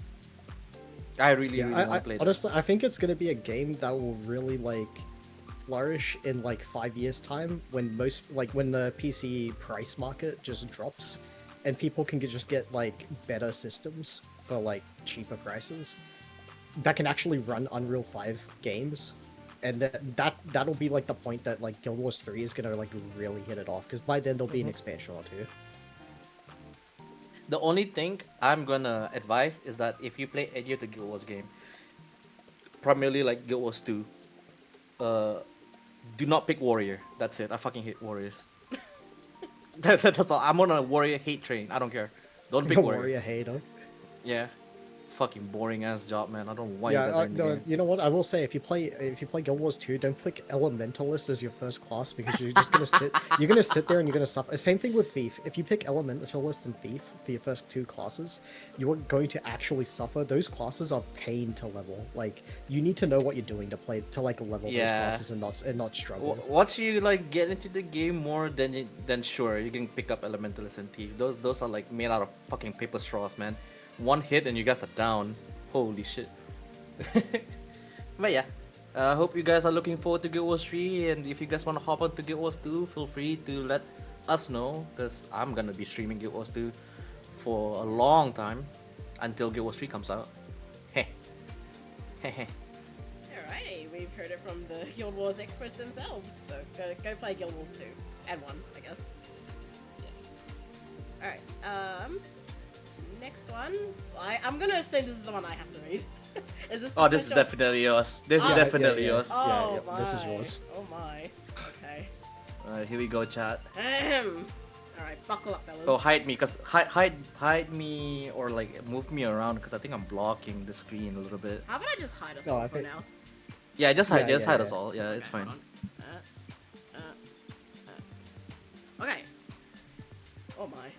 I really want to play this. Honestly, I think it's gonna be a game that will really like flourish in like 5 years time when when the PC price market just drops and people can just get like better systems for like cheaper prices that can actually run Unreal 5 games, and that'll be like the point that like Guild Wars 3 is gonna like really hit it off, because by then there'll be an expansion or two. The only thing I'm gonna advise is that if you play any of the Guild Wars game, primarily like Guild Wars 2, do not pick Warrior. That's it. I fucking hate Warriors. That's all. I'm on a Warrior hate train. I don't care. Don't pick Warrior. Warrior hater. Yeah. Fucking boring ass job, man. I don't know why you guys are in the game. You know what? I will say, if you play Guild Wars 2, don't pick Elementalist as your first class, because you're just gonna sit there and you're gonna suffer. Same thing with Thief. If you pick Elementalist and Thief for your first two classes, you are going to actually suffer. Those classes are pain to level. Like you need to know what you're doing to like level those classes and not struggle. Once you like get into the game more, then sure you can pick up Elementalist and Thief. Those are like made out of fucking paper straws, man. One hit and you guys are down. Holy shit. But yeah, I hope you guys are looking forward to Guild Wars 3, and if you guys want to hop on to Guild Wars 2, feel free to let us know, because I'm gonna be streaming Guild Wars 2 for a long time until Guild Wars 3 comes out. Heh. Heh. Alrighty, we've heard it from the Guild Wars experts themselves. So go play Guild Wars 2 and 1, I guess. Yeah. Alright, next one. I'm gonna assume this is the one I have to read. Is this? This is definitely yours. This is definitely yours. Oh my. This is yours. Oh my. Okay. Alright, here we go, chat. Alright, buckle up, fellas. Oh, hide me, cause hide me, or like move me around, cause I think I'm blocking the screen a little bit. How about I just hide us all for now? Yeah, just hide us all. Yeah, it's fine. Okay. Oh my.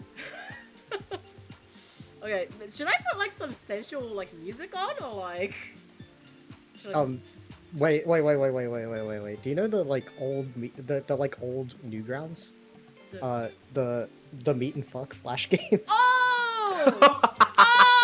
Okay, should I put like some sensual like music on, or like? Wait. Do you know the like old the like old Newgrounds? The meet and fuck flash games. Oh!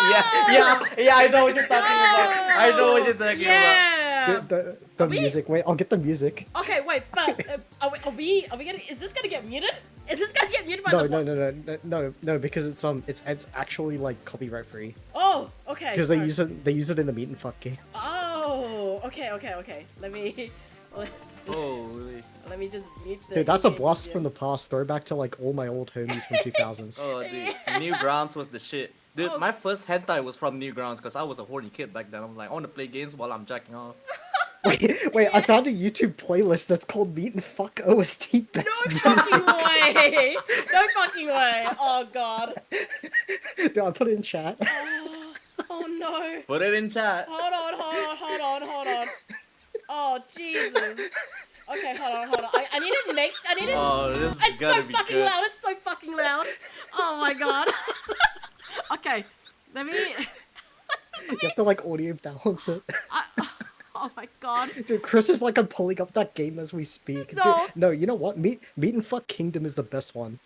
Yeah, I know what you're talking about. I know what you're talking about. The music. Wait, I'll get the music. Okay, wait, but are we gonna? Is this gonna get muted? Is this gonna get muted by the? No, because it's actually like copyright free. Oh, okay. Because they use it in the meet and fuck games. Oh, okay. Let me. Holy. Let me just mute the. Dude, that's a blast from the past. Throwback to like all my old homies from 2000s. Oh, dude, Newgrounds was the shit. Dude, my first hentai was from Newgrounds because I was a horny kid back then. I'm like, I want to play games while I'm jacking off. Wait! I found a YouTube playlist that's called Meet and Fuck OST Best Music. No fucking way! No fucking way! Oh god. Dude, I put it in chat. Oh no. Put it in chat. Hold on. Oh Jesus. Okay, hold on. I need it. I need it. Oh, this is it's gotta so be fucking good. loud. It's so fucking loud. Oh my god. Okay, let me. You have to like audio balance it. Oh my god. Dude, Chris is like, I'm pulling up that game as we speak. No. Dude, no, you know what? Meet and Fuck Kingdom is the best one.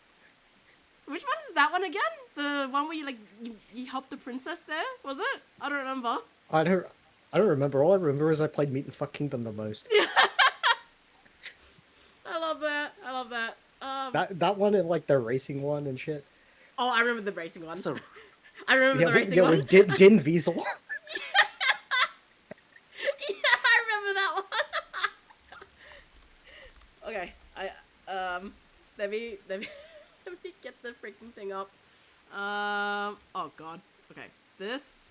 Which one is that one again? The one where you helped the princess there? Was it? I don't remember. I don't remember. All I remember is I played Meet and Fuck Kingdom the most. I love that. I love that. That one and like the racing one and shit. Oh, I remember the racing one. So I remember the racing one. With Din Diesel. Yeah, I remember that one. Okay, let me let me get the freaking thing up. Oh god. Okay, this.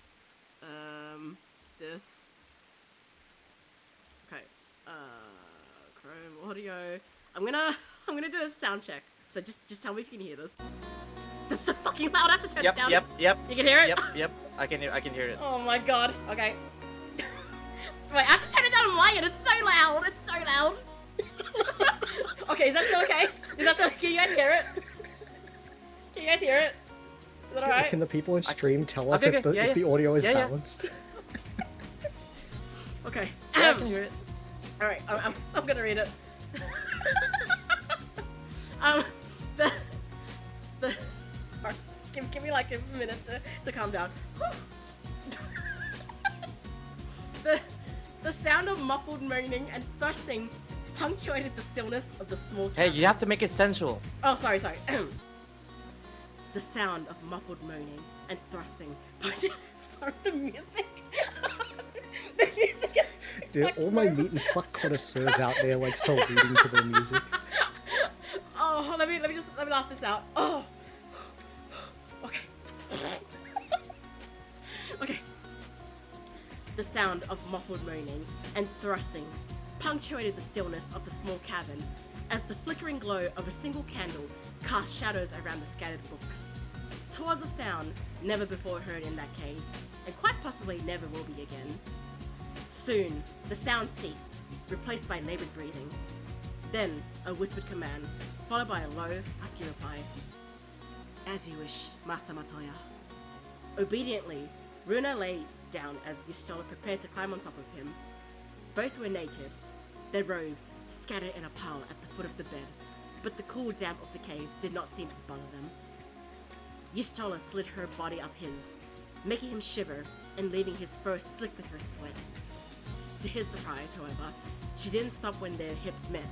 Okay, Chrome audio. I'm gonna do a sound check. So just tell me if you can hear this. That's so fucking loud. I have to turn it down. Yep. You can hear it? Yep. I can hear it. Oh my god. Okay. Wait, I have to turn it down on my end. It's so loud. It's so loud. Okay, is that still okay? Can you guys hear it? Can you guys hear it? Is that alright? Can the people in stream tell us okay, if the audio is balanced? Okay. Yeah, I can hear it. Alright, I'm gonna read it. Sorry. Give me like a minute to calm down. The sound of muffled moaning and thrusting punctuated the stillness of the small Hey, cabin. you have to make it sensual. Oh, sorry. The sound of muffled moaning and thrusting. Sorry, the music. The music is. Dude, like, all my Meet and Fuck connoisseurs out there like so reading to the music. Oh, let me laugh this out. Oh. Okay. Okay. The sound of muffled moaning and thrusting punctuated the stillness of the small cabin as the flickering glow of a single candle cast shadows around the scattered books. 'Twas a sound never before heard in that cave, and quite possibly never will be again. Soon, the sound ceased, replaced by labored breathing. Then, a whispered command, followed by a low, husky reply. As you wish, Master Matoya. Obediently, Runa lay down as Y'shtola prepared to climb on top of him. Both were naked, their robes scattered in a pile at the foot of the bed, but the cool damp of the cave did not seem to bother them. Y'shtola slid her body up his, making him shiver and leaving his fur slick with her sweat. To his surprise, however, she didn't stop when their hips met,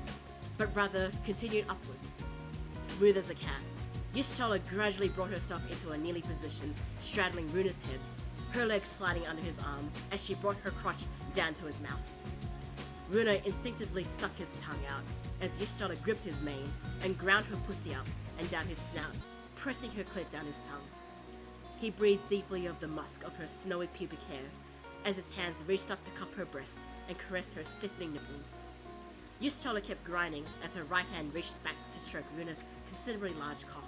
but rather continued upwards. Smooth as a cat, Y'shtola gradually brought herself into a kneeling position, straddling Runa's head, her legs sliding under his arms as she brought her crotch down to his mouth. Runa instinctively stuck his tongue out as Y'shtola gripped his mane and ground her pussy up and down his snout, pressing her clit down his tongue. He breathed deeply of the musk of her snowy pubic hair as his hands reached up to cup her breasts and caress her stiffening nipples. Y'shtola kept grinding as her right hand reached back to stroke Runa's considerably large cock.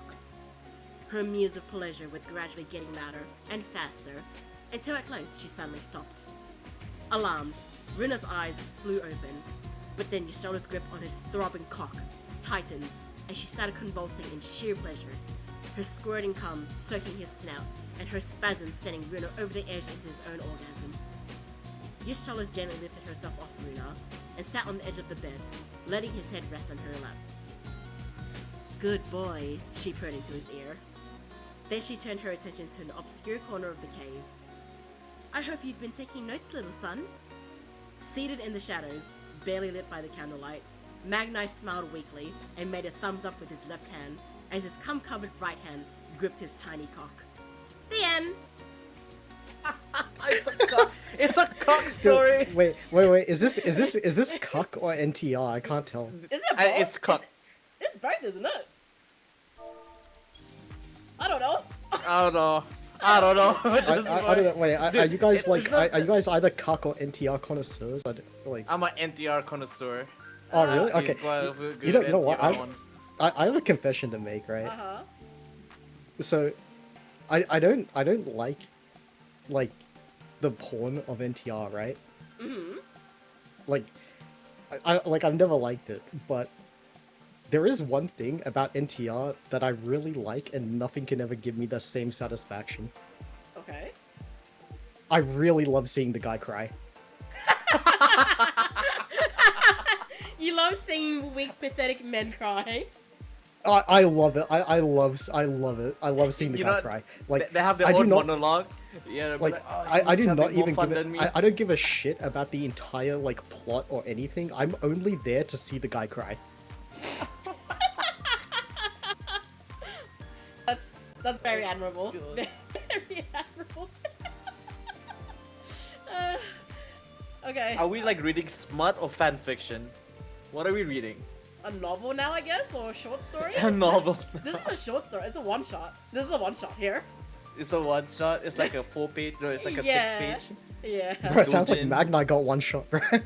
Her mews of pleasure were gradually getting louder and faster, until at length she suddenly stopped. Alarmed, Runa's eyes flew open, but then Y'shtola's grip on his throbbing cock tightened as she started convulsing in sheer pleasure, her squirting cum soaking his snout, and her spasms sending Runa over the edge into his own orgasm. Y'shtola gently lifted herself off Runa and sat on the edge of the bed, letting his head rest on her lap. Good boy, she purred into his ear. Then she turned her attention to an obscure corner of the cave. I hope you've been taking notes, little son. Seated in the shadows, barely lit by the candlelight, Magnai smiled weakly and made a thumbs up with his left hand as his cum-covered right hand gripped his tiny cock. The end. It's a cock story. Dude, wait. Is this cuck or NTR? I can't tell. Isn't it both? It's cock. It's both, isn't it? I don't know. I don't know. I don't know. I don't know. Wait, Dude, are you guys it's like not- are you guys either cuck or NTR connoisseurs? I'm an NTR connoisseur. Oh really? Seen Okay. quite a few You good know what? NTR ones. I have a confession to make, right? Uh-huh. So, I don't like the porn of NTR, right? Mm-hmm. Like, I've never liked it, but there is one thing about NTR that I really like, and nothing can ever give me the same satisfaction. Okay. I really love seeing the guy cry. love seeing weak, pathetic men cry. I love it. I love it. I love seeing the You guy know, cry. Like they have their I do own not monologue. Yeah, they'll be like oh, I she's do not having more even fun give than me. I don't give a shit about the entire like plot or anything. I'm only there to see the guy cry. That's very admirable. God. Very admirable. Uh, okay. Are we like reading smut or fan fiction? What are we reading? A novel now, I guess, or a short story? A novel. This is a short story. It's a one shot. This is a one shot here. It's a one shot. It's like a 4-page. No, it's like a Yeah. 6-page. Yeah. Bro, it sounds like Dojin. Magni got one shot, bro. That's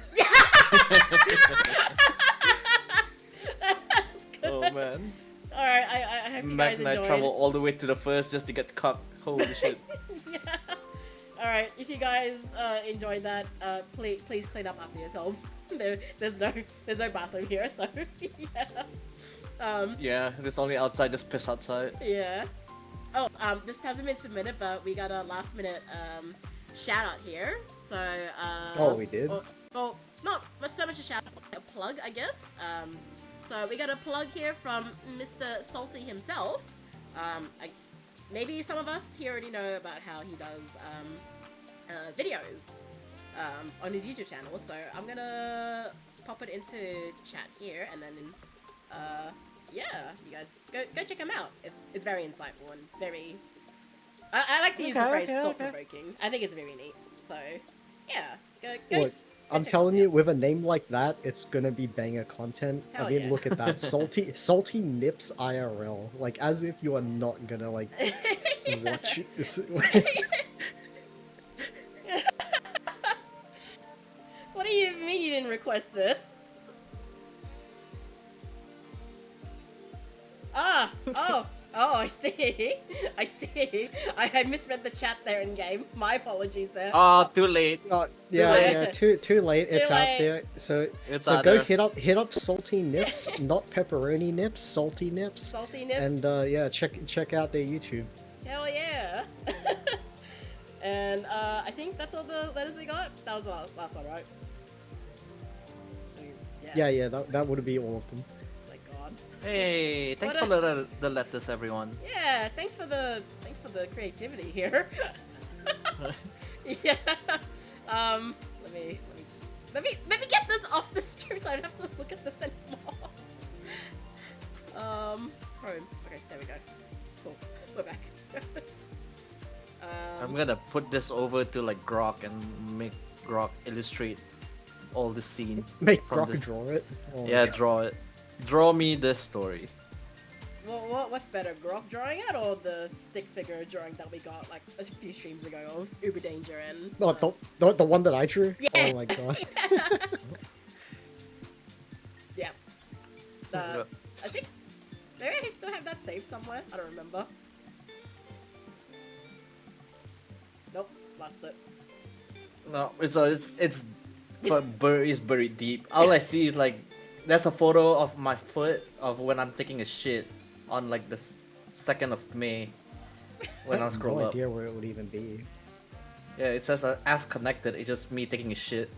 good. Oh man. Alright, I hope you Mac guys and I enjoyed. travel all the way to the first just to get cucked. Holy shit. Yeah. Alright, if you guys enjoyed that, please clean up after yourselves. There's no bathroom here, so yeah. Yeah, it's only outside, just piss outside. Yeah. Oh, this hasn't been submitted, but we got a last minute shout out here. So Oh, we did? Well, not so much a shout out, a plug, I guess. So we got a plug here from Mr. Salty himself. Maybe some of us here already know about how he does videos on his YouTube channel. So I'm gonna pop it into chat here, and then yeah, you guys go check him out. It's very insightful and very. I like to use the phrase thought provoking. I think it's very neat. So yeah, go. Look, I'm telling you, with a name like that, it's gonna be banger content. Hell I mean, yeah. look at that, salty nips IRL. Like, as if you are not gonna like watch it. What do you mean you didn't request this? I see. I see. I misread the chat there in game. My apologies there. Oh, too late. Yeah, too late. It's Too out late. there. So It's so out go there. hit up salty nips, not pepperoni nips, salty nips. Salty nips. And yeah, check out their YouTube. Hell yeah. And I think that's all the letters we got. That was the last one, right? Yeah, that would be all of them. My God. Hey, thanks What for the letters, everyone. Yeah, thanks for the creativity here. Yeah. Let me get this off the stream so I don't have to look at this anymore. Home. Okay, there we go. Cool. We're back. I'm gonna put this over to like Grok and make Grok illustrate all the scene. Make from Brock this. draw it. Oh, Yeah, God. draw it. Draw me this story. What's better, Grok drawing it or the stick figure drawing that we got like a few streams ago of Uber Danger and? No, the one that I drew. Yeah. Oh my god. Yeah. I think maybe I still have that saved somewhere. I don't remember. Nope, lost it. No, it's buried deep. All I see is like there's a photo of my foot of when I'm taking a shit on like the 2nd of May when I have scroll no up. idea where it would even be. Yeah, it says as connected. It's just me taking a shit.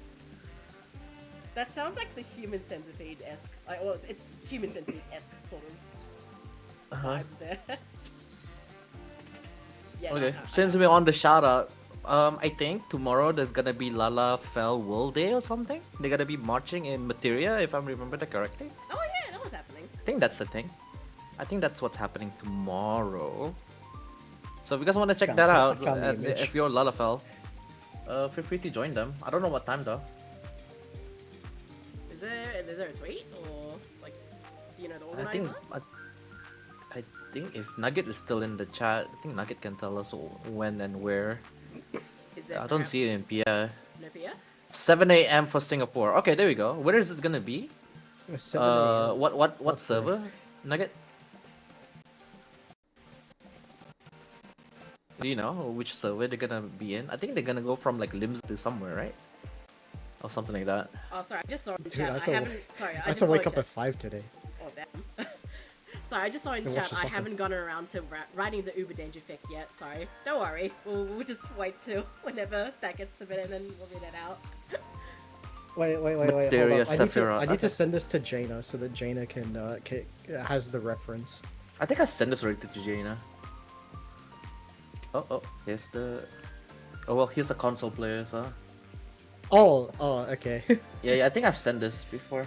That sounds like the Human Centipede-esque. Like, well, it's Human Centipede-esque sort of vibes there. Yeah. Okay, since we're on the shout out, I think tomorrow there's gonna be Lala Fell World Day or something. They're gonna be marching in Materia, if I remember that correctly. Oh yeah, that was happening. I think that's the thing. I think that's what's happening tomorrow. So if you guys want to check Found- that I out, found the image. if you're Lalafell, feel free to join them. I don't know what time though. Is there a tweet or like, do you know the I organizer? think I think if Nugget is still in the chat, I think Nugget can tell us when and where. Is there I don't see it in PI. No Pia? 7 a.m. for Singapore. Okay, there we go. Where is it gonna be? 7 a.m. What What's the- server? Nugget? Do you know which server they're gonna be in? I think they're gonna go from like Limbs to somewhere, right? Or something like that. Oh, sorry, I just saw in Dude, chat. I I have to- haven't. Sorry, I I have just to saw wake in up chat. at 5 today. Oh damn. Sorry, I just saw in Then chat. watch the I soccer. haven't gotten around to writing the Uber Danger fic yet. Sorry. Don't worry. We'll just wait till whenever that gets submitted, and then we'll read it out. Wait. Hold up. Mysterious I need to. Sephiroth. I need to Okay. send this to Jaina so that Jaina has the reference. I think I sent this already to Jaina. Oh, here's the. Oh well, here's a console player, so. Oh, okay. Yeah, I think I've sent this before.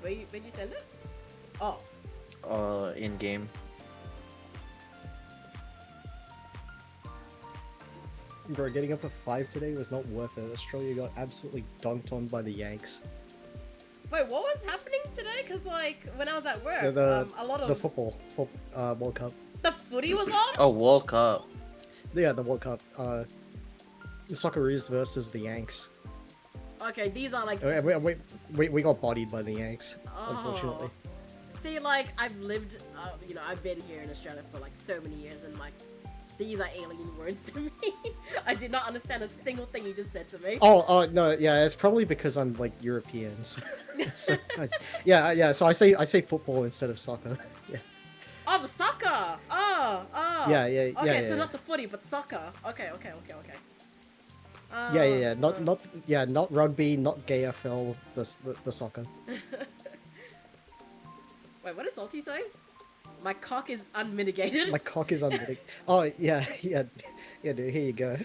Where'd you send it? Oh, In game. Bro, getting up at 5 today was not worth it. Australia got absolutely dunked on by the Yanks. wait, what was happening today? Because like when I was at work, a lot of The football World Cup. the footy was on. Oh, World Cup. Yeah, the World Cup. The Socceroos versus the Yanks. Okay, these are like. We got bodied by the Yanks, Oh. unfortunately. See, like I've lived, I've been here in Australia for like so many years, and like these are alien words to me. I did not understand a single thing you just said to me. Oh no, yeah, it's probably because I'm like European. So, so I say football instead of soccer. Yeah. Oh, the soccer. Oh. Yeah. Okay, so Yeah. not the footy, but soccer. Okay. Yeah. Not rugby, not gay FL, the soccer. Wait, what did Salty say? My cock is unmitigated. My cock is unbig. Oh yeah, dude. Here you go.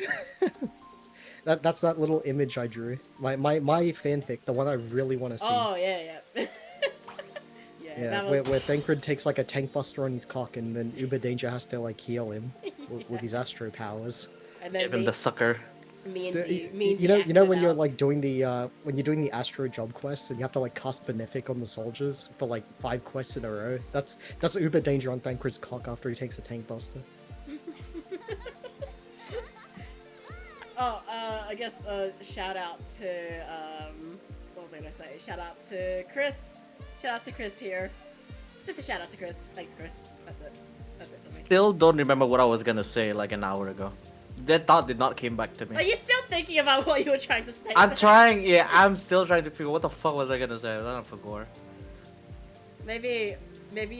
That's that little image I drew. My fanfic, the one I really want to see. Oh yeah. Yeah, that was... where Thancred takes like a tank buster on his cock, and then Uber Danger has to like heal him with his astro powers. And then Even the sucker. me and You know when you're like doing the Astro job quests and you have to like cast Benefic on the soldiers for like 5 quests in a row. That's Uber Danger on Thancred's cock after he takes a tank buster. Oh, I guess shout out to what was I gonna say? Shout out to Chris. Shout out to Chris here. Just a shout out to Chris. Thanks, Chris. That's it. That's it for me. Still don't remember what I was gonna say like an hour ago. That thought did not came back to Are me. you still thinking about what you were trying to say? I'm trying. Yeah, I'm still trying to figure what the fuck was I gonna say. I don't forgot. Maybe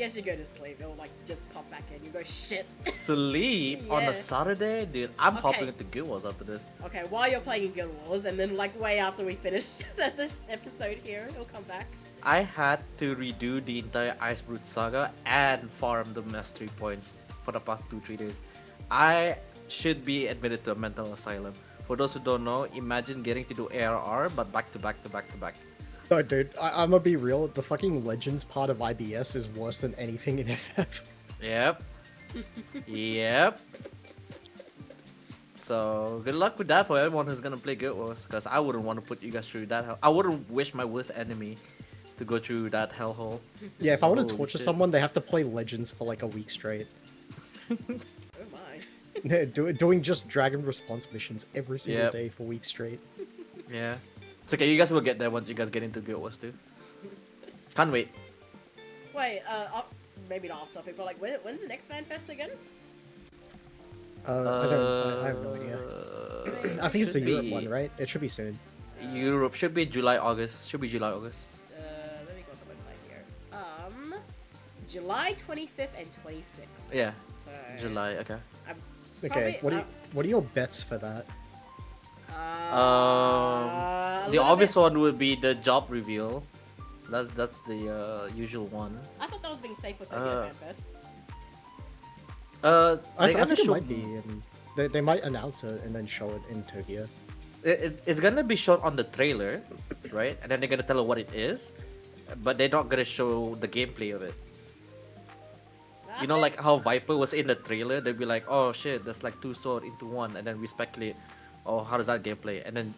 as you go to sleep, it'll like just pop back in. You go shit. Sleep on a Yeah. Saturday, dude. I'm Okay. hopping into Guild Wars after this. Okay, while you're playing Guild Wars, and then like way after we finish this episode here, it'll come back. I had to redo the entire Ice Brute saga and farm the mastery points for the past 2-3 days. I should be admitted to a mental asylum. For those who don't know, imagine getting to do ARR but back to back. No, dude, I'm gonna be real. The fucking Legends part of IBS is worse than anything in FF. Yep. Yep. So good luck with that for everyone who's gonna play Guild Wars, because I wouldn't want to put you guys through that hell. I wouldn't wish my worst enemy to go through that hellhole. Yeah, if I want to Holy torture shit. someone, they have to play Legends for like a week straight. Oh my. Doing just dragon response missions every single Yep. day for weeks straight. Yeah. It's okay, you guys will get there once you guys get into Guild Wars too. Can't wait. Wait, maybe not off topic, but like when's the next Fan Fest again? I have no idea. I think it's the should Europe be- one, right? It should be soon. Europe should be July, August. Should be July, August. Let me go to the website here. July 25th and 26th. Yeah, So July. Okay. I'm Okay, probably, what are your bets for that? a The little obvious bit- one would be the job reveal. That's the usual one. I thought that was being safe for Tokyo Fan Fest. They're I gonna think it show. might be. And they might announce it and then show it in Tokyo. It's gonna be shown on the trailer, right? And then they're gonna tell her what it is, but they're not gonna show the gameplay of it. You know, like how Viper was in the trailer, they'd be like, "Oh shit, there's like 2 swords into one," and then we speculate, "Oh, how does that gameplay?" And then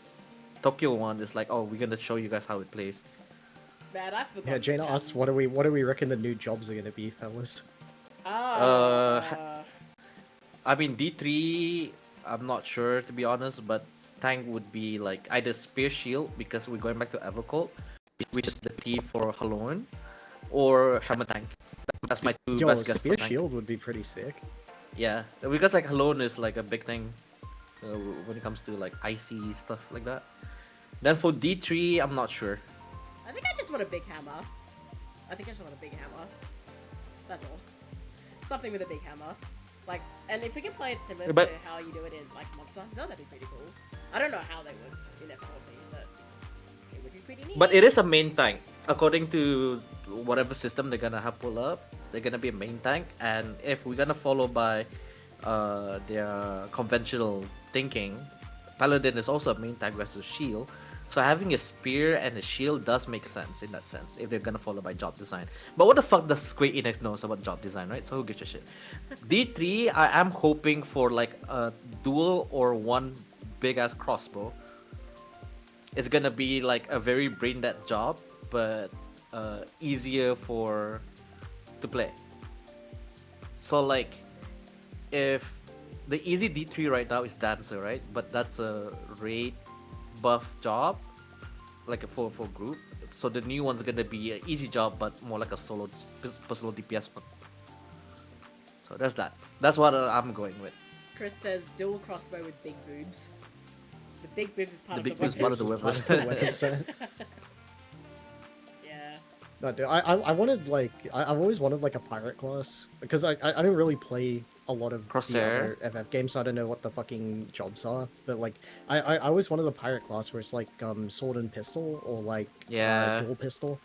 Tokyo one is like, "Oh, we're gonna show you guys how it plays." Man, I forgot. Yeah, Jaina asks, what do we reckon the new jobs are gonna be, fellas? I mean, D3, I'm not sure to be honest, but tank would be like either Spear Shield because we're going back to Evercold, which is the T for Halorn, or Hammer Tank. That's my two Yo, best guess Spear for tank. Shield would be pretty sick. Yeah, because like Halorn is like a big thing when it comes to like icy stuff like that. Then for D3, I'm not sure. I think I just want a big hammer. I think I just want a big hammer. That's all. Something with a big hammer. Like, and if we can play it similar But- to how you do it in like Monster Hunter, that'd be pretty cool. I don't know how they would in F14, but it would be pretty neat. But it is a main tank. According to whatever system they're gonna have pull up, they're gonna be a main tank. And if we're gonna follow by their conventional thinking, Paladin is also a main tank versus shield. So having a spear and a shield does make sense in that sense if they're gonna follow by job design. But what the fuck does Square Enix knows about job design, right? So who gives a shit? D3, I am hoping for like a dual or one big ass crossbow. It's gonna be like a very brain dead job, but easier to play. So like, if the easy D3 right now is Dancer, right? But that's a raid buff job, like a 4 group. So the new one's gonna be an easy job, but more like a solo personal DPS one. So there's that. That's what I'm going with. Chris says dual crossbow with big boobs. The big boobs is part The of big the boobs part of the weapon. weapon. Part of the weapon set. Yeah. No, dude, I wanted like I've always wanted like a pirate class because I don't really play a lot of the Crosshair. other FF games, so I don't know what the fucking jobs are. But like I always wanted a pirate class where it's like sword and pistol or like Yeah. dual pistol.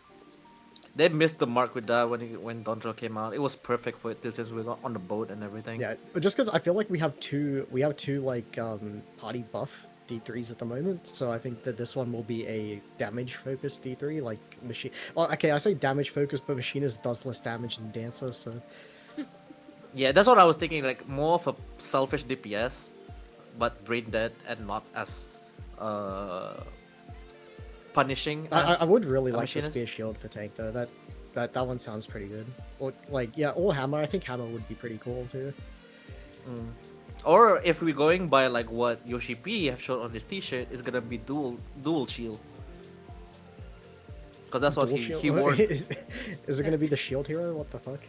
They missed the mark with that when Dondro came out. It was perfect for it too, since we got on the boat and everything. Yeah, but just because I feel like we have two like party buff D3s at the moment, so I think that this one will be a damage focused D3 like machine. Well, okay, I say damage focused, but machinist does less damage than dancer, so Yeah, that's what I was thinking. Like more of a selfish DPS, but brain dead and not as punishing. I would really a like the machinist. spear shield for tank though. That one sounds pretty good. Or like yeah, or hammer. I think hammer would be pretty cool too. Or if we're going by like what Yoshi P have shown on this T-shirt, it's gonna be dual shield. Because that's what Dual he shield? wore. is it gonna be the shield hero? What the fuck?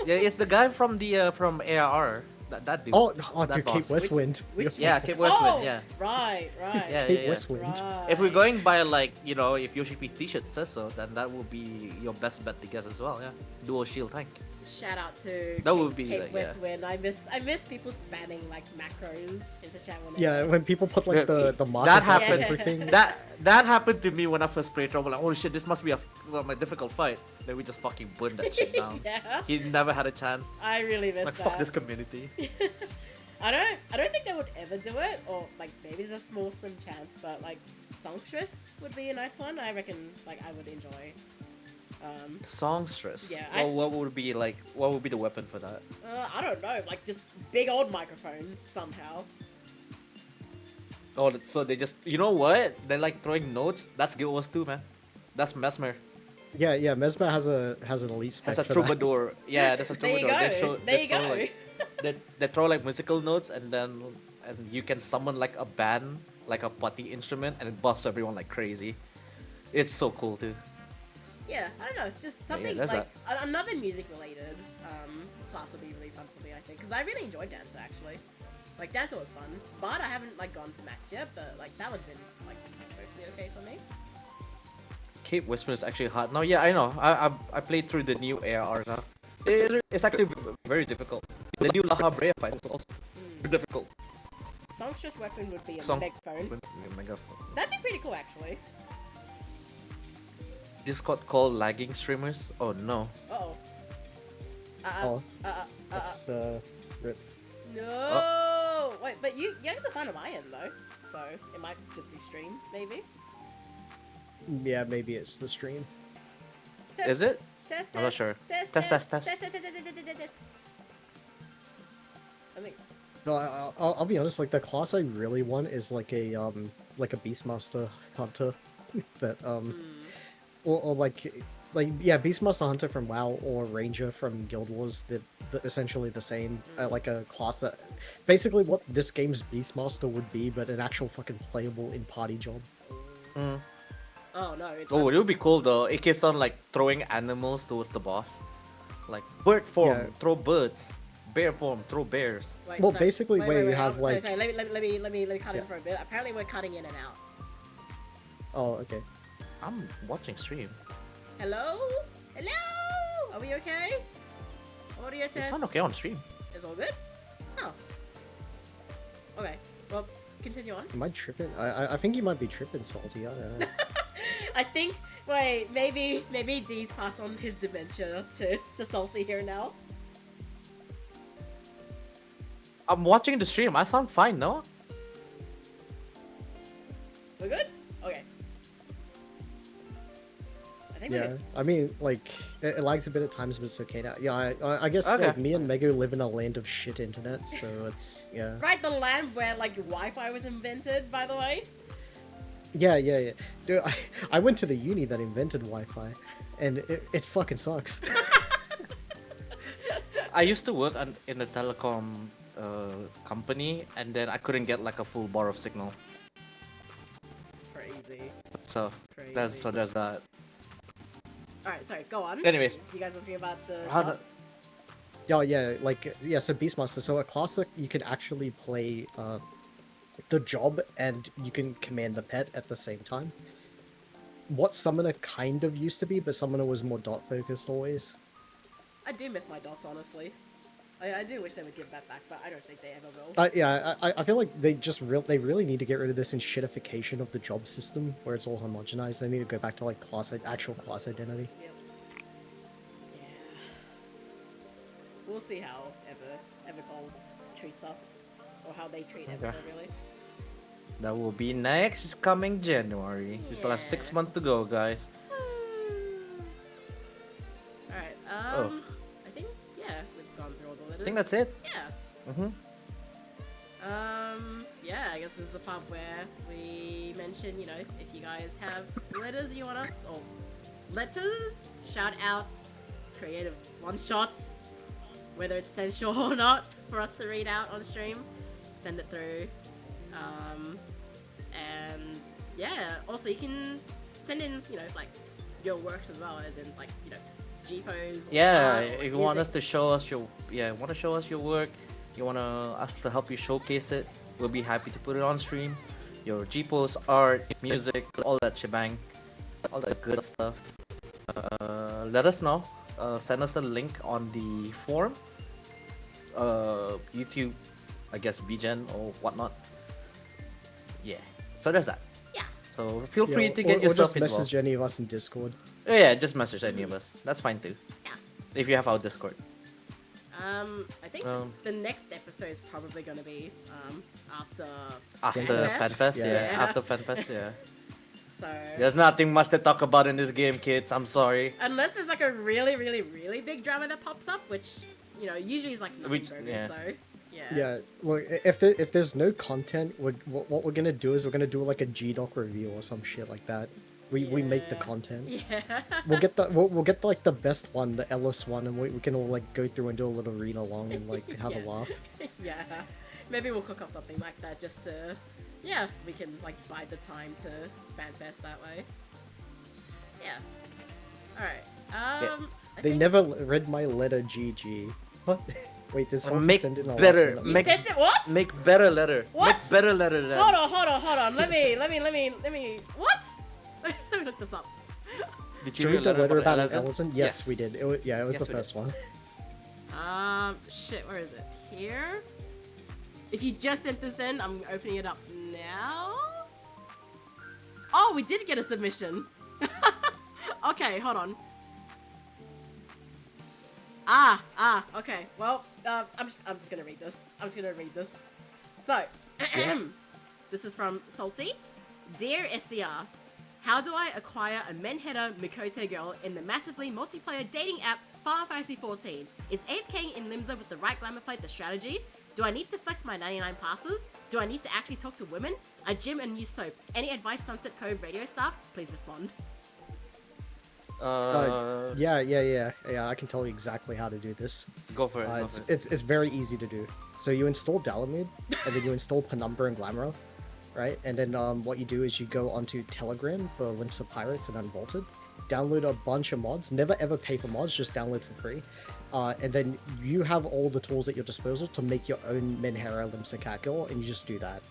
Yeah, it's the guy from the from ARR. That dude. Oh, that dude, Cape boss. Westwind. Which Yeah, one? Cape Westwind. Oh, Yeah. Right. Yeah, Cape yeah. Westwind. Right. If we're going by like, you know, if Yoshi P's T-shirt says so, then that will be your best bet to guess as well. Yeah, dual shield tank. Shout out to That would be Kate like, yeah. Westwind. I miss people spamming like macros into chat when Yeah, when people put like the That markers up and happened. everything. That happened to me when I first played Trouble. Like, holy shit, this must be a difficult fight. Then we just fucking burned that shit down. Yeah. He never had a chance. I really miss Like that. fuck this community. I don't think they would ever do it, or like maybe there's a small slim chance, but like Songstress would be a nice one. I reckon like I would enjoy. Songstress. Yeah, Well, what would be like? What would be the weapon for that? I don't know, like just big old microphone somehow. Oh, so they just, you know what? They're like throwing notes. That's Guild Wars 2, man. That's Mesmer. Yeah, Mesmer has an elite spec That's a for that. troubadour. Yeah, that's a There you troubadour. go. There you throw, go. Like, they throw like musical notes, and you can summon like a band, like a putty instrument, and it buffs everyone like crazy. It's so cool too. Yeah, I don't know, just something there's like another music related class would be really fun for me, I think, because I really enjoyed Dancer actually. Like Dancer was fun, but I haven't like gone to max yet. But like that one's been like mostly okay for me. Cape Westwind is actually hard. No, yeah, I know. I played through the new AR now. It's actually very difficult. The new Laha Brea fight is also difficult. Songstress weapon would be a Song- megaphone. Megaphone. That'd be pretty cool actually. Discord called lagging streamers. Oh no. Uh-oh. Oh, that's rip. No! Wait, but you guys are fan of Iron though, so it might just be stream, maybe. Yeah, maybe it's the stream. Test, Is it? Test, I'm not sure. Test, Test. test. I think. No, I'll be honest. Like the class I really want is like a Beastmaster Hunter, that or like yeah, Beastmaster Hunter from WoW or Ranger from Guild Wars. They're essentially the same. Like a class that basically what this game's Beastmaster would be, but an actual fucking playable in party job. Oh no. It's Oh, it would be cool though. It keeps on like throwing animals towards the boss. Like bird form, Yeah. throw birds. Bear form, throw bears. Wait, Well, basically where you have, sorry, like- sorry, let me cut in Yeah. for a bit. Apparently we're cutting in and out. Oh, okay. I'm watching stream. Hello? Hello? Are we okay? Audio It's test. not okay on stream. It's all good? Oh. Okay. Well, continue on. Am I tripping? I think you might be tripping, Salty. I don't know. I think. Wait, maybe Dee's passed on his dementia to Salty here now. I'm watching the stream. I sound fine, no? We're good? Okay. I think we're Yeah, good. I mean, like, it lags a bit at times, but it's okay now. Yeah, I guess, Okay. like, me and Megu live in a land of shit internet, so it's, yeah. Right, the land where like Wi-Fi was invented, by the way. Yeah. Dude, I went to the uni that invented Wi-Fi, and it fucking sucks. I used to work in a telecom company, and then I couldn't get like a full bar of signal. Crazy. So Crazy. there's that. Alright, sorry, go on. Anyways, You guys talking about the How do- jobs? So Beastmaster, so a class that you can actually play the job and you can command the pet at the same time. What Summoner kind of used to be, but Summoner was more dot focused always. I do miss my dots, honestly. I do wish they would give that back, but I don't think they ever will. I feel like they really need to get rid of this shitification of the job system where it's all homogenized. They need to go back to like actual class identity. Yep. Yeah. We'll see how Evercold treats us. Or how they treat Evercold, really. that will be next coming January. We still have 6 Yeah. months to go, guys. Alright, Oh. I think, yeah, we've gone through all the letters. I think that's it. Yeah. Mm-hmm. Yeah, I guess this is the part where we mention, you know, if you guys have letters you want us, or letters, shout outs, creative one shots, whether it's sensual or not, for us to read out on stream, send it through. And yeah, also you can send in, you know, like your works as well, as in like, you know, GPOs. Or Yeah, art, or if you want us music. to show us your work, you want us to help you showcase it, we'll be happy to put it on stream. Your GPOs, art, music, all that shebang, all that good stuff. Let us know. Send us a link on the forum. YouTube, I guess VGen or whatnot. Yeah. So there's that. Yeah. So feel free Yeah, to get or yourself just involved. message any of us in Discord. Yeah, just message any of us. That's fine too. Yeah. If you have our Discord. I think the next episode is probably gonna be after After FanFest. FanFest, Yeah. yeah. After FanFest, yeah. So There's nothing much to talk about in this game, kids. I'm sorry. unless there's like a really, really, really big drama that pops up, which you know usually is like nothing Which- burgers, yeah. so yeah. Yeah, look, if there's no content, what we're gonna do is we're gonna do like a GDoc review or some shit like that. We make the Yeah. content. Yeah. We'll get like the best one, the Ellis one, and we can all like go through and do a little read along and like have Yeah. a laugh. Yeah. Maybe we'll cook up something like that just to, yeah, we can like bide the time to FanFest that way. Yeah. All right. I They think- never read my letter, GG. What? Wait, this one Make send in a last better- minute. You make- sent it what? Make better letter. What? Make better letter then. Hold on. Let me. What? Let me look this up. Did Did you read the letter about Ellison? Yes, Yes. we did. It was Yes, the we first one. Shit, where is it? Here? If you just sent this in, I'm opening it up now. Oh, we did get a submission. Okay, hold on. Okay. Well, I'm just gonna read this. So, this is from Salty. Dear SCR, how do I acquire a menheader Mikote girl in the massively multiplayer dating app Final Fantasy 14? Is AFKing in Limsa with the right glamour plate the strategy? Do I need to flex my 99 passes? Do I need to actually talk to women? I gym and use soap. Any advice, Sunset Cove Radio staff? Please respond. Yeah. I can tell you exactly how to do this. Go for it. Go for it. It's very easy to do. So you install Dalamud, and then you install Penumbra and Glamour, right? And then what you do is you go onto Telegram for Limsa Pirates and Unvaulted, download a bunch of mods. Never ever pay for mods, just download for free. And then you have all the tools at your disposal to make your own Menhera Limsa Cat Girl, and you just do that.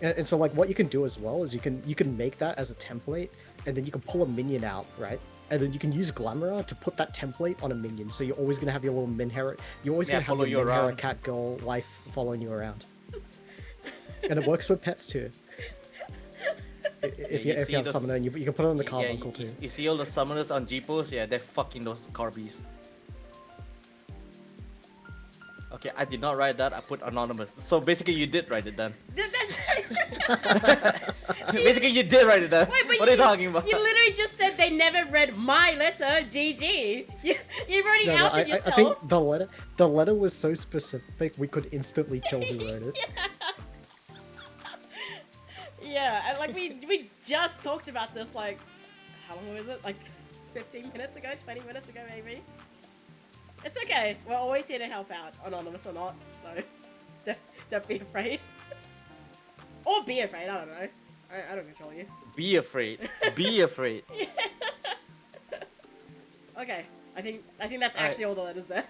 And so like what you can do as well is you can make that as a template, and then you can pull a minion out, right? and then you can use Glamourer to put that template on a minion. So you're always gonna have your little Minhera. You're always gonna have follow your you Minhera around. cat girl wife following you around. And it works with pets too. If you you see have those- summoner, and you can put it on the carbuncle you, too. you see all the summoners on Jeepos? Yeah, they're fucking those carbies. Okay, I did not write that. I put anonymous. So basically, you did write it then. Basically, you did write it down. Wait, but What are you talking about? You literally just said they never read my letter, GG. You've already outed yourself. I think the letter was so specific we could instantly tell who wrote it. Yeah, and like we just talked about this like, how long was it? Like 15 minutes ago, 20 minutes ago maybe? It's okay, we're always here to help out, anonymous or not, so don't be afraid. Or be afraid, I don't know. I don't control you. Be afraid. Be afraid. Okay, I think that's Alright. actually all the letters there.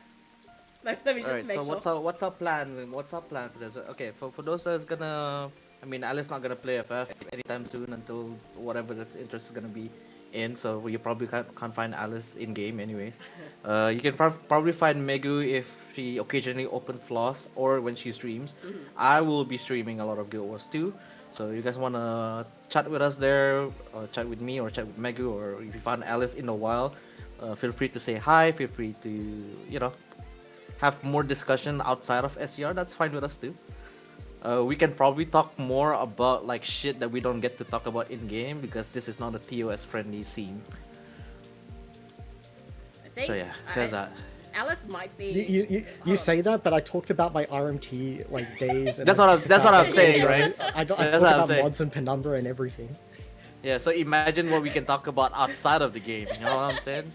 Let me just Alright, make so sure. what's our plan? What's our plan for this? Okay, for those that's gonna, I mean, Alice not gonna play FF anytime soon until whatever that interest is gonna be in. So you probably can't find Alice in game anyways. You can probably find Megu if she occasionally open floss or when she streams. I will be streaming a lot of Guild Wars 2. So you guys wanna chat with us there, or chat with me, or chat with Megu, or if you find Alice in a while, feel free to say hi. Feel free to have more discussion outside of SCR. That's fine with us too. We can probably talk more about like shit that we don't get to talk about in game because this is not a TOS friendly scene. I think So yeah, there's that. Alice might be. You say that, but I talked about my RMT like days. And That's I what I'm- talked that's what about, I'm saying, like, right? I That's talked what I'm about saying. mods and Penumbra and everything. Yeah, so imagine what we can talk about outside of the game. You know what I'm saying?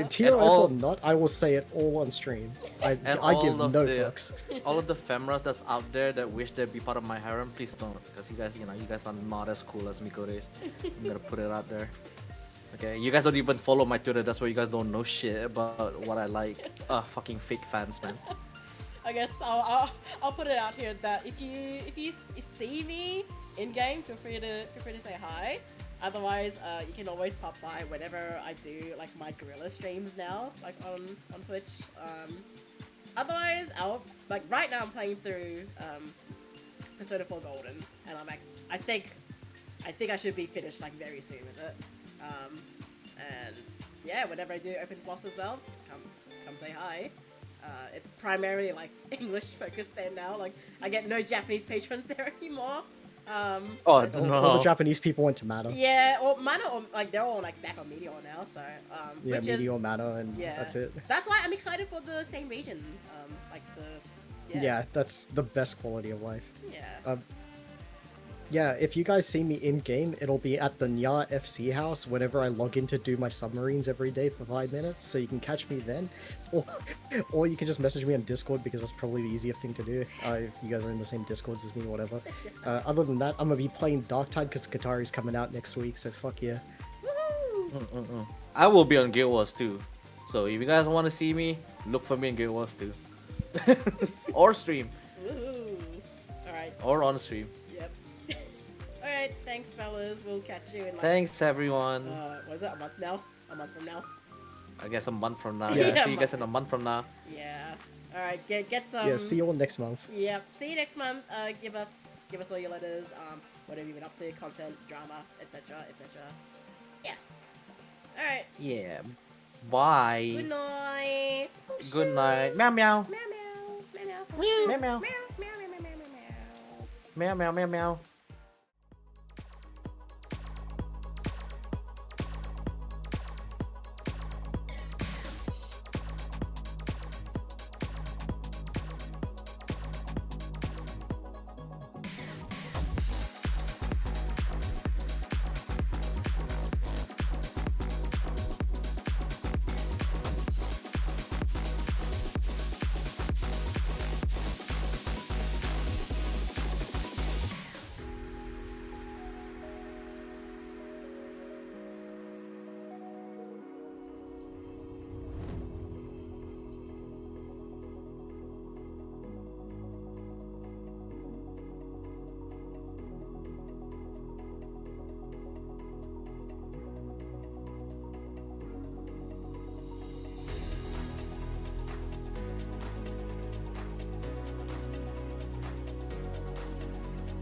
TOS all- or not, I will say it all on stream. I all give of no the- fucks. All of the femras that's out there that wish they'd be part of my harem, please don't, because you guys are not as cool as Mikodes. I'm gonna put it out there. Okay, you guys don't even follow my Twitter. That's why you guys don't know shit about what I like. Fucking fake fans, man. I guess I'll put it out here that if you see me in game, feel free to say hi. Otherwise, you can always pop by whenever I do like my gorilla streams now, like on Twitch. Otherwise, right now I'm playing through Persona 4 Golden, and I think I should be finished like very soon with it. And yeah, whenever I do open floss as well, come say hi. It's primarily like English focused there now. Like I get no Japanese patrons there anymore. Oh All no! the Japanese people went to Mana. Yeah, or Mana, or like they're all like back on Meteor now. So Yeah, which Meteor, is, Mana, and yeah, that's it. That's why I'm excited for the same region. Like the Yeah, that's the best quality of life. yeah. Yeah, if you guys see me in game, it'll be at the Nya FC house whenever I log in to do my submarines every day for 5 minutes, so you can catch me then. Or you can just message me on Discord because that's probably the easier thing to do. If you guys are in the same Discords as me, whatever. Other than that, I'm gonna be playing Darktide because Katari's coming out next week, so fuck yeah. Woohoo! I will be on Guild Wars 2. So if you guys want to see me, look for me in Guild Wars 2. Or stream. Woohoo! All right. Or on stream. Yep. All right. Thanks, fellas. We'll catch you in like. Thanks everyone. Was it a month now? A month from now? I guess a month from now. Yeah. Yeah, see you guys in a month from now. Yeah. All right. Get some. Yeah, see you all next month. Yep. See you next month. Give us all your letters. Whatever you've been up to, content, drama, etc., etc. Yeah. All right. Yeah. Bye. Good night. Oh, Good shoot. night. Meow meow. Meow meow. Meow meow. Meow meow. Meow meow meow meow meow meow. Meow meow meow meow.